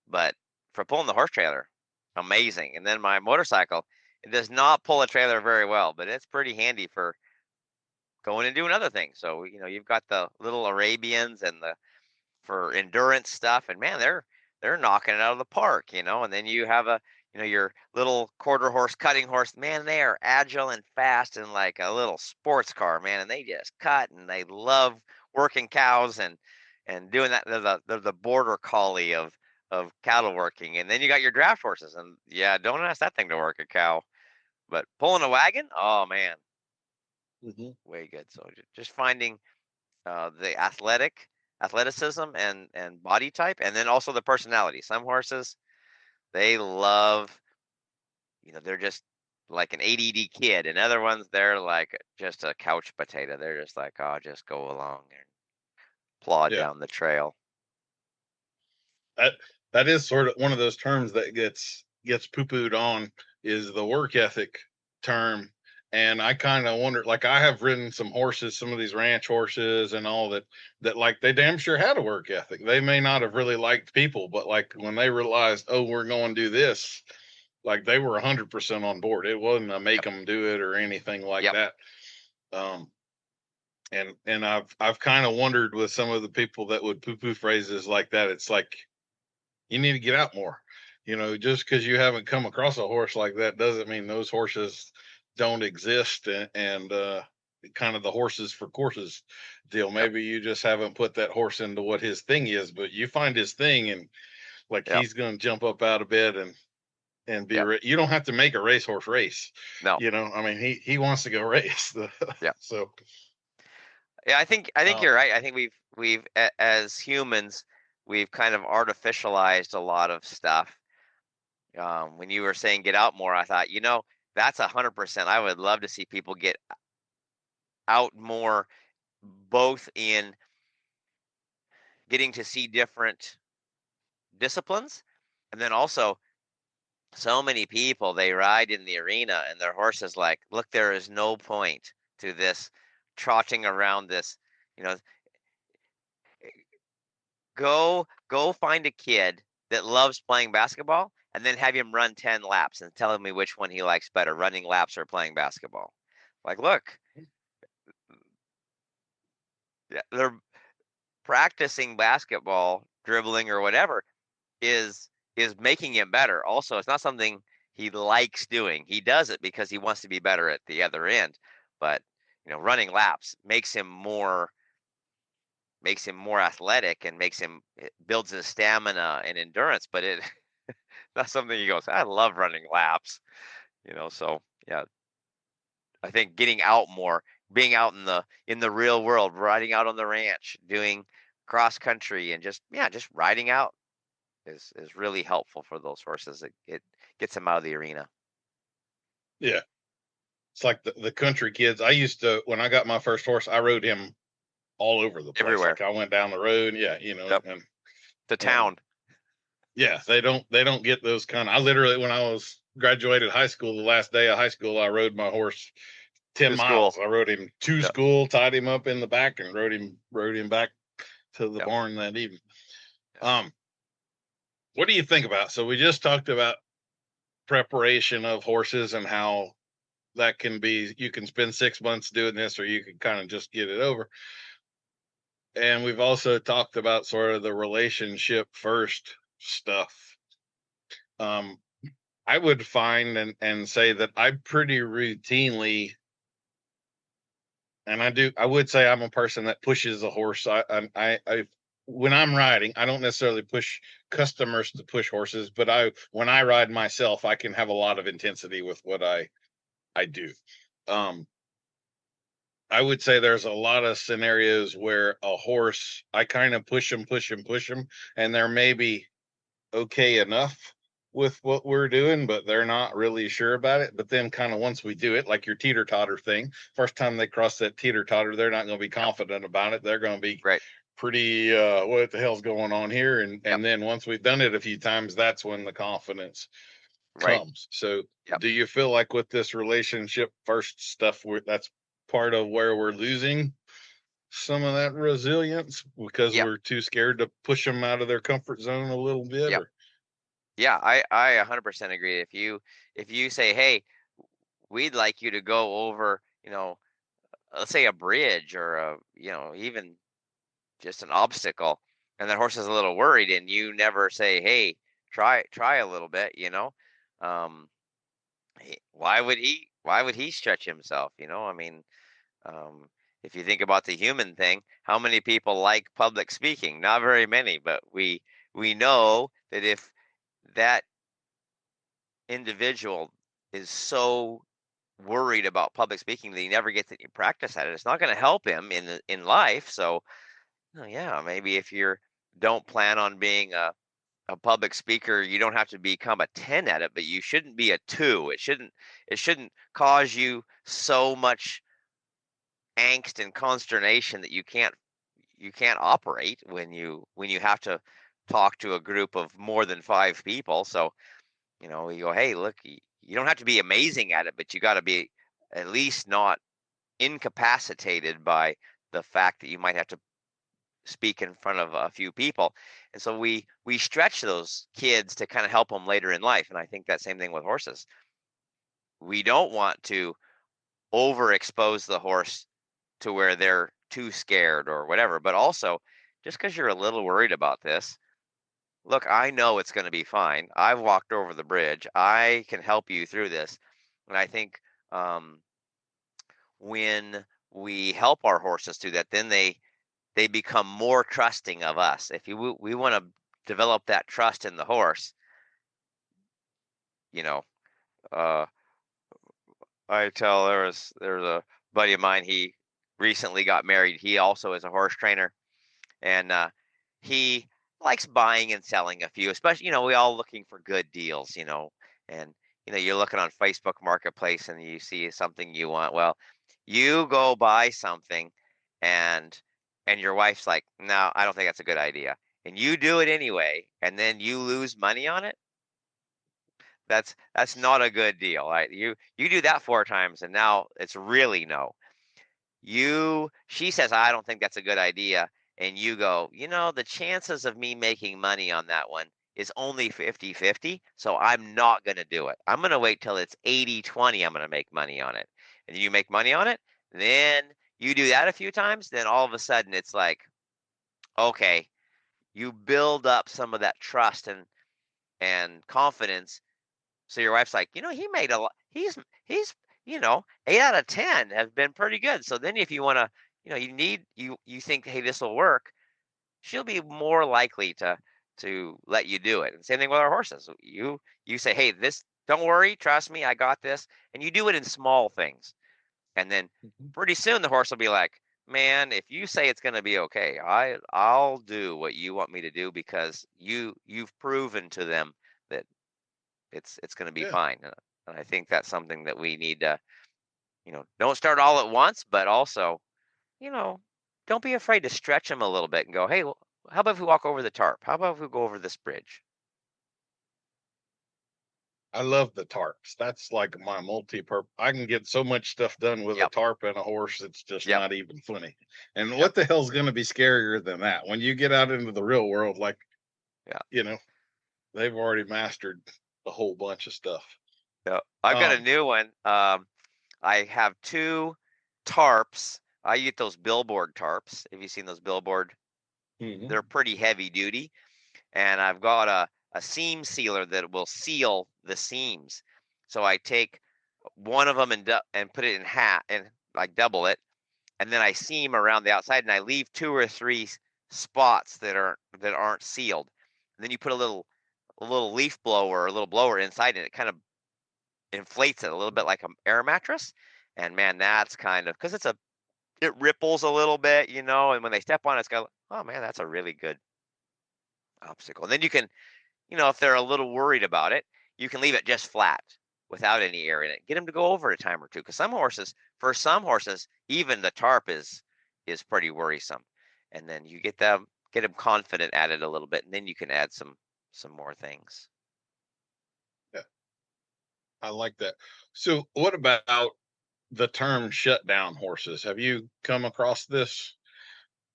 but for pulling the horse trailer, amazing. And then my motorcycle, it does not pull a trailer very well, but it's pretty handy for going and doing other things. So, you know, you've got the little Arabians and the for endurance stuff, and man, they're knocking it out of the park, you know. And then you have your little quarter horse cutting horse, man, they are agile and fast and like a little sports car, man, and they just cut, and they love working cows and doing that. They're the border collie of cattle working. And then you got your draft horses, and yeah, don't ask that thing to work a cow, but pulling a wagon, oh man, way good. So just finding the athleticism and body type, and then also the personality. Some horses, they love, you know, they're just like an ADD kid, and other ones, they're like just a couch potato. They're just like, oh, just go along and plod Yeah. down the trail. That is sort of one of those terms that gets poo-pooed on, is the work ethic term. And I kind of wonder, like, I have ridden some horses, some of these ranch horses and all that like they damn sure had a work ethic. They may not have really liked people, but like when they realized, oh, we're going to do this, like they were 100% on board. It wasn't a make them do it or anything like that. And I've kind of wondered with some of the people that would poo-poo phrases like that. It's like, you need to get out more. You know, just because you haven't come across a horse like that doesn't mean those horses don't exist. And kind of the horses for courses deal. Maybe you just haven't put that horse into what his thing is, but you find his thing, and like he's going to jump up out of bed and be. You don't have to make a racehorse race. No, you know, I mean, he wants to go race. So. Yeah, I think you're right. I think we've as humans, we've kind of artificialized a lot of stuff. When you were saying get out more, I thought, you know, that's 100%. I would love to see people get out more, both in getting to see different disciplines, and then also so many people, they ride in the arena and their horse is like, look, there is no point to this trotting around this, you know. Go find a kid that loves playing basketball, and then have him run 10 laps and tell me which one he likes better, running laps or playing basketball. Like, look, they're practicing basketball, dribbling or whatever is making him better. Also, it's not something he likes doing. He does it because he wants to be better at the other end. But, you know, running laps makes him more athletic, and it builds his stamina and endurance, but it that's something he goes, I love running laps, you know. So yeah, I think getting out more, being out in the real world, riding out on the ranch, doing cross country, and just riding out is really helpful for those horses. It gets them out of the arena. Yeah. It's like the country kids. I used to, when I got my first horse, I rode him all over the place. Everywhere. Like I went down the road. Yeah. You know, and to town. Yeah. They don't get those kind of, I literally, when I was graduated high school, the last day of high school, I rode my horse 10 miles. I rode him to school, tied him up in the back, and rode him back to the barn that evening. What do you think about? So we just talked about preparation of horses and how that can be, you can spend 6 months doing this, or you can kind of just get it over. And we've also talked about sort of the relationship first stuff. I would find and say that I pretty routinely, and I would say I'm a person that pushes a horse. I when I'm riding, I don't necessarily push customers to push horses, but when I ride myself, I can have a lot of intensity with what I do. Um, I would say there's a lot of scenarios where a horse, I kind of push them, and they're maybe okay enough with what we're doing, but they're not really sure about it. But then kind of once we do it, like your teeter totter thing, first time they cross that teeter totter, they're not going to be confident about it. They're going to be Right. pretty, what the hell's going on here? And Yep. then once we've done it a few times, that's when the confidence Right. comes. So Yep. do you feel like with this relationship first stuff, that's part of where we're losing some of that resilience because Yep. we're too scared to push them out of their comfort zone a little bit? Yep. Or? Yeah, I 100% agree. If you say, hey, we'd like you to go over, let's say a bridge or even just an obstacle, and that horse is a little worried, and you never say, hey, try a little bit, um, why would he stretch himself? I mean, um, if you think about the human thing, how many people like public speaking? Not very many, but we know that if that individual is so worried about public speaking that he never gets any practice at it, it's not going to help him in life. So, yeah, maybe if you don't plan on being a public speaker, you don't have to become a 10 at it, but you shouldn't be a 2. It shouldn't cause you so much angst and consternation that you can't operate when you have to talk to a group of more than 5 people. So, you go, hey, look, you don't have to be amazing at it, but you got to be at least not incapacitated by the fact that you might have to speak in front of a few people. And so we stretch those kids to kind of help them later in life. And I think that same thing with horses. We don't want to overexpose the horse to where they're too scared or whatever, but also just because you're a little worried about this, look, I know it's going to be fine. I've walked over the bridge. I can help you through this. And I think um, when we help our horses do that, then they become more trusting of us. If we want to develop that trust in the horse, you know, uh, there's a buddy of mine. He recently got married. He also is a horse trainer, and he likes buying and selling a few. Especially, we all looking for good deals. And you're looking on Facebook Marketplace and you see something you want. Well, you go buy something, and your wife's like, "No, I don't think that's a good idea," and you do it anyway, and then you lose money on it. That's not a good deal, right? You do that 4 times, and now it's really no. She says, I don't think that's a good idea. And you go, the chances of me making money on that one is only 50-50. So I'm not going to do it. I'm going to wait till it's 80-20. I'm going to make money on it. And you make money on it. Then you do that a few times. Then all of a sudden it's like, okay, you build up some of that trust and confidence. So your wife's like, he made a lot. He's 8 out of 10 have been pretty good. So then if you want to, you think, hey, this will work, she'll be more likely to let you do it. And same thing with our horses. You say, hey, this, don't worry, trust me, I got this, and you do it in small things, and then pretty soon the horse will be like, man, if you say it's going to be okay, I'll do what you want me to do because you've proven to them that it's going to be fine. And I think that's something that we need to, don't start all at once, but also, you know, don't be afraid to stretch them a little bit and go, hey, well, how about if we walk over the tarp? How about if we go over this bridge? I love the tarps. That's like my multi-purpose. I can get so much stuff done with a Yep. tarp and a horse. It's just Yep. not even funny. And Yep. what the hell's going to be scarier than that? When you get out into the real world, like, Yeah. you know, they've already mastered a whole bunch of stuff. Yeah, I've got a new one. I have 2 tarps. I get those billboard tarps. Have you seen those billboard? Mhm. They're pretty heavy duty, and I've got a seam sealer that will seal the seams. So I take one of them and put it in half and like double it, and then I seam around the outside, and I leave 2 or 3 spots that aren't sealed. And then you put a little leaf blower or a little blower inside, and it kind of inflates it a little bit like an air mattress. And man, that's kind of because it ripples a little bit, and when they step on it, it's got, oh man, that's a really good obstacle. And then you can, if they're a little worried about it, you can leave it just flat without any air in it. Get them to go over it a time or two, because for some horses, even the tarp is pretty worrisome. And then you get them confident at it a little bit, and then you can add some more things. Yeah, I like that. So, what about the term shutdown horses? Have you come across this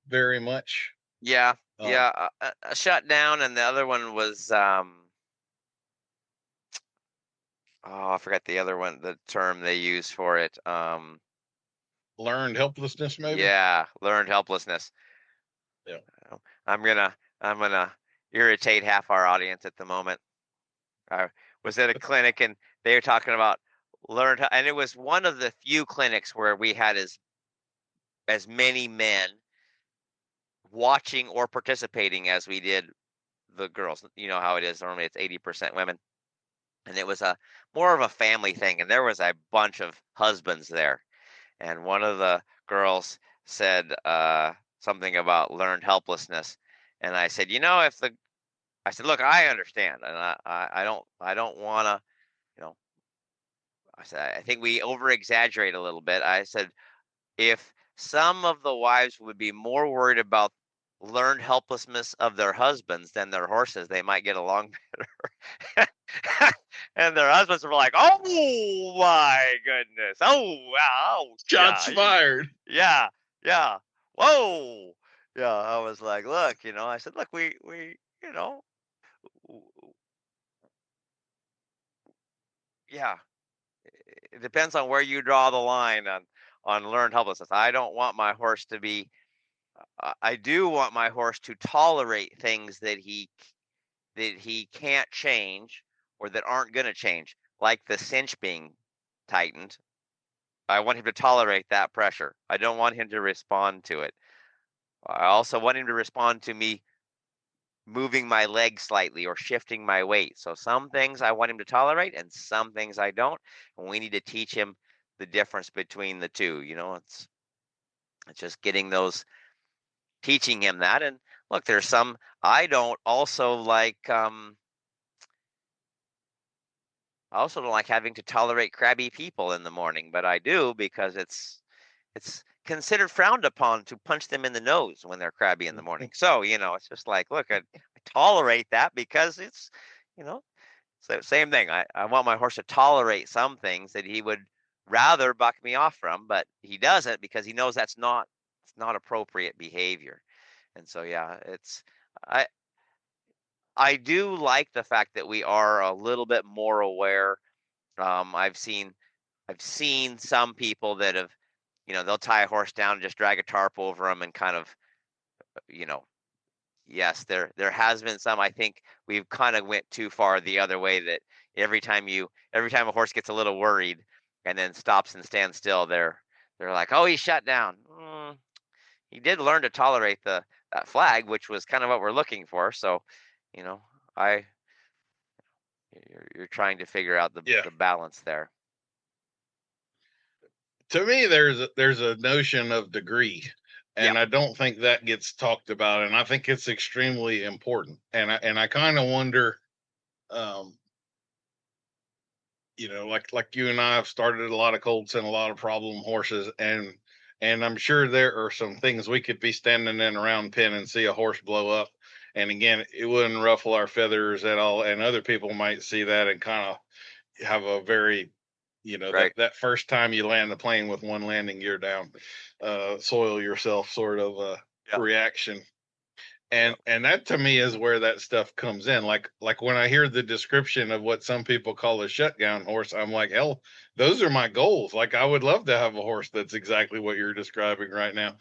very much? Yeah, yeah, a shutdown, and the other one was oh, I forgot the other one, the term they use for it. Learned helplessness, maybe? Yeah, learned helplessness. Yeah. I'm gonna irritate half our audience at the moment. I was at a clinic and they were talking about and it was one of the few clinics where we had as many men watching or participating as we did the girls. You know how it is. Normally it's 80% women. And it was more of a family thing. And there was a bunch of husbands there. And one of the girls said something about learned helplessness. And I said, I said, look, I understand. And I don't want to, I said, I think we over exaggerate a little bit. I said, if some of the wives would be more worried about learned helplessness of their husbands than their horses, they might get along better. And their husbands were like, "Oh my goodness! Oh wow! Shots fired. Yeah, yeah. Whoa! Yeah." I was like, "Look, I said, look, you know, yeah. It depends on where you draw the line on learned helplessness. I don't want my horse to be. I do want my horse to tolerate things that he can't change or that aren't going to change, like the cinch being tightened. I want him to tolerate that pressure. I don't want him to respond to it. I also want him to respond to me moving my leg slightly or shifting my weight. So some things I want him to tolerate and some things I don't. And we need to teach him the difference between the two. It's just teaching him that. And look, there's some I don't also like. I also don't like having to tolerate crabby people in the morning, but I do because it's considered frowned upon to punch them in the nose when they're crabby in the morning. So, it's just like, look, I tolerate that because it's, so same thing. I want my horse to tolerate some things that he would rather buck me off from, but he doesn't because he knows it's not appropriate behavior. And so, yeah, I I do like the fact that we are a little bit more aware. I've seen some people that have, they'll tie a horse down and just drag a tarp over them and kind of, you know, yes, there has been some. I think we've kind of went too far the other way, that every time a horse gets a little worried and then stops and stands still, they're like, oh, he's shut down. He did learn to tolerate that flag, which was kind of what we're looking for. So, you know, I you're trying to figure out the balance there. To me, there's a notion of degree, and I don't think that gets talked about, and I think it's extremely important. And I kind of wonder, like you and I have started a lot of colts and a lot of problem horses, and I'm sure there are some things we could be standing in a round pen and see a horse blow up, and again, it wouldn't ruffle our feathers at all, and other people might see that and kind of have a very, Right. that first time you land the plane with one landing gear down, soil yourself sort of reaction. And that to me is where that stuff comes in. Like when I hear the description of what some people call a shutdown horse, I'm like, hell, those are my goals. Like I would love to have a horse that's exactly what you're describing right now.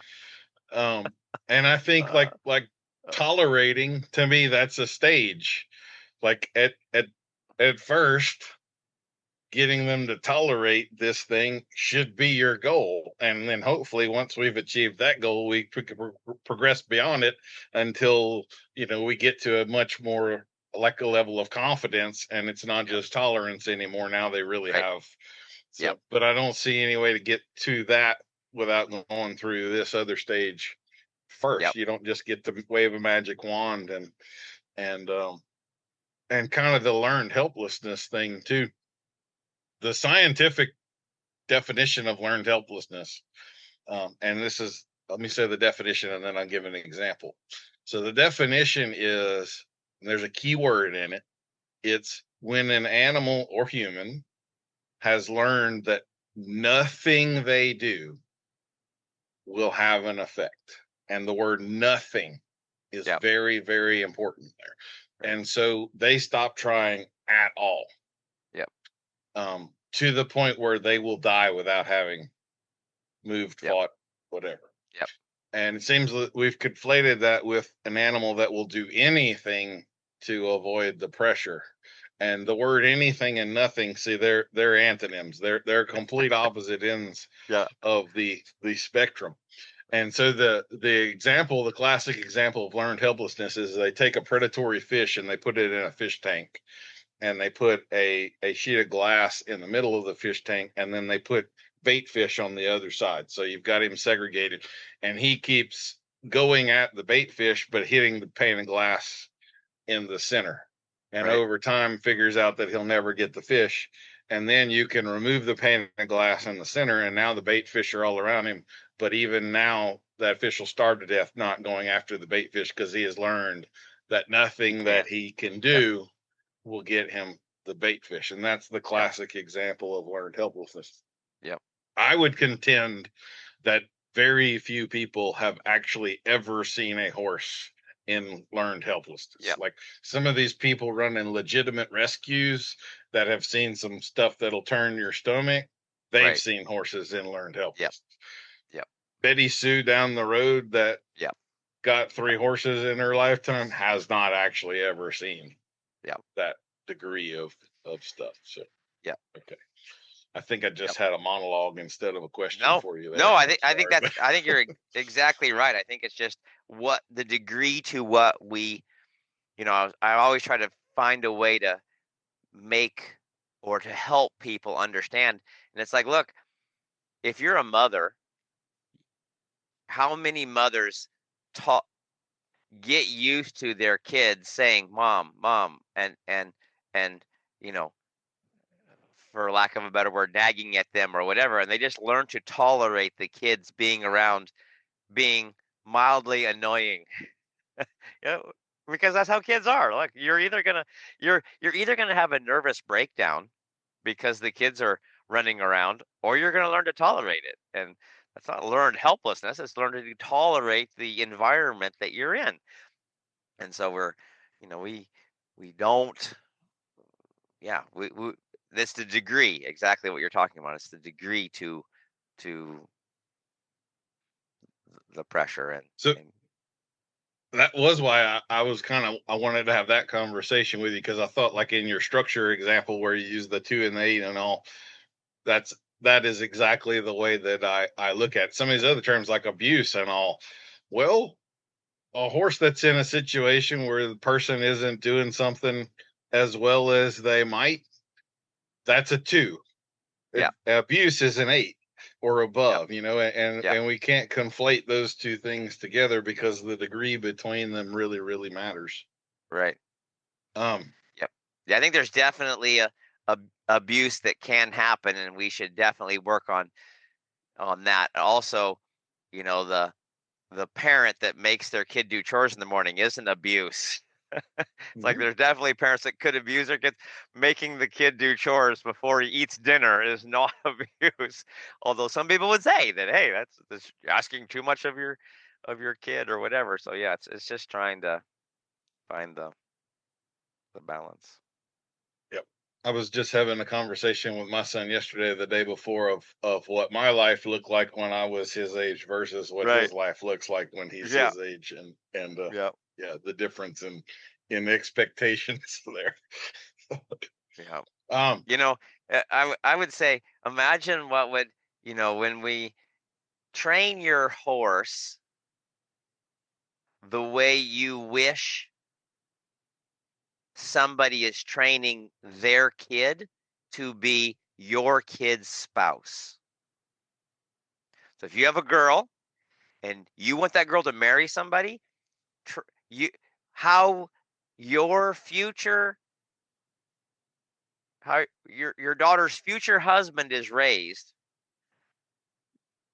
And I think like tolerating, to me, that's a stage. Like at first, getting them to tolerate this thing should be your goal, and then hopefully once we've achieved that goal, we progress beyond it until we get to a much more like a level of confidence, and it's not just tolerance anymore. Now they really Right. have. So, but I don't see any way to get to that without going through this other stage first. You don't just get to wave a magic wand and kind of the learned helplessness thing too. The scientific definition of learned helplessness, and this is, let me say the definition and then I'll give an example. So the definition is, and there's a key word in it, it's when an animal or human has learned that nothing they do will have an effect. And the word nothing is very, very important there. And so they stop trying at all. To the point where they will die without having moved, fought, whatever. And it seems that we've conflated that with an animal that will do anything to avoid the pressure. And the word anything and nothing, see, they're antonyms. They're complete opposite ends of the spectrum. And so the example, the classic example of learned helplessness is they take a predatory fish and they put it in a fish tank. And they put a sheet of glass in the middle of the fish tank, and then they put bait fish on the other side. So you've got him segregated, and he keeps going at the bait fish, but hitting the pane of glass in the center. And over time figures out that he'll never get the fish. And then you can remove the pane of glass in the center, and now the bait fish are all around him. But even now, that fish will starve to death not going after the bait fish because he has learned that nothing that he can do will get him the bait fish. And that's the classic example of learned helplessness. I would contend that very few people have actually ever seen a horse in learned helplessness. Like some of these people running legitimate rescues that have seen some stuff that'll turn your stomach, they've seen horses in learned helplessness. Betty Sue down the road that got 3 horses in her lifetime has not actually ever seen that degree of stuff. So okay, I think I just had a monologue instead of a question for you there. No, I think you're exactly right. I think it's just what the degree to what we, I always try to find a way to make or to help people understand. And it's like, look, if you're a mother, how many mothers get used to their kids saying mom, mom, and for lack of a better word, nagging at them or whatever, and they just learn to tolerate the kids being around, being mildly annoying. Because that's how kids are. Look, you're either gonna have a nervous breakdown because the kids are running around, or you're gonna learn to tolerate it. And that's not learned helplessness, it's learning to tolerate the environment that you're in. And so we don't, we that's the degree, exactly what you're talking about. It's the degree to the pressure. And so that was why I was I wanted to have that conversation with you, because I thought, like in your structure example where you use the 2 and the 8 and all, that is exactly the way that I look at some of these other terms like abuse and all. Well, a horse that's in a situation where the person isn't doing something as well as they might, that's a 2. Abuse is an 8 or above, and we can't conflate those 2 things together because the degree between them really, really matters. I think there's definitely a abuse that can happen, and we should definitely work on that. Also, the parent that makes their kid do chores in the morning isn't abuse. It's like there's definitely parents that could abuse their kids. Making the kid do chores before he eats dinner is not abuse. Although some people would say that, hey, that's asking too much of of your kid or whatever. So yeah, it's just trying to find the balance. Yep. I was just having a conversation with my son yesterday, the day before, of what my life looked like when I was his age versus what Right. his life looks like when he's Yeah. his age, and Yeah. yeah, the difference in expectations there. Yeah. Um, You know, I would say, imagine what would, when we train your horse the way you wish somebody is training their kid to be your kid's spouse. So if you have a girl and you want that girl to marry somebody, you how your future how your daughter's future husband is raised,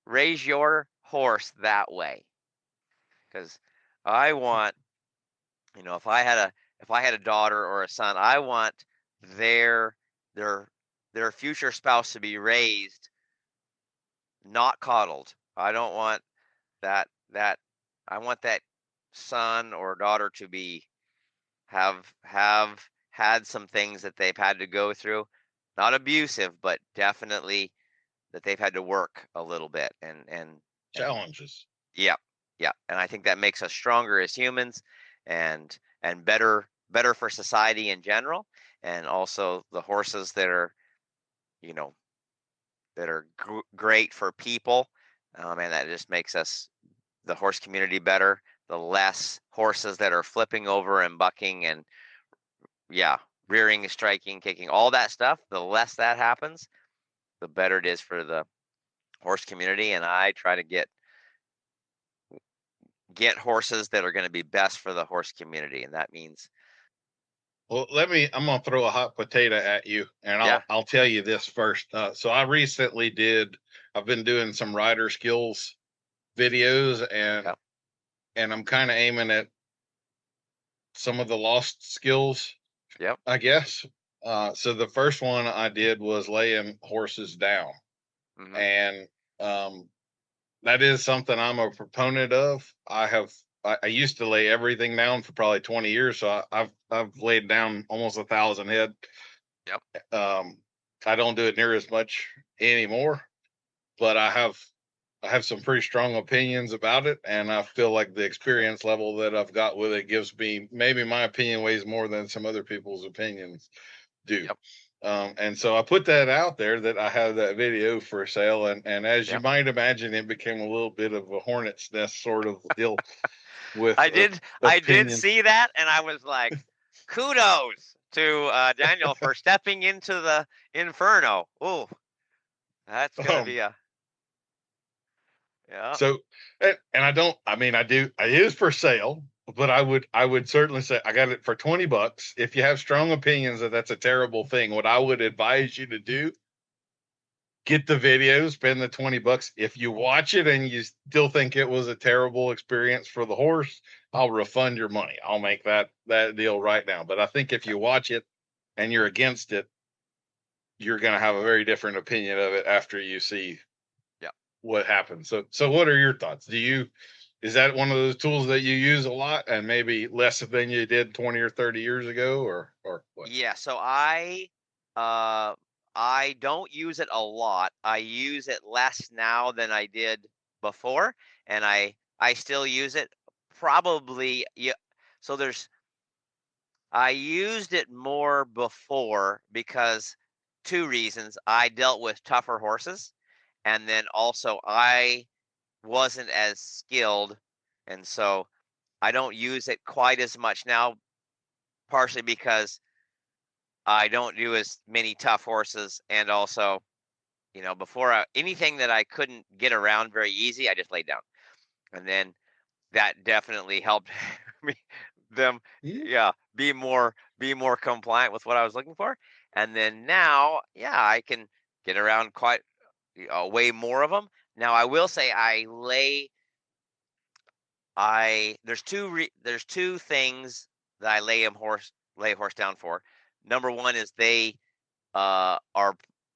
raise your horse that way. Because I want, if I had a daughter or a son, I want their their their future spouse to be raised, not coddled. I don't want that I want that son or daughter to be have had some things that they've had to go through, not abusive, but definitely that they've had to work a little bit and Challenges. yeah, yeah, and I think that makes us stronger as humans, and better for society in general, and also the horses that are, you know great for people, and that just makes us, the horse community, better. The less horses that are flipping over and bucking and, yeah, rearing, striking, kicking, all that stuff, the less that happens, the better it is for the horse community. And I try to get horses that are going to be best for the horse community, and that means, Well, I'm going to throw a hot potato at you, and yeah, I'll tell you this first. So I've been doing some rider skills videos, yeah, and I'm kind of aiming at some of the lost skills, yep, I guess. So the first one I did was laying horses down, hmm, and um, that is something I'm a proponent of. I used to lay everything down for probably 20 years, so I've laid down almost 1,000 head. yep, Um, I don't do it near as much anymore, but I have some pretty strong opinions about it, and I feel like the experience level that I've got with it gives me, maybe my opinion weighs more than some other people's opinions do. yep, And so I put that out there, that I have that video for sale, and as you yep. might imagine, it became a little bit of a hornet's nest sort of deal with I did opinions. see that, and I was like, kudos to Daniel for stepping into the inferno. Oh, that's gonna Um, be a, yeah, So, and I don't, I mean, it is for sale, but I would certainly say I got it for $20. If you have strong opinions that that's a terrible thing, what I would advise you to do, get the video, spend the $20. If you watch it and you still think it was a terrible experience for the horse, I'll refund your money. I'll make that deal right now. But I think if you watch it and you're against it, you're going to have a very different opinion of it after you see yeah. what happened. So what are your thoughts? Is that one of those tools that you use a lot, and maybe less than you did 20 or 30 years ago, or what? Yeah, so I don't use it a lot. I use it less now than I did before, and I still use it probably, yeah. So I used it more before because two reasons. I dealt with tougher horses, and then also I wasn't as skilled, and so I don't use it quite as much now, partially because I don't do as many tough horses, and also, before anything that I couldn't get around very easy, I just laid down, and then that definitely helped me them, Yeah. yeah, be more compliant with what I was looking for, and then now, yeah, I can get around quite way more of them. Now I will say I there's two things that I lay a horse down for. Number one is they are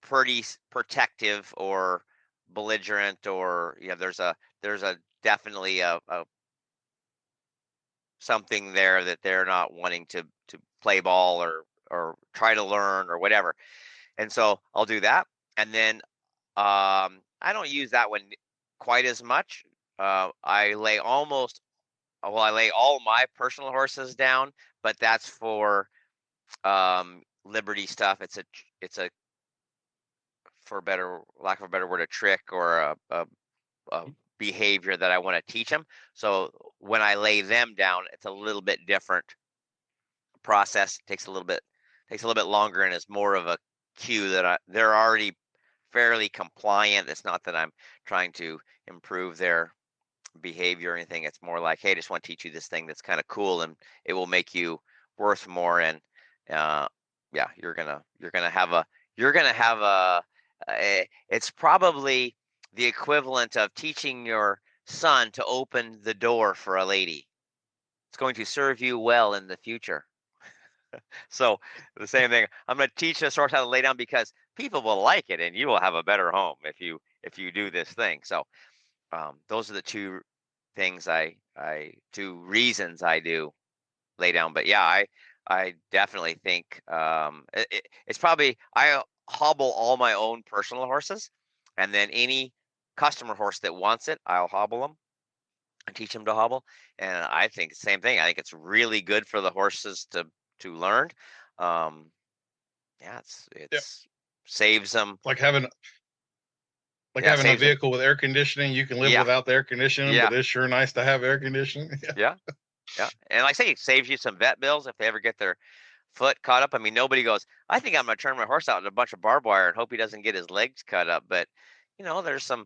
protective or belligerent, or there's a definitely a something there that they're not wanting to play ball or try to learn or whatever. And so I'll do that. And then I don't use that one quite as much. I lay all my personal horses down, but that's for Liberty stuff. It's a for better lack of a better word, a trick or a behavior that I want to teach them. So when I lay them down, it's a little bit different process. Takes a little bit longer, and it's more of a cue that they're already fairly compliant. It's not that I'm trying to improve their behavior or anything. It's more like, hey, I just want to teach you this thing that's kind of cool, and it will make you worth more. And yeah, you're gonna have it's probably the equivalent of teaching your son to open the door for a lady. It's going to serve you well in the future. So the same thing. I'm going to teach this horse how to lay down because people will like it, and you will have a better home if you do this thing. So those are the two things two reasons I do lay down. But yeah, I definitely think it's probably I hobble all my own personal horses, and then any customer horse that wants it, I'll hobble them and teach them to hobble. And I think the same thing. I think it's really good for the horses to learn. Yeah, Yeah. saves them. Like having a vehicle with air conditioning, you can live without the air conditioning, but it's sure nice to have air conditioning. Yeah. And like I say, it saves you some vet bills if they ever get their foot caught up. I mean, nobody goes, I think I'm going to turn my horse out in a bunch of barbed wire and hope he doesn't get his legs cut up. But, there's some,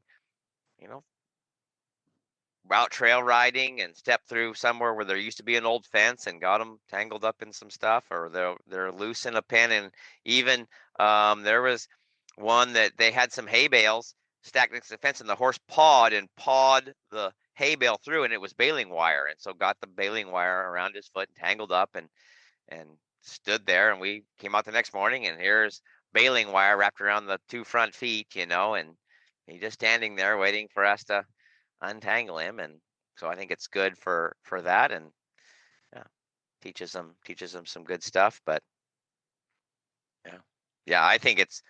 route trail riding and step through somewhere where there used to be an old fence and got them tangled up in some stuff, or they're loose in a pen. And even there was one that they had some hay bales stacked next to the fence, and the horse pawed the hay bale through, and it was baling wire, and so got the baling wire around his foot and tangled up and stood there. And we came out the next morning, and here's baling wire wrapped around the two front feet, and he's just standing there waiting for us to untangle him. And so I think it's good for that, and yeah, teaches them some good stuff. But yeah, I think it's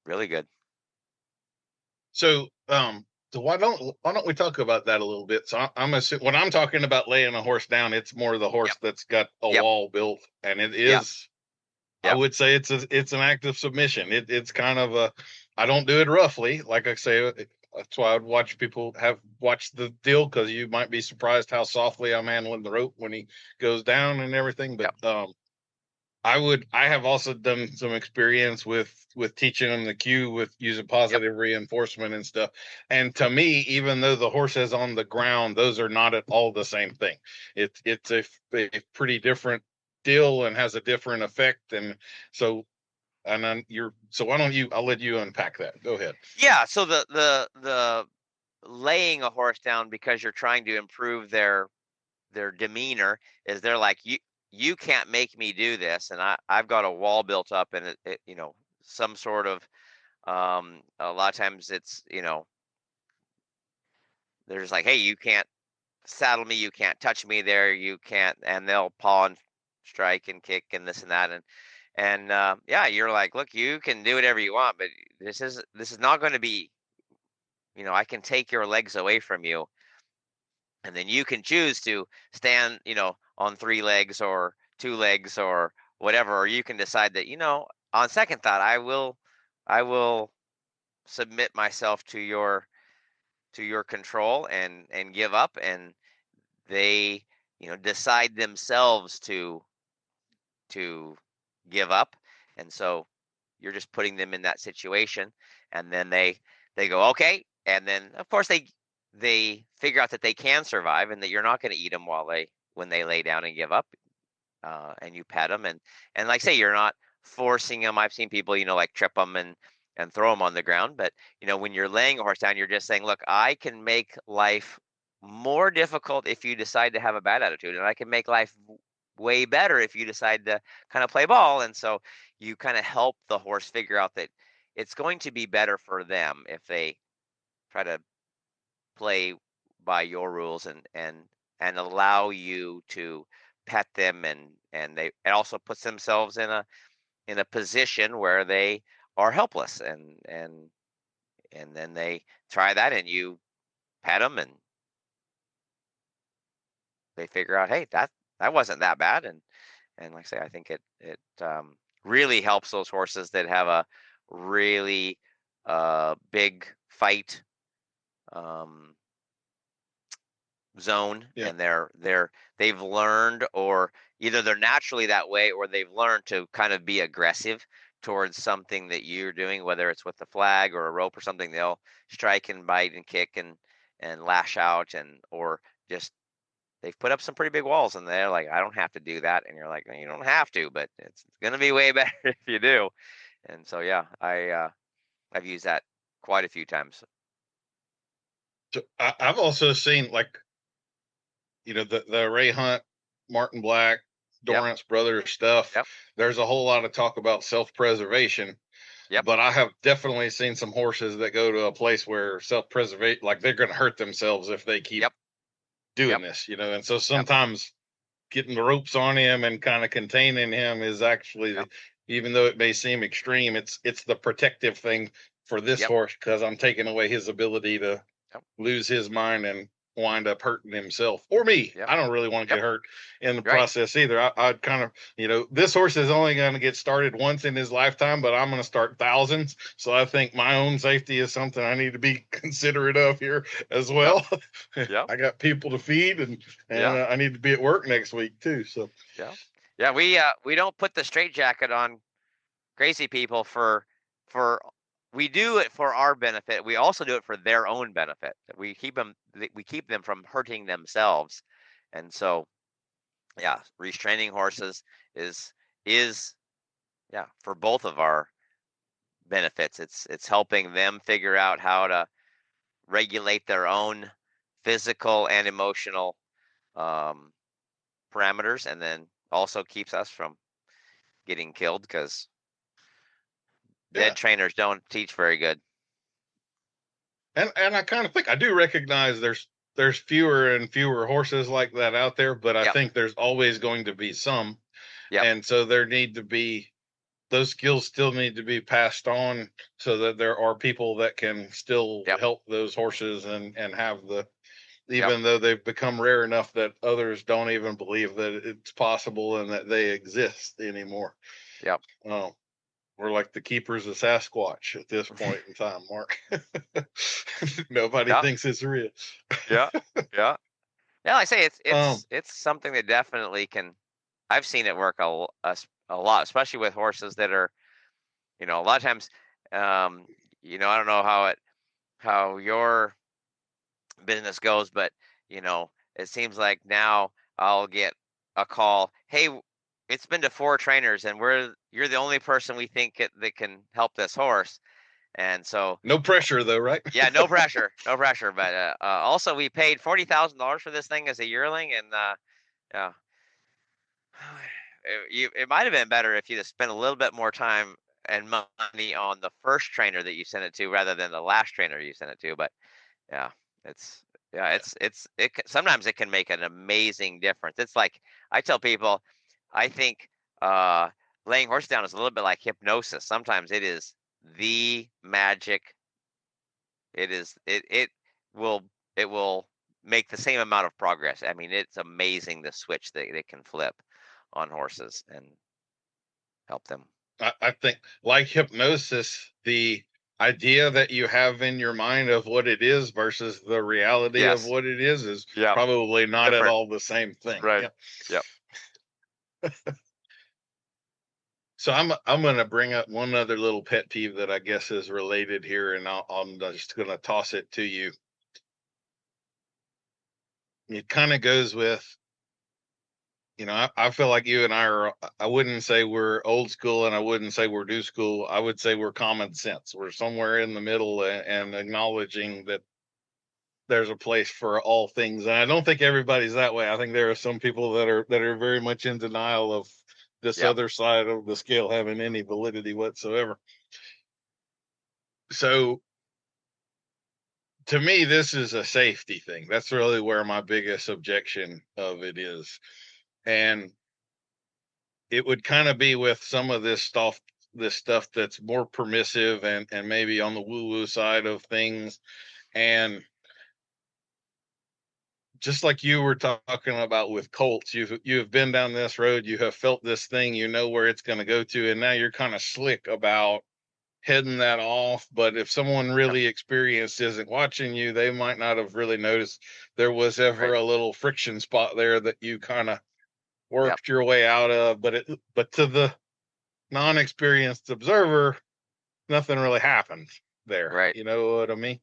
really good. So why don't we talk about that a little bit? So I'm assuming when I'm talking about laying a horse down, it's more the horse that's got a wall built, and it is. I would say it's an act of submission. It's kind of I don't do it roughly, like I say. That's why I would watch people watch the deal, because you might be surprised how softly I'm handling the rope when he goes down and everything. But I have also done some experience with teaching them the cue with using positive reinforcement and stuff. And to me, even though the horse is on the ground, those are not at all the same thing. It's a pretty different deal and has a different effect. And so, then why don't I'll let you unpack that. Go ahead. Yeah. So the laying a horse down because you're trying to improve their demeanor is they're like, you can't make me do this. And I've got a wall built up, and it some sort of, a lot of times it's, they're just like, hey, you can't saddle me, you can't touch me there, you can't, and they'll paw and strike and kick and this and that. And yeah, you're like, look, you can do whatever you want, but this is not going to be, I can take your legs away from you, and then you can choose to stand, on 3 legs or 2 legs or whatever, or you can decide that, on second thought, I will submit myself to your control and give up. And they, decide themselves to give up. And so you're just putting them in that situation, and then they go, okay. And then of course they figure out that they can survive, and that you're not going to eat them when they lay down and give up. And you pet them, and like say, you're not forcing them. I've seen people, like trip them and throw them on the ground. But when you're laying a horse down, you're just saying, look, I can make life more difficult if you decide to have a bad attitude, and I can make life way better if you decide to kind of play ball. And so you kind of help the horse figure out that it's going to be better for them if they try to play by your rules and allow you to pet them, and it also puts themselves in a position where they are helpless, and then they try that, and you pet them, and they figure out, hey, that wasn't that bad, and like I say, I think it really helps those horses that have a really big fight um, zone, Yeah. and they've learned, or either they're naturally that way, or they've learned to kind of be aggressive towards something that you're doing, whether it's with the flag or a rope or something. They'll strike and bite and kick and lash out, and or just they've put up some pretty big walls, and they're like, I don't have to do that, and you're like, you don't have to, but it's gonna be way better if you do. And so yeah, I've used that quite a few times. So I've also seen, like, the Ray Hunt, Martin Black, Yep. Dorrance Brothers stuff. Yep. There's a whole lot of talk about self-preservation. Yep. But I have definitely seen some horses that go to a place where self-preservation, like they're going to hurt themselves if they keep Yep. doing Yep. this, and so sometimes getting the ropes on him and kind of containing him is actually, Yep. even though it may seem extreme, it's the protective thing for this Yep. horse, because I'm taking away his ability to Yep. lose his mind and wind up hurting himself or me. Yep. I don't really want to Yep. get hurt in the Right. process either. I'd kind of, this horse is only going to get started once in his lifetime, but I'm going to start thousands. So I think my own safety is something I need to be considerate of here as well. Yep. I got people to feed, and Yeah. I need to be at work next week too. So Yeah, we don't put the straitjacket on crazy people for we do it for our benefit. We also do it for their own benefit. We keep them from hurting themselves. And so yeah, restraining horses is yeah, for both of our benefits. It's helping them figure out how to regulate their own physical and emotional um, parameters, and then also keeps us from getting killed, because yeah. dead trainers don't teach very good. And I kind of think I do recognize there's fewer and fewer horses like that out there, but I Yep. think there's always going to be some. Yep. And so those skills still need to be passed on, so that there are people that can still Yep. help those horses and have Yep. even though they've become rare enough that others don't even believe that it's possible and that they exist anymore. Yep. We're like the keepers of Sasquatch at this point in time, Mark. Nobody Yep. thinks it's real. Yeah. Yeah. Yeah, like I say, it's something that definitely can. I've seen it work a lot, especially with horses that are, a lot of times, I don't know how your business goes, but it seems like now I'll get a call. Hey, it's been to 4 trainers, and you're the only person we think that can help this horse. And so no pressure though, right? yeah, no pressure, no pressure. But also we paid $40,000 for this thing as a yearling, and yeah, it might have been better if you'd have spent a little bit more time and money on the first trainer that you sent it to rather than the last trainer you sent it to. But yeah, sometimes it can make an amazing difference. It's like I tell people, I think laying horse down is a little bit like hypnosis. Sometimes it is the magic. It will make the same amount of progress. I mean, it's amazing the switch that it can flip on horses and help them. I think, like hypnosis, the idea that you have in your mind of what it is versus the reality of what it is probably not different. at all the same thing. Right. Yep. So I'm going to bring up one other little pet peeve that I guess is related here, and I'm just going to toss it to you. It kind of goes with, I feel like you and I wouldn't say we're old school, and I wouldn't say we're new school. I would say we're common sense. We're somewhere in the middle, and acknowledging that there's a place for all things. And I don't think everybody's that way. I think there are some people that are very much in denial of this other side of the scale having any validity whatsoever. So to me, this is a safety thing. That's really where my biggest objection of it is. And it would kind of be with some of this stuff that's more permissive and maybe on the woo-woo side of things. And just like you were talking about with Colts, you've been down this road, you have felt this thing, you know where it's going to go to, and now you're kind of slick about heading that off. But if someone really experienced isn't watching you, they might not have really noticed there was ever Right. a little friction spot there that you kind of Yep. worked your way out of. But to the non-experienced observer, nothing really happened there. Right. You know what I mean?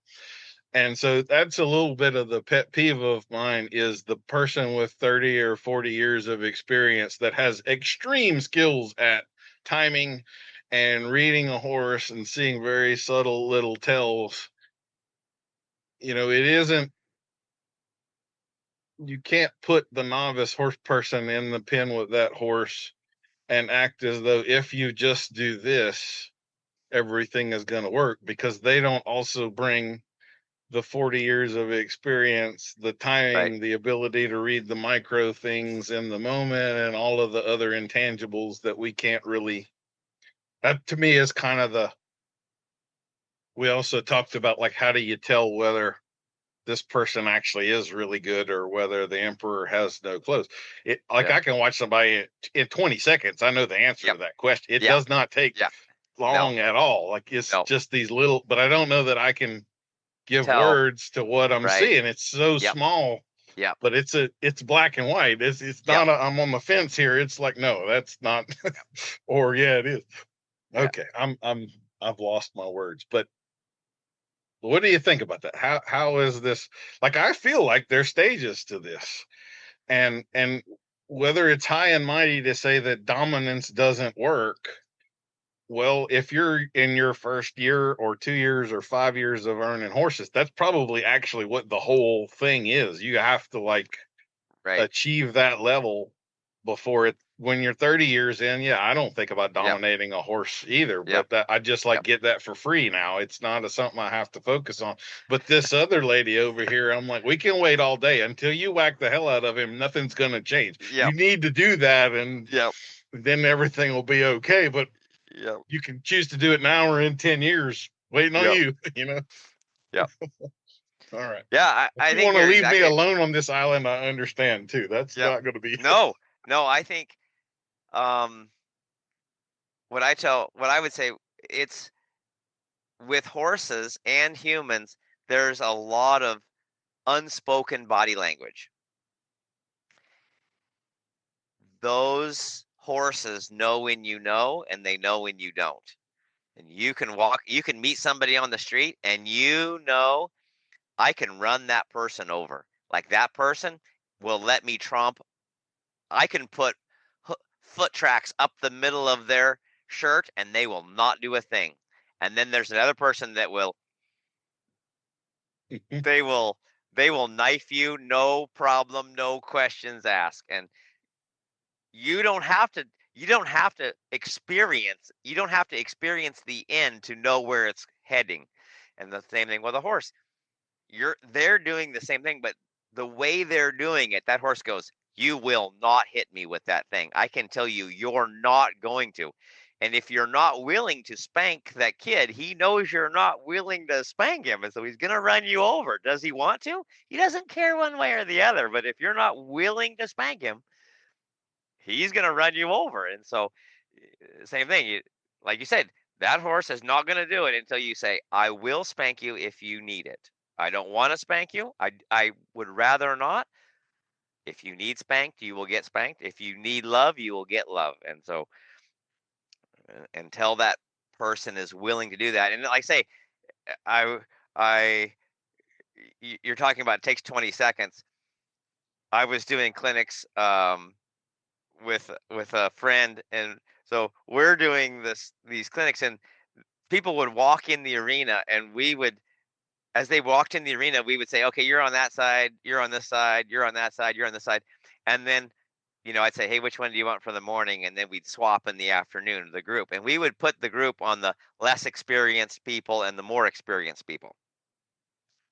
And so that's a little bit of the pet peeve of mine, is the person with 30 or 40 years of experience that has extreme skills at timing and reading a horse and seeing very subtle little tells. You know, you can't put the novice horse person in the pen with that horse and act as though if you just do this, everything is going to work, because they don't also bring the 40 years of experience, the Right. timing, the ability to read the micro things in the moment, and all of the other intangibles that we can't really. That to me is kind of we also talked about, like, how do you tell whether this person actually is really good or whether the emperor has no clothes. Yeah. I can watch somebody in 20 seconds. I know the answer Yep. to that question. It Yeah. does not take Yeah. No. long at all. Like, it's No. just these little, but I don't know that I can give Tell. words to what I'm Right. seeing. It's so Yep. small, Yep. but it's black and white. It's Yep. not I'm on the fence here. It's like, no, that's not, or yeah, it is. Yeah. Okay. I've lost my words, but what do you think about that? How is this? Like, I feel like there's stages to this, and whether it's high and mighty to say that dominance doesn't work. Well, if you're in your first year or 2 years or 5 years of earning horses, that's probably actually what the whole thing is. You have to, like, Right. achieve that level before it. When you're 30 years in, yeah, I don't think about Yep. dominating a horse either, Yep. but I just like Yep. get that for free now. It's not something I have to focus on. But this other lady over here, I'm like, we can wait all day until you whack the hell out of him. Nothing's going to change. You Yep. need to do that, and Yep. then everything will be okay. But Yep. you can choose to do it now or in 10 years waiting on Yep. you, you know? Yep. All right. Yeah. If I you think want to you're leave me exactly. alone on this island, I understand too. That's Yep. not going to be. No. No. I think. Um. What I would say, it's with horses and humans. There's a lot of unspoken body language. Those horses know when you know, and they know when you don't. And you can meet somebody on the street, and I can run that person over. Like, that person will let me tromp. I can put foot tracks up the middle of their shirt, and they will not do a thing. And then there's another person that they will they will knife you, no problem, no questions asked. And you don't have to experience the end to know where it's heading. And the same thing with a horse. They're doing the same thing, but the way they're doing it, that horse goes, you will not hit me with that thing. I can tell you, you're not going to. And if you're not willing to spank that kid, he knows you're not willing to spank him, and so he's going to run you over. Does he want to? He doesn't care one way or the other. But if you're not willing to spank him, he's going to run you over. And so, same thing. Like you said, that horse is not going to do it until you say, I will spank you if you need it. I don't want to spank you. I would rather not. If you need spanked, you will get spanked. If you need love, you will get love. And so, until that person is willing to do that, and like I say, I, I, you're talking about it takes 20 seconds. I was doing clinics with a friend, and so we're doing these clinics, and people would walk in the arena, and we would, as they walked in the arena, we would say, okay, you're on that side, you're on this side, you're on that side, you're on this side. And then, I'd say, hey, which one do you want for the morning? And then we'd swap in the afternoon, the group. And we would put the group on the less experienced people and the more experienced people.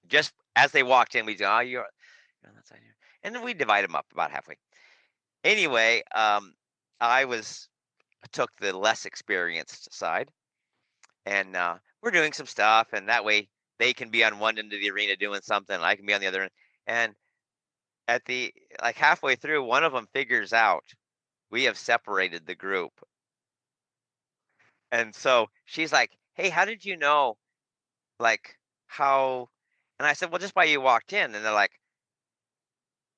just as they walked in, we'd go, oh, you're on that side here. And then we divide them up about halfway. Anyway, I took the less experienced side, and we're doing some stuff, and that way they can be on one end of the arena doing something, and I can be on the other end. And at the like halfway through, one of them figures out we have separated the group. And so she's like, "Hey, how did you know? Like, how?" And I said, "Well, just by you walked in." And they're like,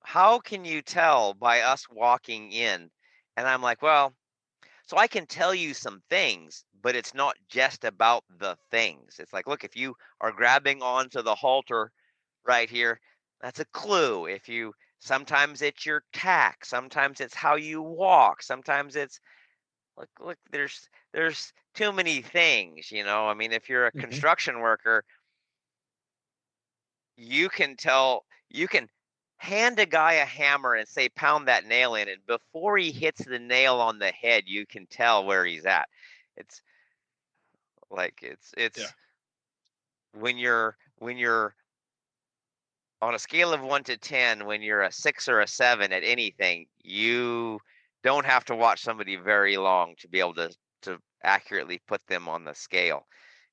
"How can you tell by us walking in?" And I'm like, "Well, so I can tell you some things, but it's not just about the things. It's like, look, if you are grabbing onto the halter right here, that's a clue. If you sometimes it's your tack, sometimes it's how you walk, sometimes it's look, there's too many things, you know. I mean, if you're a Mhm. construction worker, you can hand a guy a hammer and say pound that nail in, and before he hits the nail on the head, you can tell where he's at. It's like Yeah. it's when you're on a scale of 1 to 10, when you're a 6 or a 7 at anything, you don't have to watch somebody very long to be able to accurately put them on the scale.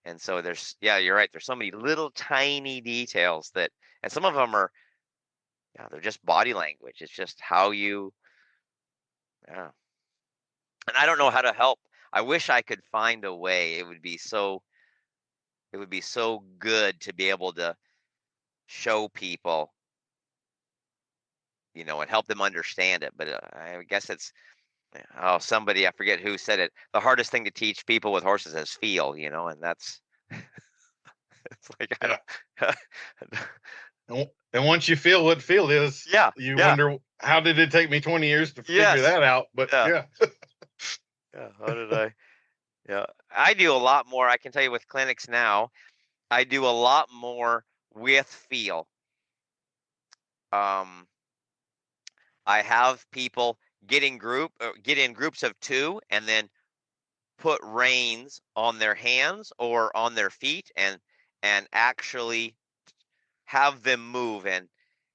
And so yeah, you're right. There's so many little tiny details that, and some of them are, yeah, they're just body language. It's just how you, yeah. And I don't know how to help. I wish I could find a way. It would be so good to be able to show people, and help them understand it. But I guess somebody, I forget who said it. The hardest thing to teach people with horses is feel, and that's it's like I Yeah. don't. And once you feel what feel is, Yeah, you yeah, wonder, how did it take me 20 years to figure yes, that out? But yeah, yeah. yeah. How did I? Yeah, I do a lot more. I can tell you with clinics now, I do a lot more with feel. Um, I have people get in groups of two, and then put reins on their hands or on their feet, and actually have them move, and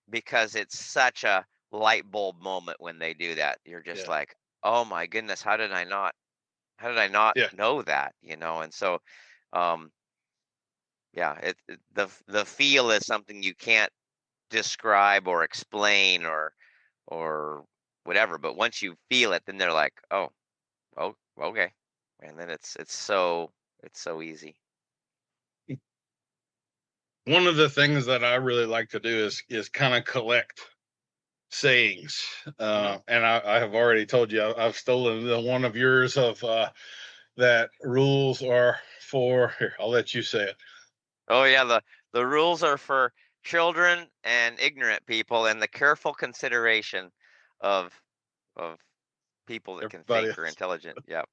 because it's such a light bulb moment when they do that. You're just Yeah. like, "Oh my goodness, how did I not Yeah. know that?" And so um yeah, the feel is something you can't describe or explain or whatever, but once you feel it, then they're like, "Oh, okay." And then it's so easy. One of the things that I really like to do is kind of collect sayings. Mm. And I have already told you, I've stolen one of yours of that rules are for, here, I'll let you say it. Oh yeah, the rules are for children and ignorant people, and the careful consideration of of people that can Everybody think or else. intelligent. Yep.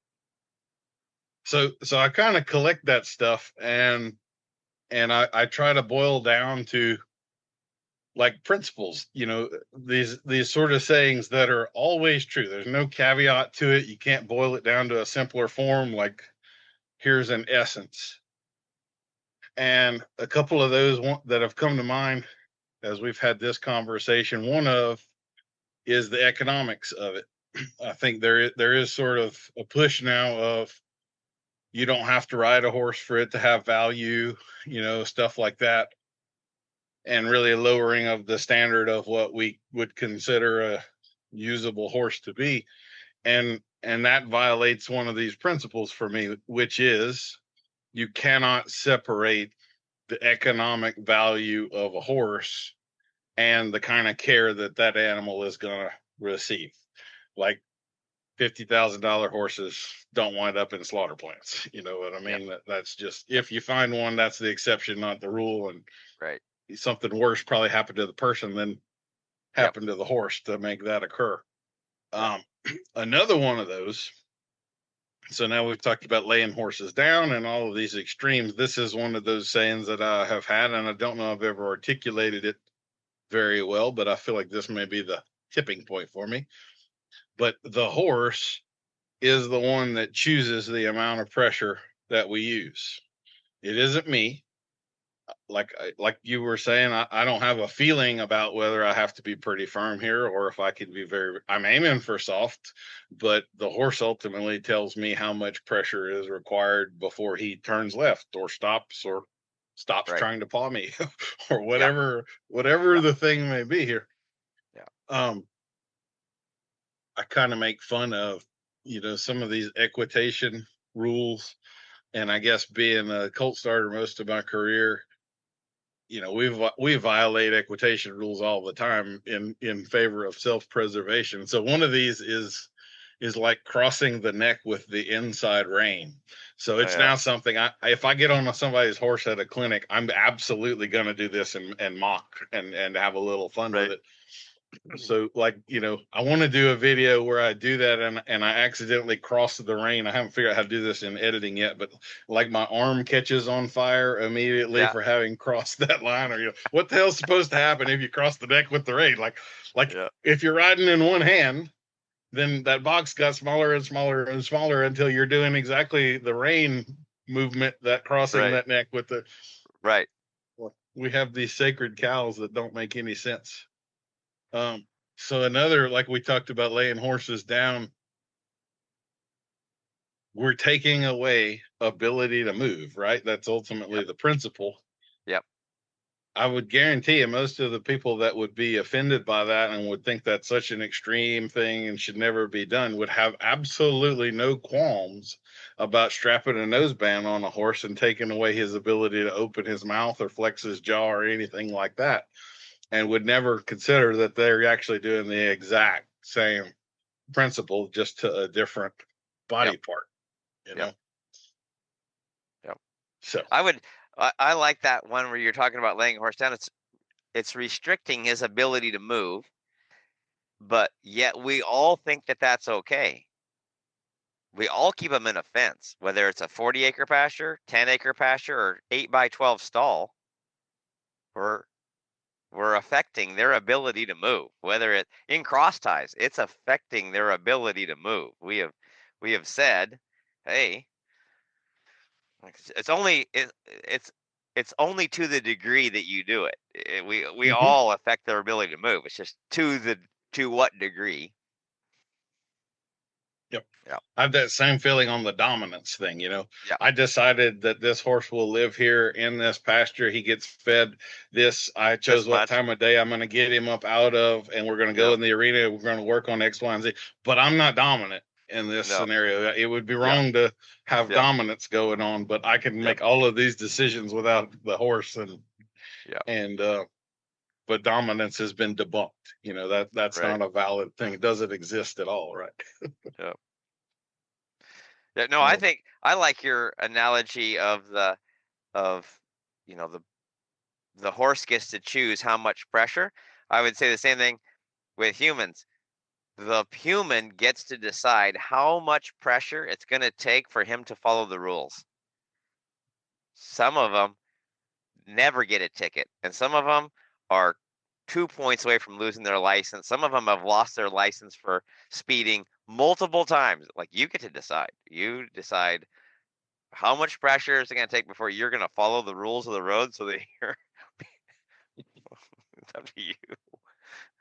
So I kind of collect that stuff, and I try to boil down to like principles, these sort of sayings that are always true. There's no caveat to it. You can't boil it down to a simpler form, like here's an essence. And a couple of those that have come to mind as we've had this conversation, one of is the economics of it. I think there is sort of a push now of, you don't have to ride a horse for it to have value, stuff like that, and really a lowering of the standard of what we would consider a usable horse to be. And that violates one of these principles for me, which is, you cannot separate the economic value of a horse and the kind of care that that animal is going to receive. Like, $50,000 horses don't wind up in slaughter plants. You know what I Yep. mean? That's just, if you find one, that's the exception, not the rule. And Right. something worse probably happened to the person than Yep. happened to the horse to make that occur. Yep. Um, Another one of those. So now we've talked about laying horses down and all of these extremes. This is one of those sayings that I have had, and I don't know if I've ever articulated it very well, but I feel like this may be the tipping point for me. But the horse is the one that chooses the amount of pressure that we use. It isn't me. like you were saying, I don't have a feeling about whether I have to be pretty firm here or if I can be I'm aiming for soft, but the horse ultimately tells me how much pressure is required before he turns left or stops Right. trying to paw me or Yeah. whatever Yeah. the thing may be here. Yeah. I kind of make fun of, some of these equitation rules. And I guess being a colt starter most of my career, we violate equitation rules all the time in favor of self-preservation. So one of these is like crossing the neck with the inside rein. So it's Yeah. now something if I get on somebody's horse at a clinic, I'm absolutely going to do this and mock and have a little fun with Right. it. So like, I want to do a video where I do that and I accidentally cross the rein. I haven't figured out how to do this in editing yet, but like my arm catches on fire immediately Yeah. for having crossed that line, or what the hell's supposed to happen if you cross the neck with the rein? Like Yeah. if you're riding in one hand, then that box got smaller and smaller and smaller until you're doing exactly the rein movement, that crossing Right. that neck with the. Right. We have these sacred cows that don't make any sense. So another, like we talked about laying horses down, we're taking away ability to move, right? That's ultimately Yep. the principle. Yep. I would guarantee you most of the people that would be offended by that and would think that's such an extreme thing and should never be done would have absolutely no qualms about strapping a noseband on a horse and taking away his ability to open his mouth or flex his jaw or anything like that, and would never consider that they're actually doing the exact same principle, just to a different body Yep. part, Yep. Yep. So I like that one where you're talking about laying a horse down. It's restricting his ability to move, but yet we all think that that's okay. We all keep them in a fence, whether it's a 40-acre pasture, 10-acre pasture, or 8x12 stall. We're affecting their ability to move. Whether it in cross ties, it's affecting their ability to move. We have said, hey, it's only to the degree that you do it. We mhm. all affect their ability to move. It's just to what degree. Yep. Yeah. I have that same feeling on the dominance thing. Yeah. I decided that this horse will live here in this pasture. He gets fed this. I This chose what much. time of day I'm going to get him up out of, and we're going to go Yep. in the arena. We're going to work on X, Y, and Z. But I'm not dominant in this No. scenario. It would be Yep. wrong to have Yep. dominance going on, but I can Yep. make all of these decisions without the horse, Yep. and but dominance has been debunked. That's Right. not a valid thing. It doesn't exist at all, right? Yep. Yeah. No, I Oh, think I like your analogy of of the horse gets to choose how much pressure. I would say the same thing with humans. The human gets to decide how much pressure it's going to take for him to follow the rules. Some of them never get a ticket, and some of them are 2 points away from losing their license. Some of them have lost their license for speeding multiple times. Like, you get to decide. You decide how much pressure is it going to take before you're going to follow the rules of the road so that you're. It's up to you.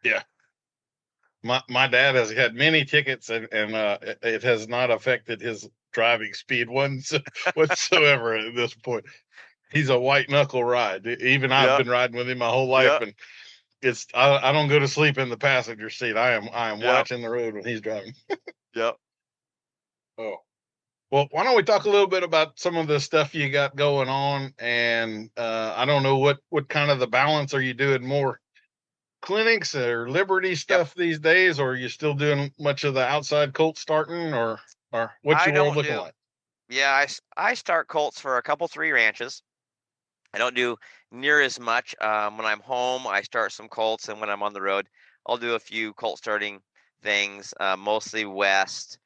yeah. My dad has had many tickets, and it has not affected his driving speed whatsoever at this point. He's a white knuckle ride. Even I've Yeah, been riding with him my whole life, yeah, and I don't go to sleep in the passenger seat. I am yeah, watching the road when he's driving. yeah. Oh. Well, why don't we talk a little bit about some of the stuff you got going on? And I don't know what kind of the balance are you doing, more clinics or Liberty Yep. stuff these days, or are you still doing much of the outside colt starting, or what's I your world don't looking do. like? Yeah, I start colts for a couple three ranches. I don't do near as much. When I'm home, I start some colts, and when I'm on the road, I'll do a few colt starting things, mostly west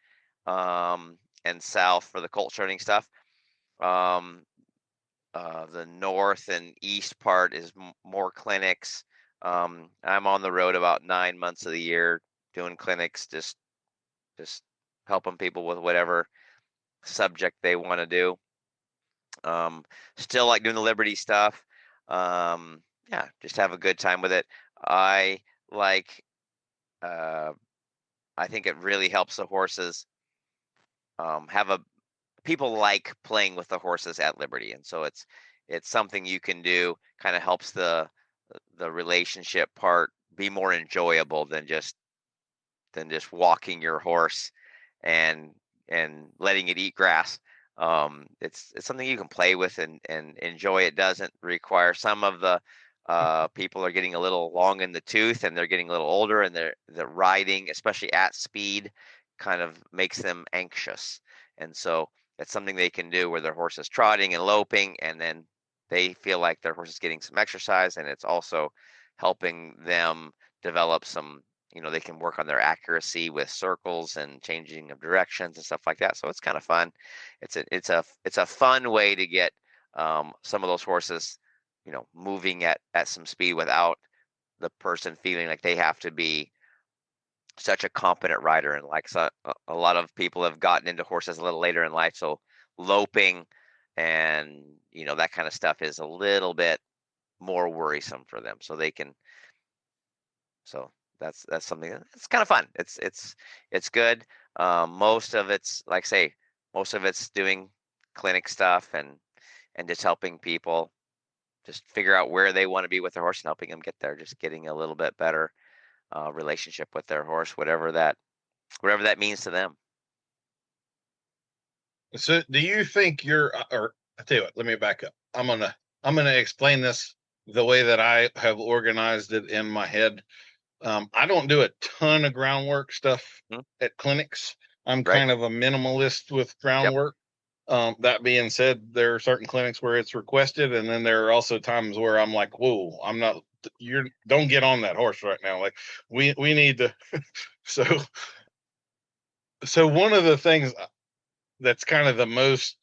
and south for the colt starting stuff. Um, the north and east part is more clinics. I'm on the road about 9 months of the year doing clinics, just helping people with whatever subject they want to do. Still like doing the Liberty stuff. Yeah, just have a good time with it. I like, I think it really helps the horses have a people like playing with the horses at Liberty, and so it's something you can do. Kind of helps the relationship part be more enjoyable than just walking your horse and letting it eat grass. It's something you can play with and enjoy. It doesn't require some of the people are getting a little long in the tooth and they're getting a little older and they're riding, especially at speed, kind of makes them anxious. And so it's something they can do where their horse is trotting and loping and then they feel like their horse is getting some exercise and it's also helping them develop some, they can work on their accuracy with circles and changing of directions and stuff like that. So it's kind of fun. It's a fun way to get some of those horses, moving at some speed without the person feeling like they have to be such a competent rider. And like so, a lot of people have gotten into horses a little later in life, so loping and that kind of stuff is a little bit more worrisome for them. So they can so that's something that's kind of fun. It's good. Most of it's like say, most of it's doing clinic stuff and just helping people just figure out where they want to be with their horse and helping them get there. Just getting a little bit better relationship with their horse, whatever that means to them. So, do you think or I tell you what, let me back up. I'm gonna explain this the way that I have organized it in my head. I don't do a ton of groundwork stuff Hmm? at clinics. I'm Right? kind of a minimalist with Yep. groundwork. That being said, there are certain clinics where it's requested, and then there are also times where I'm like, "Whoa, I'm not. You don't get on that horse right now. Like, we need to." So, so one of the things that's kind of the most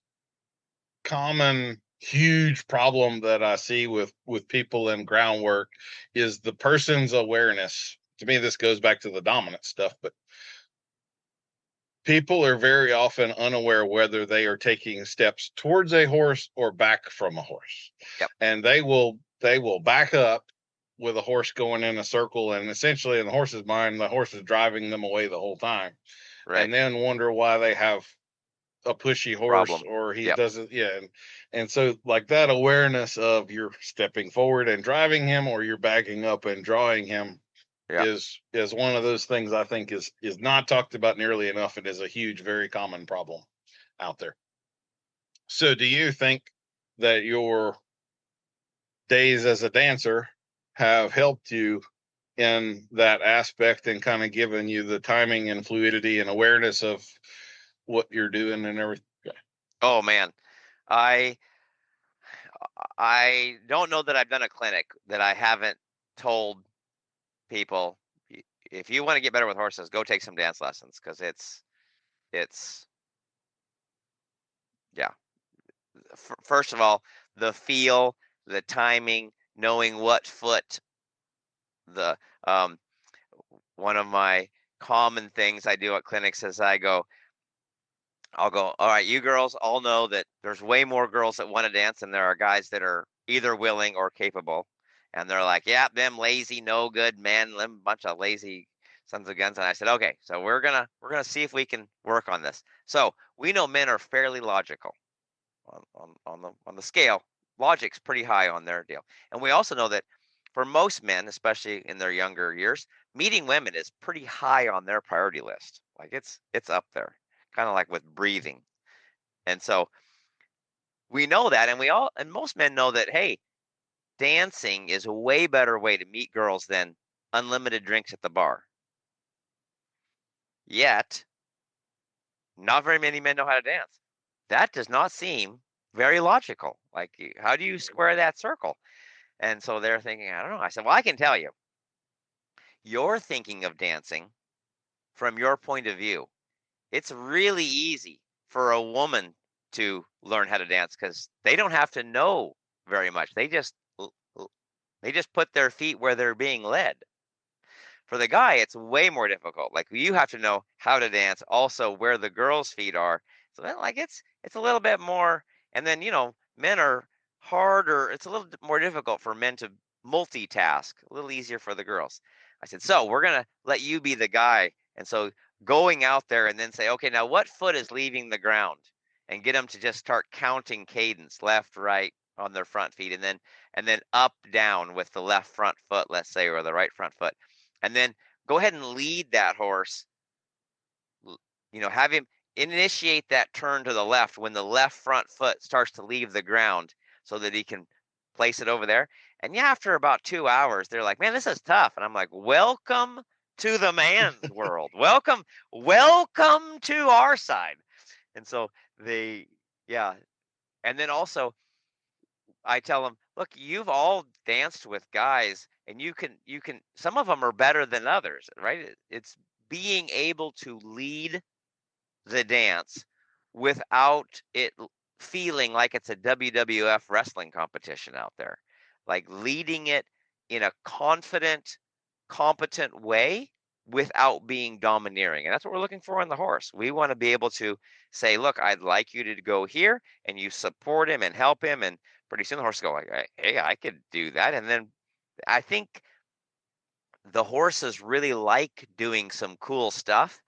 common huge problem that I see with people in groundwork is the person's awareness. To me, this goes back to the dominant stuff, but people are very often unaware whether they are taking steps towards a horse or back from a horse. Yep. And they will back up with a horse going in a circle, and essentially in the horse's mind the horse is driving them away the whole time, Right. and then wonder why they have a pushy horse Problem. or he Yep. doesn't. Yeah. And so like that awareness of you're stepping forward and driving him or you're backing up and drawing him Yep. is one of those things I think is not talked about nearly enough. It is a huge, very common problem out there. So do you think that your days as a dancer have helped you in that aspect and kind of given you the timing and fluidity and awareness of what you're doing and everything? Oh man, I I don't know that I've done a clinic that I haven't told people if you want to get better with horses, go take some dance lessons because it's yeah. First of all, the feel, the timing, knowing what foot the one of my common things I do at clinics is I'll go, all right, you girls all know that there's way more girls that want to dance than there are guys that are either willing or capable. And they're like, yeah, them lazy, no good men, them bunch of lazy sons of guns. And I said, okay, so we're gonna see if we can work on this. So we know men are fairly logical on the scale. Logic's pretty high on their deal. And we also know that for most men, especially in their younger years, meeting women is pretty high on their priority list. Like it's up there, kind of like with breathing. And so we know that, and most men know that, hey, dancing is a way better way to meet girls than unlimited drinks at the bar. Yet, not very many men know how to dance. That does not seem very logical. Like, how do you square that circle? And so they're thinking, I don't know. I said, well, I can tell you, you're thinking of dancing from your point of view. It's really easy for a woman to learn how to dance because they don't have to know very much. They just put their feet where they're being led. For the guy, it's way more difficult. Like you have to know how to dance, also where the girls' feet are. So then, like it's a little bit more. And then men are harder. It's a little more difficult for men to multitask, a little easier for the girls. I said, so we're going to let you be the guy. And so going out there and then say, okay, now what foot is leaving the ground? And get them to just start counting cadence, left, right on their front feet, and then up, down with the left front foot, let's say, or the right front foot. And then go ahead and lead that horse, have him initiate that turn to the left when the left front foot starts to leave the ground so that he can place it over there. And yeah, after about 2 hours, they're like, man, this is tough. And I'm like, welcome to the man's world. Welcome to our side. And so yeah. And then also I tell them, look, you've all danced with guys and you can, some of them are better than others, right? It's being able to lead the dance without it feeling like it's a WWF wrestling competition out there. Like leading it in a confident, competent way without being domineering. And that's what we're looking for in the horse. We want to be able to say, look, I'd like you to go here, and you support him and help him. And pretty soon the horse go like, hey, I could do that. And then I think the horses really like doing some cool stuff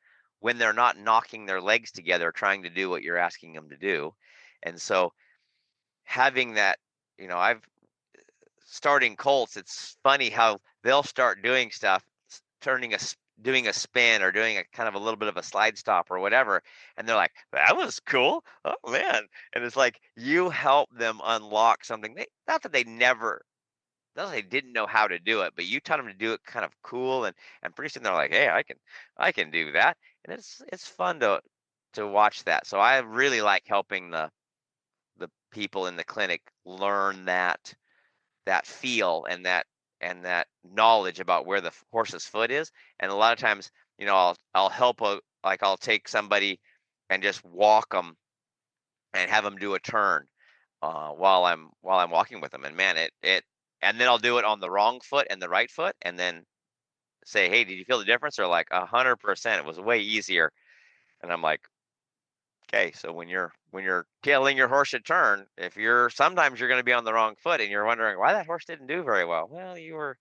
when they're not knocking their legs together trying to do what you're asking them to do. And so having that, I've starting colts, it's funny how they'll start doing stuff, doing a spin or doing a kind of a little bit of a slide stop or whatever, and they're like, that was cool, oh man. And it's like you help them unlock something, not that they didn't know how to do it, but you taught them to do it kind of cool, and pretty soon they're like, hey, I can do that. And it's fun to watch that. So I really like helping the people in the clinic learn that feel and that knowledge about where the horse's foot is. And a lot of times, I'll help I'll take somebody and just walk them and have them do a turn while I'm walking with them. And man, and then I'll do it on the wrong foot and the right foot, and then say, hey, did you feel the difference? Or like 100%, it was way easier. And I'm like, okay, so when you're telling your horse to turn, sometimes you're going to be on the wrong foot and you're wondering why that horse didn't do very well. Well, you were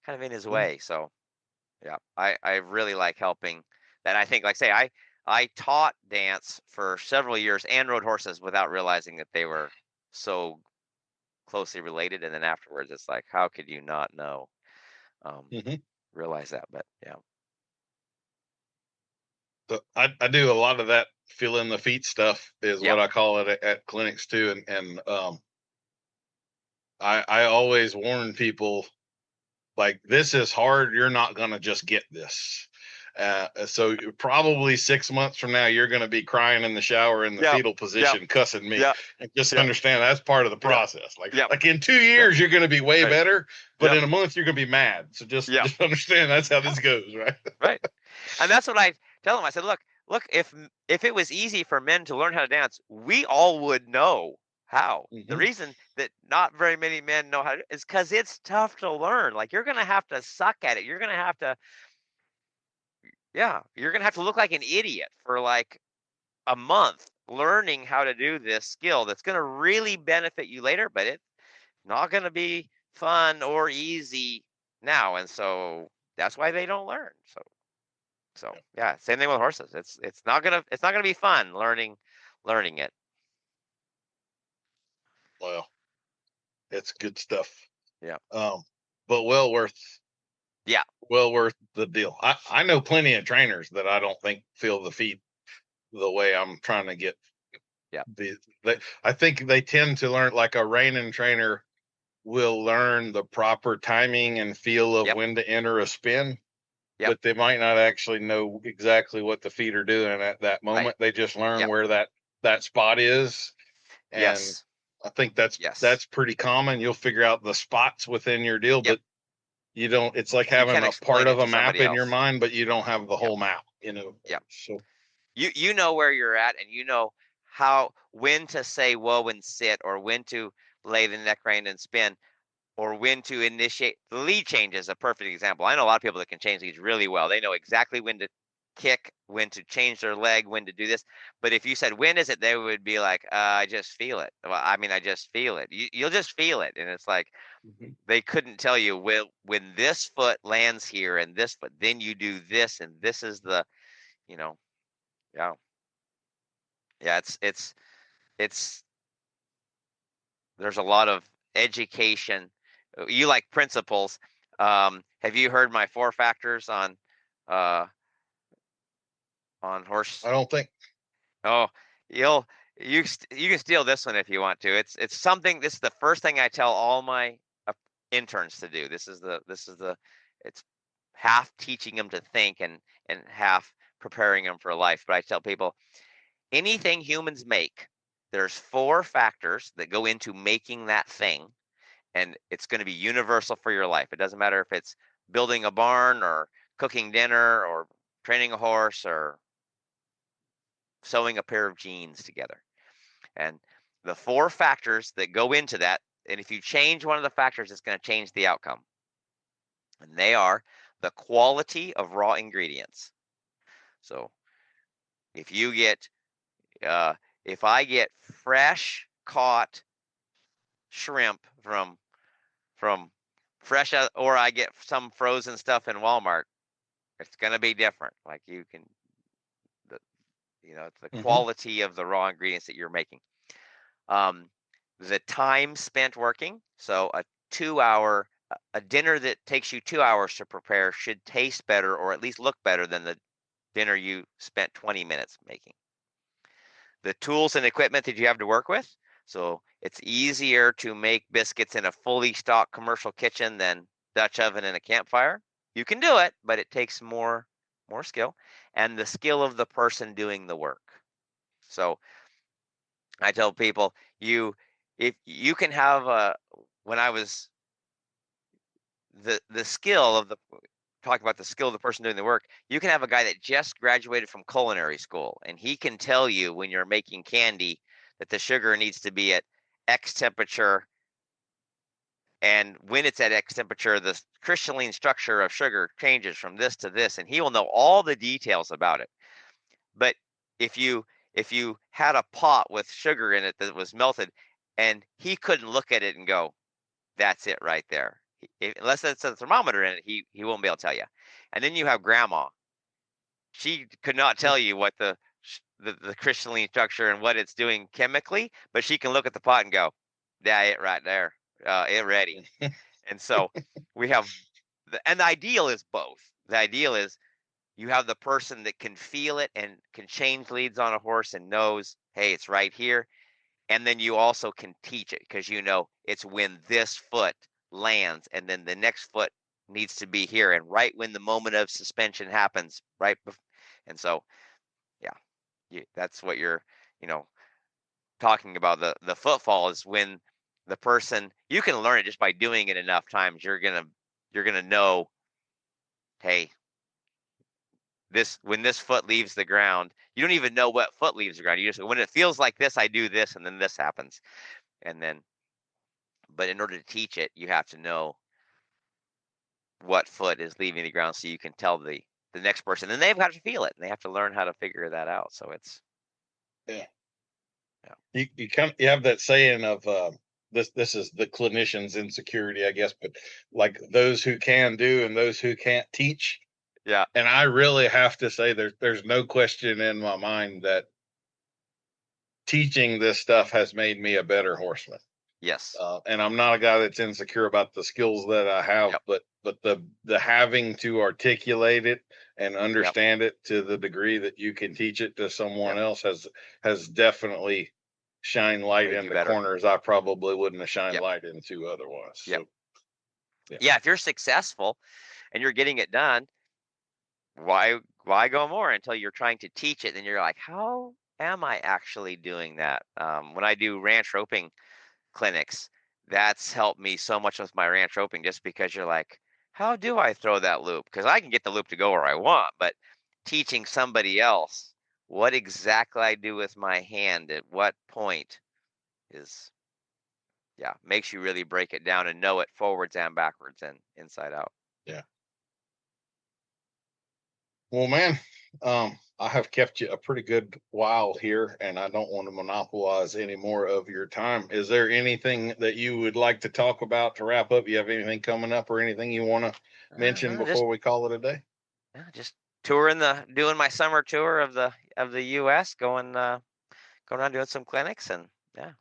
kind of in his way. So yeah, I really like helping that. I think, like say, I taught dance for several years and rode horses without realizing that they were so closely related. And then afterwards, it's like, how could you not know? Realize that, but yeah. So I do a lot of that feel in the feet stuff is what I call it at clinics too. And I always warn people, like, this is hard. You're not going to just get this. So probably 6 months from now, you're going to be crying in the shower in the fetal position, cussing me. And just understand that's part of the process. Like in 2 years, you're going to be way better, but in a month, you're going to be mad. So just understand that's how this goes, right? Right. And that's what I tell them. I said, look, if it was easy for men to learn how to dance, we all would know how. The reason that not very many men know how to is because it's tough to learn. Like, you're going to have to suck at it. You're going to have to, you're going to have to look like an idiot for like a month learning how to do this skill that's going to really benefit you later, but it's not going to be fun or easy now. And so that's why they don't learn. So yeah, same thing with horses. It's not gonna be fun learning it. Well, it's good stuff. Yeah. But well worth the deal. I know plenty of trainers that I don't think feel the feet the way I'm trying to get. Yeah. I think they tend to learn, like a reining trainer will learn the proper timing and feel of when to enter a spin. But they might not actually know exactly what the feet are doing at that moment. Right. They just learn where that spot is. And I think that's pretty common. You'll figure out the spots within your deal, but you don't, it's like having a part of a map in your mind, but you don't have the whole map, Yeah. So you know where you're at, and you know when to say whoa and sit, or when to lay the neck rein and spin, or when to initiate. The lead change is a perfect example. I know a lot of people that can change leads really well. They know exactly when to kick, when to change their leg, when to do this. But if you said, when is it? They would be like, I just feel it. Well, I mean, I just feel it. You'll just feel it. And it's like, they couldn't tell you, when this foot lands here and this foot, then you do this. And this is the, yeah. Yeah. It's, there's a lot of education. You like principles. Have you heard my 4 factors on horse? I don't think. Oh, you can steal this one if you want to. It's something. This is the first thing I tell all my interns to do. It's half teaching them to think and half preparing them for life. But I tell people, anything humans make, there's 4 factors that go into making that thing, and it's going to be universal for your life. It doesn't matter if it's building a barn or cooking dinner or training a horse or sewing a pair of jeans together. And the 4 factors that go into that, and if you change one of the factors, it's going to change the outcome. And they are the quality of raw ingredients. So if you get, if I get fresh caught shrimp from fresh, or I get some frozen stuff in Walmart, it's going to be different. Like it's the quality of the raw ingredients that you're making. The time spent working. So a dinner that takes you 2 hours to prepare should taste better, or at least look better than the dinner you spent 20 minutes making. The tools and equipment that you have to work with. So it's easier to make biscuits in a fully stocked commercial kitchen than Dutch oven and a campfire. You can do it, but it takes more skill, and the skill of the person doing the work. So I tell people, if you can have when I was the skill of talk about the skill of the person doing the work, you can have a guy that just graduated from culinary school, and he can tell you when you're making candy that the sugar needs to be at X temperature, and when it's at X temperature, the crystalline structure of sugar changes from this to this, and he will know all the details about it. But if you had a pot with sugar in it that was melted, and he couldn't look at it and go, that's it right there. Unless it's a thermometer in it, he won't be able to tell you. And then you have grandma. She could not tell you what the crystalline structure and what it's doing chemically, but she can look at the pot and go, yeah, it right there, it ready. And so we have, and the ideal is both. The ideal is you have the person that can feel it and can change leads on a horse and knows, hey, it's right here. And then you also can teach it, because it's when this foot lands and then the next foot needs to be here, and right when the moment of suspension happens, right? And so, yeah, that's what you're, talking about. The footfall is when the person, you can learn it just by doing it enough times. You're gonna know, hey, when this foot leaves the ground, you don't even know what foot leaves the ground. You just, when it feels like this, I do this, and then this happens. And then, but in order to teach it, you have to know what foot is leaving the ground, so you can tell the next person, and they've got to feel it, and they have to learn how to figure that out. So it's, yeah. You have that saying of this is the clinician's insecurity, I guess, but like those who can do and those who can't teach. Yeah. And I really have to say there's no question in my mind that teaching this stuff has made me a better horseman. Yes. And I'm not a guy that's insecure about the skills that I have, Yep. but the having to articulate it and understand it to the degree that you can teach it to someone else has definitely shined light Made you into better. corners I probably wouldn't have shined Yep. light into otherwise. Yep. So, Yeah, if you're successful and you're getting it done, why go more until you're trying to teach it? Then you're like, how am I actually doing that? When I do ranch roping clinics, that's helped me so much with my ranch roping, just because you're like, how do I throw that loop? Because I can get the loop to go where I want, but teaching somebody else what exactly I do with my hand at what point is, makes you really break it down and know it forwards and backwards and inside out. yeah. Well, man, I have kept you a pretty good while here, and I don't want to monopolize any more of your time. Is there anything that you would like to talk about to wrap up? You have anything coming up or anything you want to mention No, just before we call it a day? just doing my summer tour of the U.S. Going around doing some clinics, and yeah.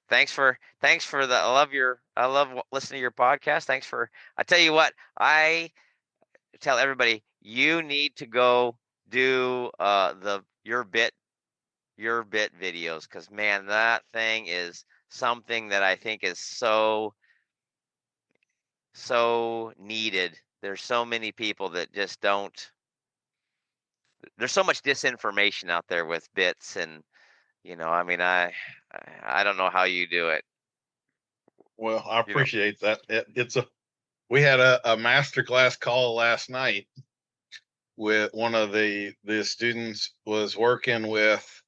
Thanks for I love listening to your podcast. I tell you what, I tell everybody you need to go do the your bit videos, because man, that thing is something that I think is so needed. There's so many people that just don't. There's so much disinformation out there with bits, and I mean, I don't know how you do it. Well, I You know, appreciate that. We had a masterclass call last night with one of the students was working with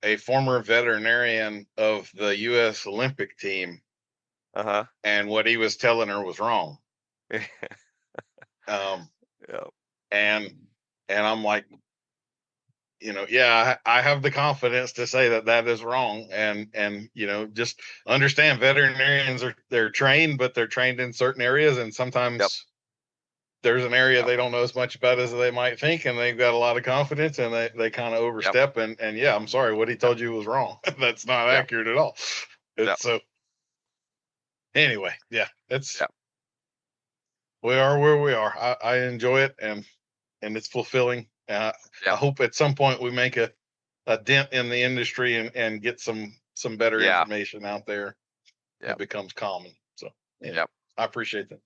a former veterinarian of the U.S. Olympic team, uh and what he was telling her was wrong. huh. Um, Yeah. and I'm like, yeah, I have the confidence to say that that is wrong, and just understand veterinarians they're trained, but they're trained in certain areas, and Yep. sometimes there's an area Yep. they don't know as much about as they might think, and they've got a lot of confidence, and they kind of Yep. overstep, and yeah, I'm sorry, what he Yep. told you was wrong. That's not Yep. accurate at all. Yep. It's so anyway, yeah, it's Yep. we are where we are. I enjoy it, and it's fulfilling. I Yep. hope at some point we make a dent in the industry and get some better Yeah. information out there. It Yep. becomes common. So yeah, Yep. I appreciate that.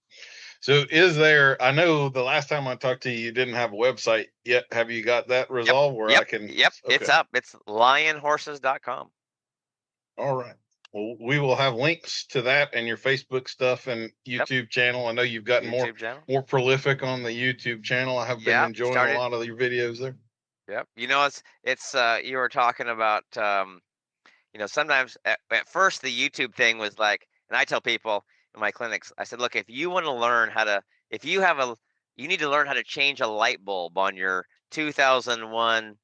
So is there, I know the last time I talked to you, you didn't have a website yet. Have you got that Yep. resolved where I Yep. can? Yep. It's Okay. up. It's lionhorses.com. All right. Well, we will have links to that and your Facebook stuff and Yep. YouTube channel. I know you've gotten YouTube channel. more prolific on the YouTube channel. I have been Yeah. enjoying a Started. lot of your videos there. Yep. It's you were talking about sometimes at first the YouTube thing was like, and I tell people in my clinics, I said, look, if you want to learn how to, if you have a, you need to learn how to change a light bulb on your 2001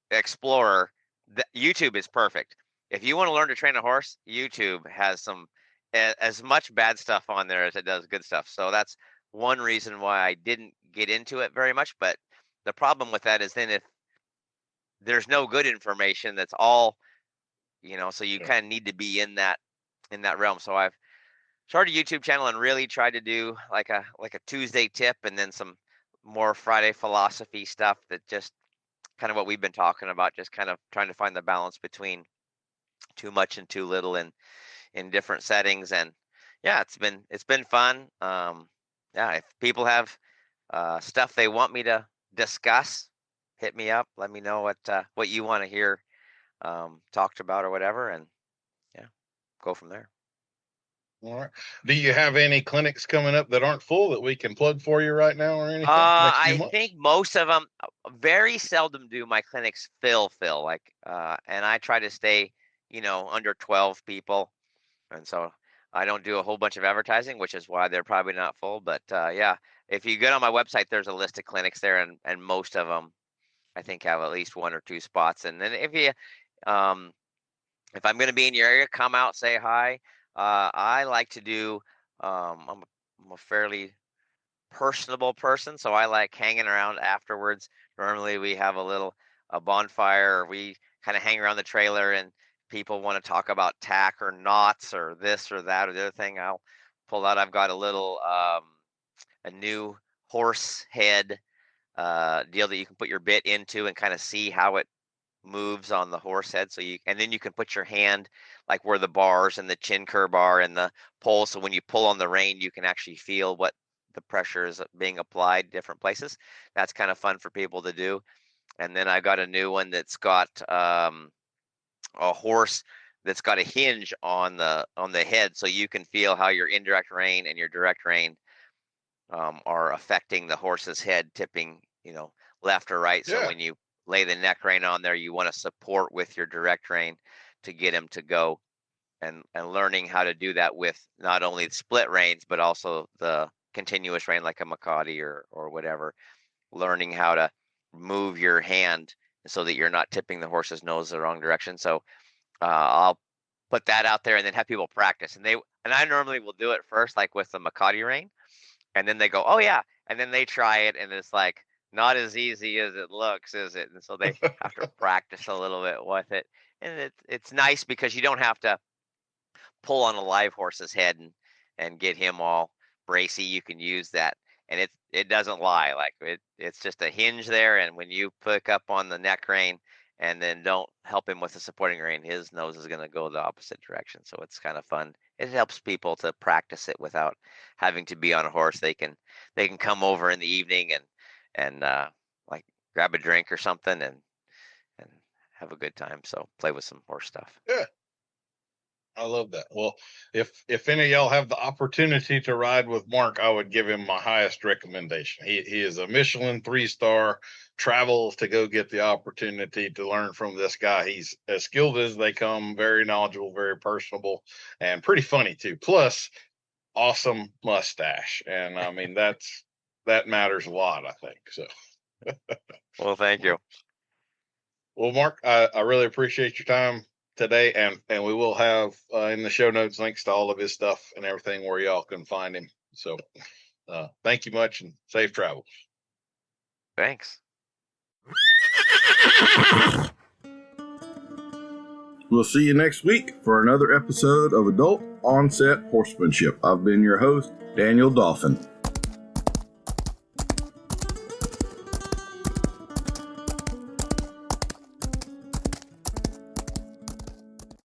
Explorer, YouTube is perfect. If you want to learn to train a horse, YouTube has as much bad stuff on there as it does good stuff. So that's one reason why I didn't get into it very much. But the problem with that is then if there's no good information, that's all, so you Yeah. kind of need to be in that realm. So I've started a YouTube channel and really tried to do like a Tuesday tip and then some more Friday philosophy stuff, that just kind of what we've been talking about, just kind of trying to find the balance between too much and too little in different settings. And yeah, it's been fun. Yeah, if people have stuff they want me to discuss, hit me up, let me know what you want to hear talked about or whatever, and yeah, go from there. All right. Do you have any clinics coming up that aren't full that we can plug for you right now or anything next few I months? think most of them, very seldom do my clinics fill like, and I try to stay, under 12 people, and so I don't do a whole bunch of advertising, which is why they're probably not full. But yeah, if you get on my website, there's a list of clinics there, and most of them, I think, have at least one or two spots. And then um, if I'm going to be in your area, come out, say hi. I like to do. I'm a fairly personable person, so I like hanging around afterwards. Normally, we have a bonfire, or we kind of hang around the trailer, and people want to talk about tack or knots or this or that or the other thing. I'll pull out. I've got a new horse head deal that you can put your bit into and kind of see how it moves on the horse head. And then you can put your hand like where the bars and the chin curb are and the pole. So when you pull on the rein, you can actually feel what the pressure is being applied different places. That's kind of fun for people to do. And then I got a new one that's got a horse that's got a hinge on the head, so you can feel how your indirect rein and your direct rein are affecting the horse's head tipping, left or right. So Yeah. when you lay the neck rein on there, you want to support with your direct rein to get him to go, and learning how to do that with not only the split reins but also the continuous rein like a Makati or whatever. learning how to move your hand so that you're not tipping the horse's nose the wrong direction. So I'll put that out there and then have people practice. And I normally will do it first, like with the Makati rein, and then they go, oh yeah, and then they try it, and it's like not as easy as it looks, is it? And so they have to practice a little bit with it, and it's nice because you don't have to pull on a live horse's head and get him all bracy. You can use that, and it doesn't lie. Like it's just a hinge there, and when you pick up on the neck rein and then don't help him with the supporting rein, his nose is going to go the opposite direction. So it's kind of fun. It helps people to practice it without having to be on a horse. They can come over in the evening and like grab a drink or something and have a good time. So play with some horse stuff. Yeah. I love that. Well, if any of y'all have the opportunity to ride with Mark, I would give him my highest recommendation. He is a Michelin 3-star, travels to go get the opportunity to learn from this guy. He's as skilled as they come, very knowledgeable, very personable, and pretty funny too. Plus, awesome mustache. And I mean, that matters a lot, I think. So Well, thank you. well, Mark, I really appreciate your time today, and we will have in the show notes links to all of his stuff and everything where y'all can find him. So thank you much and safe travels. Thanks. We'll see you next week for another episode of Adult Onset Horsemanship. I've been your host, Daniel Dolphin.